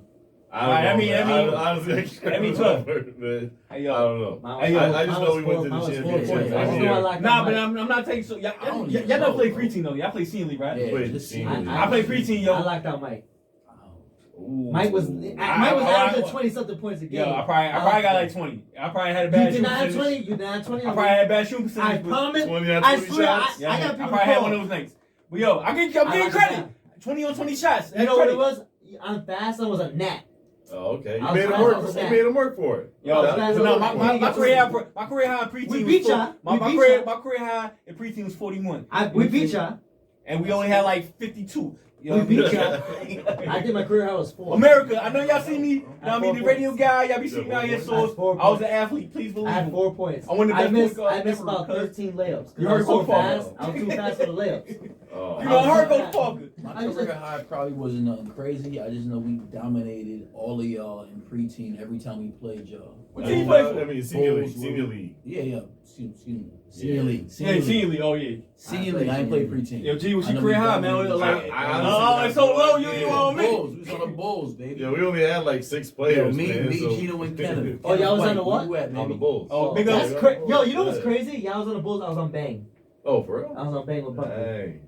Speaker 4: I don't know,
Speaker 2: I mean,
Speaker 4: honestly,
Speaker 2: I mean, 12.
Speaker 4: Man,
Speaker 2: Hey yo.
Speaker 4: I don't know.
Speaker 5: Mine was
Speaker 4: I just know we went to the championship.
Speaker 5: I just know I like
Speaker 2: Nah,
Speaker 5: that
Speaker 2: but
Speaker 5: mic.
Speaker 2: I'm not taking so. Y'all
Speaker 1: I don't
Speaker 2: y'all
Speaker 1: even
Speaker 2: never
Speaker 1: know,
Speaker 2: played
Speaker 1: bro.
Speaker 2: preteen though. Y'all play senior league, right?
Speaker 1: Yeah,
Speaker 4: Wait,
Speaker 1: just
Speaker 4: senior league.
Speaker 2: I played preteen, yo.
Speaker 5: I like that mic.
Speaker 4: Ooh.
Speaker 5: Mike was averaging 20 something points a game.
Speaker 2: Yo, I probably got like 20. I probably had a bad
Speaker 5: You did
Speaker 2: shooting
Speaker 5: not have
Speaker 2: percentage.
Speaker 5: 20. You did not have 20.
Speaker 2: I probably had a bad shooting
Speaker 5: I
Speaker 2: percentage. but-
Speaker 5: promise.
Speaker 4: 20 out
Speaker 5: I
Speaker 4: 20
Speaker 5: swear.
Speaker 4: shots?
Speaker 2: Yeah,
Speaker 5: I got
Speaker 2: I
Speaker 5: people
Speaker 2: probably had one
Speaker 5: call.
Speaker 2: of those nights. But yo, I'm getting
Speaker 5: I like
Speaker 2: credit.
Speaker 5: that.
Speaker 2: 20 on 20 shots.
Speaker 5: You know what it was? On fast, I was a gnat.
Speaker 4: Oh, okay. You
Speaker 5: I was
Speaker 4: made him
Speaker 5: fast
Speaker 4: work.
Speaker 5: on the
Speaker 4: You
Speaker 5: snap.
Speaker 4: made him work for it.
Speaker 2: Yo,
Speaker 5: That's
Speaker 2: but
Speaker 5: what
Speaker 2: no,
Speaker 5: I'm
Speaker 2: my career high in preteen
Speaker 5: We
Speaker 2: was
Speaker 5: beat y'all.
Speaker 2: my career high in preteen was 41.
Speaker 5: We beat y'all.
Speaker 2: And we only had like 52. You
Speaker 5: We
Speaker 2: know
Speaker 5: beat
Speaker 2: what I
Speaker 5: y'all.
Speaker 2: mean?
Speaker 5: I think my career high was 4.
Speaker 2: America, I know y'all see me. You know what I mean? The
Speaker 5: 4
Speaker 2: radio
Speaker 5: points.
Speaker 2: guy, y'all be seeing me out here.
Speaker 5: I had
Speaker 2: So
Speaker 5: 4
Speaker 2: I was an
Speaker 5: points.
Speaker 2: athlete. Please believe
Speaker 5: I had
Speaker 2: me.
Speaker 5: 4 points.
Speaker 2: I won the best point guard
Speaker 5: I missed
Speaker 2: ever,
Speaker 5: about
Speaker 2: cuz.
Speaker 5: 13 layups.
Speaker 2: You
Speaker 5: I
Speaker 2: heard
Speaker 5: was so
Speaker 2: Coach Parker.
Speaker 5: fast. I was too fast for the layups.
Speaker 4: Oh.
Speaker 2: You know, I heard Coach Parker.
Speaker 1: My career high probably wasn't nothing crazy. I just know we dominated all of y'all in preteen every time we played y'all.
Speaker 2: What team you play for?
Speaker 4: I mean, senior league.
Speaker 1: Bulls,
Speaker 4: Senior league.
Speaker 1: Yeah. Excuse me.
Speaker 4: Yeah.
Speaker 1: Senior league.
Speaker 2: Yeah,
Speaker 1: Senior league.
Speaker 2: senior league. Oh yeah.
Speaker 1: Senior league. I ain't played preteen.
Speaker 2: Yo, G, what's
Speaker 1: I
Speaker 2: your
Speaker 1: know
Speaker 2: career
Speaker 1: we
Speaker 2: high, man?
Speaker 1: dominated.
Speaker 2: Like,
Speaker 4: I
Speaker 2: oh,
Speaker 4: honestly
Speaker 2: it's so
Speaker 4: have no
Speaker 2: low. You
Speaker 4: idea.
Speaker 2: ain't on me.
Speaker 1: Bulls. We was on the Bulls, baby.
Speaker 4: Yeah, we only had like 6 players.
Speaker 1: me,
Speaker 4: man, so.
Speaker 1: Gino, and Kenneth.
Speaker 5: Oh, y'all was
Speaker 1: White,
Speaker 5: on the what?
Speaker 1: where you at,
Speaker 4: On the
Speaker 1: baby?
Speaker 4: Bulls.
Speaker 2: Oh, big up.
Speaker 5: That's crazy. Yo, you know what's crazy? Y'all was on the Bulls. I was on Bang.
Speaker 4: Oh, for real?
Speaker 5: I was on Bang with Buckley.
Speaker 4: Dang.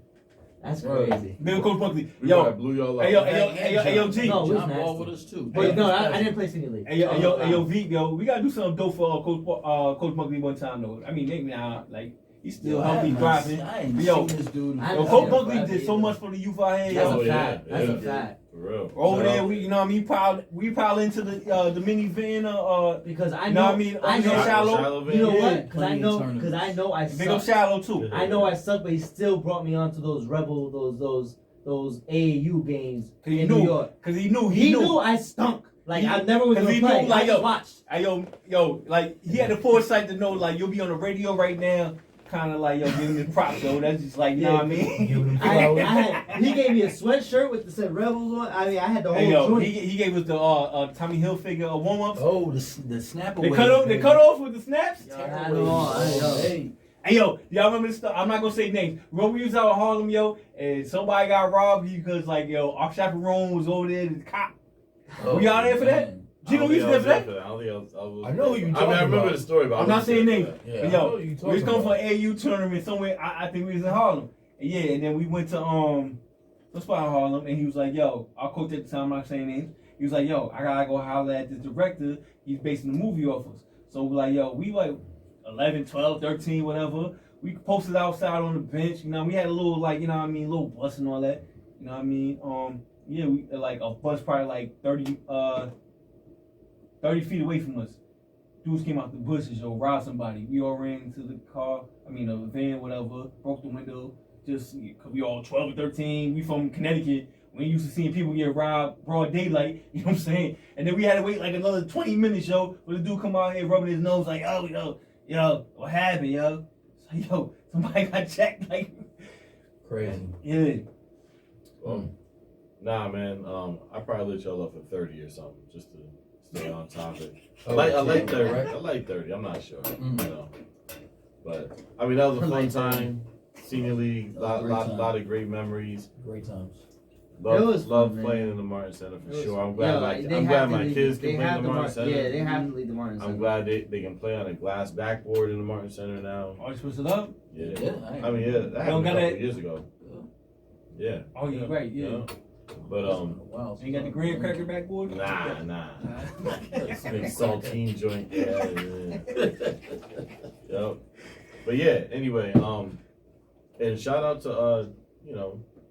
Speaker 5: That's
Speaker 1: Right.
Speaker 5: crazy.
Speaker 2: Big up Coach Buckley.
Speaker 4: We
Speaker 2: Yo,
Speaker 4: probably blew y'all up.
Speaker 2: hey, yo, G.
Speaker 5: No, we was
Speaker 1: John Ball
Speaker 5: nasty.
Speaker 1: with us too.
Speaker 5: But no, I didn't play senior league.
Speaker 2: Hey, yo, V, yo, we gotta do something dope for Coach Buckley one time though. I mean, maybe now, like he's still
Speaker 1: Yo,
Speaker 2: healthy, thriving.
Speaker 1: I ain't
Speaker 2: Yo,
Speaker 1: seen this dude.
Speaker 5: I
Speaker 2: Yo,
Speaker 5: ain't
Speaker 2: Coach
Speaker 5: seen
Speaker 2: Buckley
Speaker 5: him
Speaker 2: did so much for the youth out here.
Speaker 5: That's
Speaker 2: Yo.
Speaker 5: a fact. That's a
Speaker 4: yeah.
Speaker 5: fact.
Speaker 4: For real.
Speaker 2: Over there,
Speaker 4: Shout
Speaker 2: we, you know what I mean, we pile into the minivan.
Speaker 5: Because I
Speaker 2: You
Speaker 5: know,
Speaker 2: know what I mean?
Speaker 5: I
Speaker 2: Over there,
Speaker 5: know,
Speaker 2: Shallow.
Speaker 5: you know
Speaker 2: Yeah,
Speaker 5: what? Because
Speaker 1: plenty of tournaments.
Speaker 5: I
Speaker 2: Big up
Speaker 5: suck.
Speaker 2: Shallow too.
Speaker 5: I know I suck, but he still brought me onto those those AAU games
Speaker 2: Cause he
Speaker 5: in
Speaker 2: knew,
Speaker 5: New York.
Speaker 2: cause he knew,
Speaker 5: He knew I stunk. Like I never was
Speaker 2: 'cause
Speaker 5: gonna
Speaker 2: he
Speaker 5: play.
Speaker 2: knew, like,
Speaker 5: I just
Speaker 2: yo,
Speaker 5: watched.
Speaker 2: Yo, like he had the foresight to know, like you'll be on the radio right now, kind of like yo, giving him props, yo. That's just like, you know what I mean?
Speaker 5: He gave me a sweatshirt with the said Rebels on. I mean, I had the whole
Speaker 2: Hey yo,
Speaker 5: joint.
Speaker 2: he gave us the Tommy Hilfiger warm ups.
Speaker 1: Oh, the snap
Speaker 2: They
Speaker 1: away.
Speaker 2: cut off with the snaps.
Speaker 5: I know.
Speaker 1: Hey,
Speaker 2: Hey yo, y'all remember this stuff? I'm not gonna say names. Remember we was out in Harlem, yo, and somebody got robbed because like yo, our chaperone was over there, the cop. Were y'all there for that? Gino, you was there for that?
Speaker 4: I
Speaker 6: know who you
Speaker 4: I
Speaker 6: talking
Speaker 4: remember
Speaker 6: about.
Speaker 4: the story, but
Speaker 2: I'm not saying names.
Speaker 6: Yeah,
Speaker 2: But
Speaker 6: I know
Speaker 2: yo,
Speaker 6: who you
Speaker 2: we
Speaker 6: talking
Speaker 2: was coming for
Speaker 6: about.
Speaker 2: an AU tournament somewhere. I think we was in Harlem. And yeah, and then we went to some spot in Harlem, and he was like, "Yo, our coach at the time, I'm not saying names. He was like, "Yo, I gotta go holler at this director. He's basing the movie off us." So we're like, "Yo, we like 11, 12, 13, whatever." We posted outside on the bench. You know, we had a little like, you know what I mean, little bus and all that. You know what I mean? Yeah, we like a bus probably like 30 feet away from us. Dudes came out the bushes, yo, robbed somebody. We all ran into the car, a van, whatever, broke the window, just, cause we all 12 or 13, we from Connecticut. We ain't used to seeing people get robbed broad daylight, you know what I'm saying? And then we had to wait like another 20 minutes, yo, for the dude come out here rubbing his nose like, oh, yo, what happened, yo? It's like, yo, somebody got checked, like,
Speaker 1: crazy.
Speaker 2: yeah.
Speaker 4: Nah, man. I probably lit y'all up at 30 or something, just to stay on topic.
Speaker 1: Oh,
Speaker 4: I like
Speaker 1: yeah,
Speaker 4: 30.
Speaker 1: right?
Speaker 4: I like 30. I'm not sure.
Speaker 1: Mm.
Speaker 4: You know. But I mean, that was a fun
Speaker 5: Like 30.
Speaker 4: time. Senior league, lot of great memories.
Speaker 1: Great times.
Speaker 5: was
Speaker 4: Love
Speaker 5: fun, man.
Speaker 4: playing in the Martin Center for
Speaker 5: It was-
Speaker 4: sure. I'm glad
Speaker 5: they
Speaker 4: I'm
Speaker 5: have
Speaker 4: glad
Speaker 5: to
Speaker 4: my
Speaker 5: lead-
Speaker 4: kids
Speaker 5: they
Speaker 4: can play in
Speaker 5: have
Speaker 4: the Martin Center.
Speaker 5: Yeah, they have to lead the Martin Center.
Speaker 4: I'm glad they can play on a glass backboard in the Martin Center now.
Speaker 2: Oh, you switched it up?
Speaker 4: Yeah.
Speaker 1: Yeah,
Speaker 4: I mean, yeah, that happened a
Speaker 2: got
Speaker 4: couple
Speaker 2: it.
Speaker 4: years ago. Yeah.
Speaker 2: Oh, yeah, right, yeah.
Speaker 4: Yeah. But
Speaker 1: Wow.
Speaker 2: So you got the graham cracker backboard?
Speaker 4: nah. Big saltine joint. Yeah. Yep. But yeah, anyway, and shout out to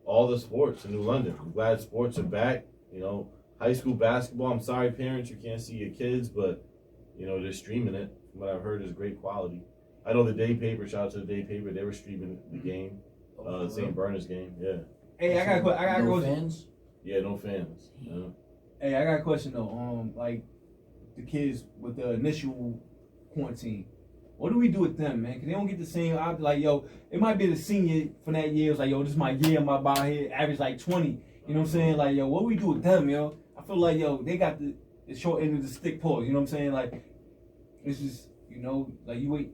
Speaker 4: all the sports in New London. I'm glad sports are back. You know, high school basketball. I'm sorry, parents, you can't see your kids, but they're streaming it. From what I've heard is great quality. I know the Day Paper. Shout out to the Day Paper. They were streaming the game,
Speaker 1: Oh,
Speaker 4: St. Bernard's game. Yeah.
Speaker 2: Hey, I got a
Speaker 1: no
Speaker 2: question.
Speaker 1: fans.
Speaker 4: Yeah, no fans. Yeah.
Speaker 2: Hey, I got a question though. Like the kids with the initial quarantine. What do we do with them, man? Cause they don't get the same. I'm like, yo, it might be the senior from that year. It's like, yo, this is my year. I'm about here, average like 20. You know what I'm saying? Like, yo, what do we do with them, yo? I feel like, yo, they got the short end of the stick pause. You know what I'm saying? Like, it's just, you know, like you wait.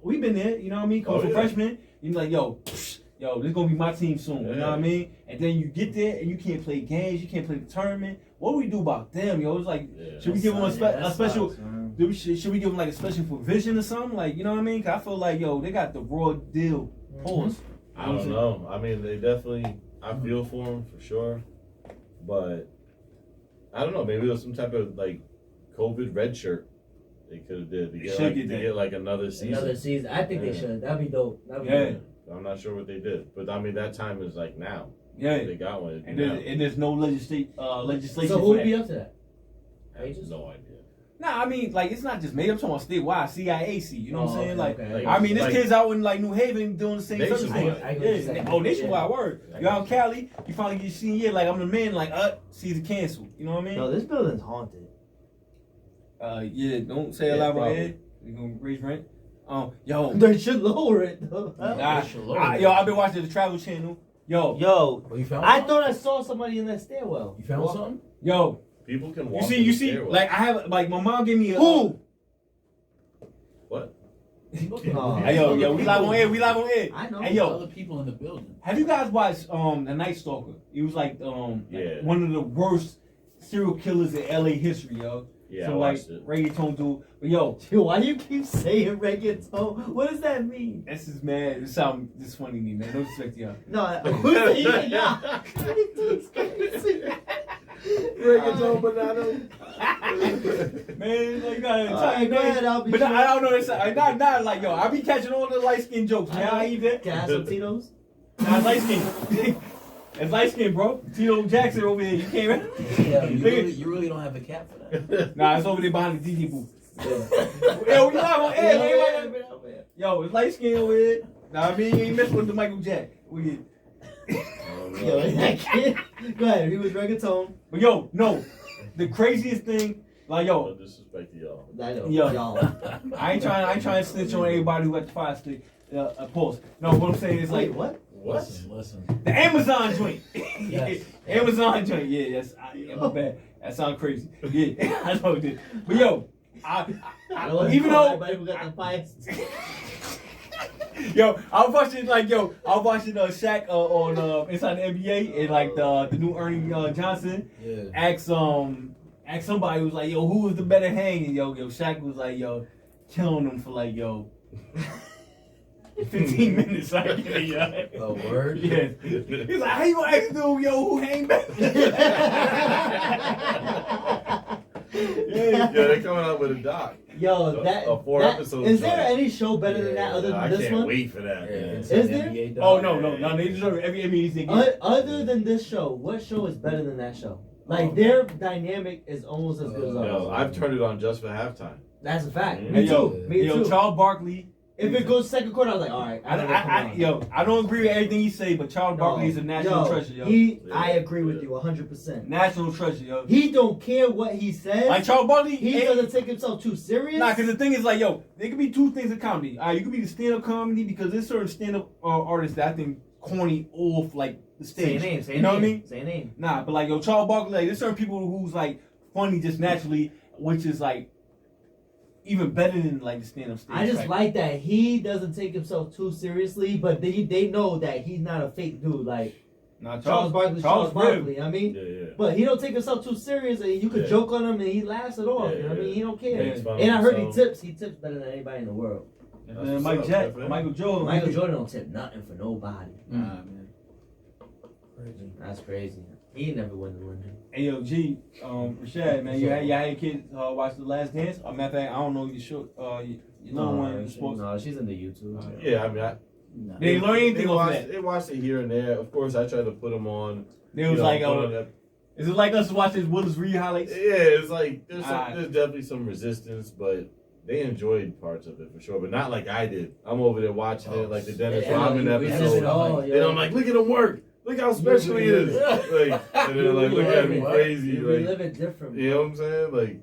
Speaker 2: We've been there. You know what I mean? Come for freshmen. You're like, yo, this is gonna be my team soon. You know what I mean? And then you get there and you can't play games. You can't play the tournament. What do we do about them, yo? It's like, should we give them a special? Should we give them like a special provision or something? Like, you know what I mean? Cause I feel like, yo, they got the raw deal. Pause.
Speaker 4: I don't know. I mean, they definitely. I feel for them for sure, but I don't know. Maybe it was some type of like COVID red shirt they could have did to get like another season.
Speaker 5: Another season. I think they should. That'd be dope. That'd be dope.
Speaker 4: I'm not sure what they did, but I mean that time is like now.
Speaker 2: Yeah,
Speaker 4: they got one.
Speaker 2: And there's no legislation.
Speaker 5: So who would be up to that?
Speaker 4: I have no idea.
Speaker 2: Nah, I mean, like, it's not just made. I'm talking about statewide, CIAC. You know what I'm saying?
Speaker 5: Okay.
Speaker 2: I mean, this kid's out in, like, New Haven doing the same stuff. Nationwide, word. You're out in Cali, you finally get your senior year, like, I'm the man, like, season canceled. You know what I mean?
Speaker 5: No, this building's haunted.
Speaker 2: Yeah, don't say a lot about it. You're going to raise rent. Yo.
Speaker 5: They should lower it, though.
Speaker 2: Yo, I've been watching the Travel Channel. Yo.
Speaker 1: Oh, you found
Speaker 5: I thought I saw somebody in that stairwell.
Speaker 1: You found something?
Speaker 2: Yo.
Speaker 4: People can walk.
Speaker 2: You see, like I have, like my mom gave me a.
Speaker 5: Who?
Speaker 4: What?
Speaker 2: Hey, yo, we live on air.
Speaker 5: I know.
Speaker 2: Hey, yo,
Speaker 1: other people in the building.
Speaker 2: have you guys watched The Night Stalker? He was like one of the worst serial killers in LA history, yo.
Speaker 4: Yeah,
Speaker 2: so
Speaker 4: I
Speaker 2: like
Speaker 4: watched it.
Speaker 2: reggaeton dude, but yo,
Speaker 5: Why you keep saying reggaeton? What does that mean?
Speaker 2: this is mad. It sounds this funny to me, man. Don't expect y'all.
Speaker 5: No, who's saying yeah?
Speaker 4: Reggaeton banana.
Speaker 2: Man, like
Speaker 5: but
Speaker 2: I don't know this. Not like yo. I be catching all the light skin jokes, man. I eat that.
Speaker 5: Can I have some Tito's?
Speaker 2: Not light skin. It's light skin, bro. Tito Jackson over here. You can't.
Speaker 1: Yeah, you really don't have a cap for that.
Speaker 2: Nah, it's over there behind the DJ booth. Yo, we live on air, man. Yo, it's light skin over here. Nah, I mean, you ain't messing with the Michael Jack. We
Speaker 5: Yo, that kid. Go ahead. He was reggaeton.
Speaker 2: But yo, no. The craziest thing, like
Speaker 4: No
Speaker 2: yo,
Speaker 4: disrespect to y'all.
Speaker 5: I know.
Speaker 2: Yo.
Speaker 5: Y'all.
Speaker 2: I ain't trying to snitch on everybody who got the fire stick. Pause. No, what I'm saying is like
Speaker 5: Wait, what?
Speaker 4: What?
Speaker 1: Listen.
Speaker 2: the Amazon joint.
Speaker 1: Yes.
Speaker 2: Amazon joint. Yeah, yes. My bad. That sounds crazy. Yeah, I know it did. But yo, even though
Speaker 5: everybody who got the fire.
Speaker 2: yo, I was watching Shaq on Inside the NBA and like the new Ernie Johnson.
Speaker 1: Yeah.
Speaker 2: Ask somebody who was like, yo, who was the better hang? And yo, Shaq was like, yo, killing him for like, yo, 15 minutes. Like, yeah.
Speaker 1: Oh, word?
Speaker 2: Yeah. He's like, how you gonna ask dude, yo, who hang better?
Speaker 4: Yeah, they're coming out with a doc.
Speaker 5: Yo, that
Speaker 4: a 4-episode
Speaker 5: is there
Speaker 4: show.
Speaker 5: any show better than that other than this one?
Speaker 4: I can't wait for that.
Speaker 1: Yeah.
Speaker 4: Man.
Speaker 1: Is
Speaker 5: there?
Speaker 2: Oh no, they deserve every Emmys they get.
Speaker 5: Other than this show, what show is better than that show? Like their dynamic is almost as good as ours.
Speaker 4: Yo, I've turned it on just for halftime.
Speaker 5: That's a fact.
Speaker 4: Hey,
Speaker 5: Me too. Me too.
Speaker 2: Charles Barkley.
Speaker 5: If it goes second quarter, I was like, all right.
Speaker 2: I don't agree with everything he say, but Charles Barkley is a national treasure, yo.
Speaker 5: I agree with you 100%.
Speaker 2: National treasure, yo.
Speaker 5: He don't care what he says.
Speaker 2: Like Charles Barkley,
Speaker 5: he doesn't take himself too serious.
Speaker 2: Nah, because the thing is like, yo, there could be two things in comedy. You could be the stand-up comedy because there's certain stand-up artists that I think corny off like the stage.
Speaker 5: Say a name.
Speaker 2: You know what I mean?
Speaker 5: Say a name.
Speaker 2: Nah, but like yo, Charles Barkley, like there's certain people who's like funny just naturally, which is like even better than like the stand-up stage.
Speaker 5: I just like that he doesn't take himself too seriously, but they know that he's not a fake dude. Like Charles Barkley. I mean, but he don't take himself too serious, and you could joke on him, and he laughs it off. You know what I mean? He don't care. And I heard he tips better than anybody in the world.
Speaker 2: Michael Jordan.
Speaker 5: Michael Jordan don't tip nothing for nobody.
Speaker 1: Nah, man.
Speaker 5: Crazy. That's crazy. He never win the winner.
Speaker 2: Hey yo, G, Rashad, man, you had your kids watch The Last Dance? Matter of fact, I don't know your short, your little one.
Speaker 5: No, she's in the YouTube.
Speaker 4: Yeah, I mean,
Speaker 2: they learn anything off that.
Speaker 4: They watched it here and there. Of course, I tried to put them on.
Speaker 2: They was like, is it like us watching Willis Reed highlights?
Speaker 4: Yeah, it's like there's definitely some resistance, but they enjoyed parts of it for sure, but not like I did. I'm over there watching it like the Dennis
Speaker 5: Yeah,
Speaker 4: Rodman
Speaker 5: we
Speaker 4: episode.
Speaker 5: it all,
Speaker 4: And I'm like, look at him work. Look how special he is. Like, and they're like, look at me crazy.
Speaker 5: You
Speaker 4: Like,
Speaker 5: live it different.
Speaker 4: you know what I'm saying? Like,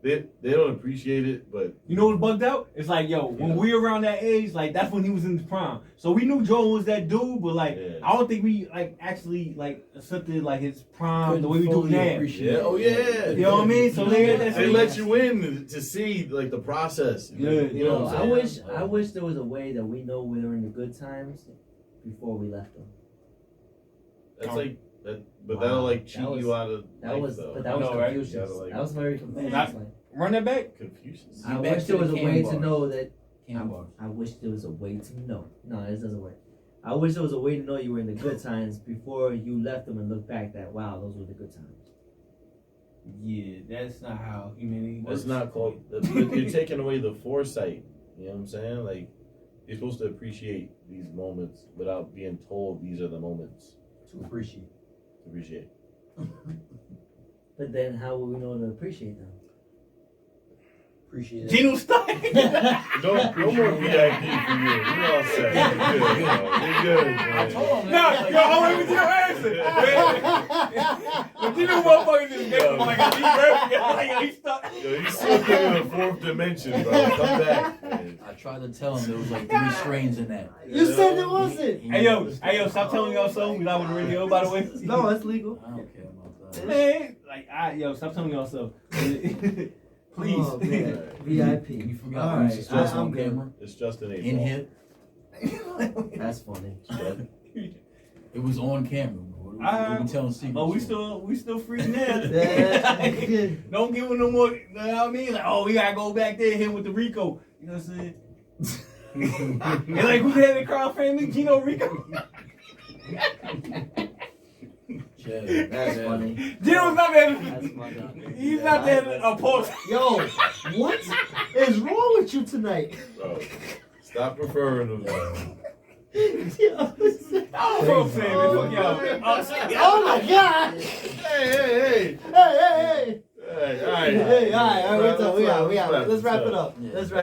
Speaker 4: they don't appreciate it, but
Speaker 2: You know what's bugged out? It's like, yo, when we were around that age, like that's when he was in his prime. So we knew Joe was that dude, but like I don't think we like actually like accepted like his prime the way we do now.
Speaker 4: yeah, oh yeah.
Speaker 2: You know what I mean? So
Speaker 4: They let you in to see like the process.
Speaker 2: Yeah,
Speaker 4: you know what I'm saying?
Speaker 5: I wish there was a way that we know we were in the good times before we left them.
Speaker 4: That's like that, but that'll like cheat you out of
Speaker 5: That
Speaker 4: life,
Speaker 5: was,
Speaker 4: though.
Speaker 5: but that was
Speaker 2: know, right?
Speaker 5: Confucius.
Speaker 4: You gotta, like-
Speaker 5: That was very Confucius.
Speaker 2: Not-
Speaker 5: like,
Speaker 2: Run that back.
Speaker 4: Confucius.
Speaker 5: I
Speaker 1: back
Speaker 5: wish
Speaker 1: to
Speaker 5: there was
Speaker 1: the
Speaker 5: a
Speaker 1: can
Speaker 5: way
Speaker 1: bars.
Speaker 5: to know that.
Speaker 1: Can bars.
Speaker 5: I wish there was a way to know. No, this doesn't work. I wish there was a way to know you were in the good times before you left them and look back that wow, those were the good times.
Speaker 2: Yeah, that's not how humanity works.
Speaker 4: It's not called. You're taking away the foresight. You know what I'm saying? Like you're supposed to appreciate these moments without being told these are the moments
Speaker 1: To appreciate.
Speaker 4: to appreciate.
Speaker 5: But then how will we know to appreciate them?
Speaker 1: Appreciate it.
Speaker 2: Geno stuck.
Speaker 4: No more VIP for you. You all set. You're good. You're good.
Speaker 1: I told him.
Speaker 2: Nah,
Speaker 1: that,
Speaker 2: yo, I'm waiting for your answer. But Geno motherfucker just gave him like a deep breath. Like, he stuck.
Speaker 4: Yo, you still in the fourth dimension, bro. Come back. Man.
Speaker 1: I tried to tell him there was like 3 strains in that.
Speaker 5: You said there wasn't.
Speaker 2: Hey yo, stop telling y'all so. We not on the radio, by the way.
Speaker 5: No, it's legal.
Speaker 1: I don't care about that.
Speaker 2: Man, like, stop telling y'all so. Please.
Speaker 5: Oh, man. VIP.
Speaker 1: You forgot
Speaker 5: All
Speaker 1: we used to
Speaker 5: right,
Speaker 1: stress
Speaker 5: I'm
Speaker 1: on
Speaker 5: good.
Speaker 1: camera.
Speaker 4: It's just an
Speaker 1: In
Speaker 4: eight.
Speaker 1: here.
Speaker 5: That's funny.
Speaker 1: It was on camera. We were telling secrets.
Speaker 2: Oh, we still free now.
Speaker 5: Yeah, good.
Speaker 2: Don't give him no more. You know what I mean? Like, oh, we gotta go back there and hit with the Rico. You know what I'm saying? And like, who had the crowd family? Geno-Rico.
Speaker 5: That's funny.
Speaker 2: Geno's not there.
Speaker 5: That's funny.
Speaker 2: He's not there to oppose.
Speaker 5: Yo, what is wrong with you tonight?
Speaker 4: Bro, stop referring to them.
Speaker 5: Yo,
Speaker 2: Oh, saying
Speaker 5: oh my God!
Speaker 4: Hey.
Speaker 5: Hey!
Speaker 4: All right.
Speaker 5: Hey, all right, we're done. We out. Let's wrap it up.
Speaker 1: Yeah.
Speaker 5: Let's wrap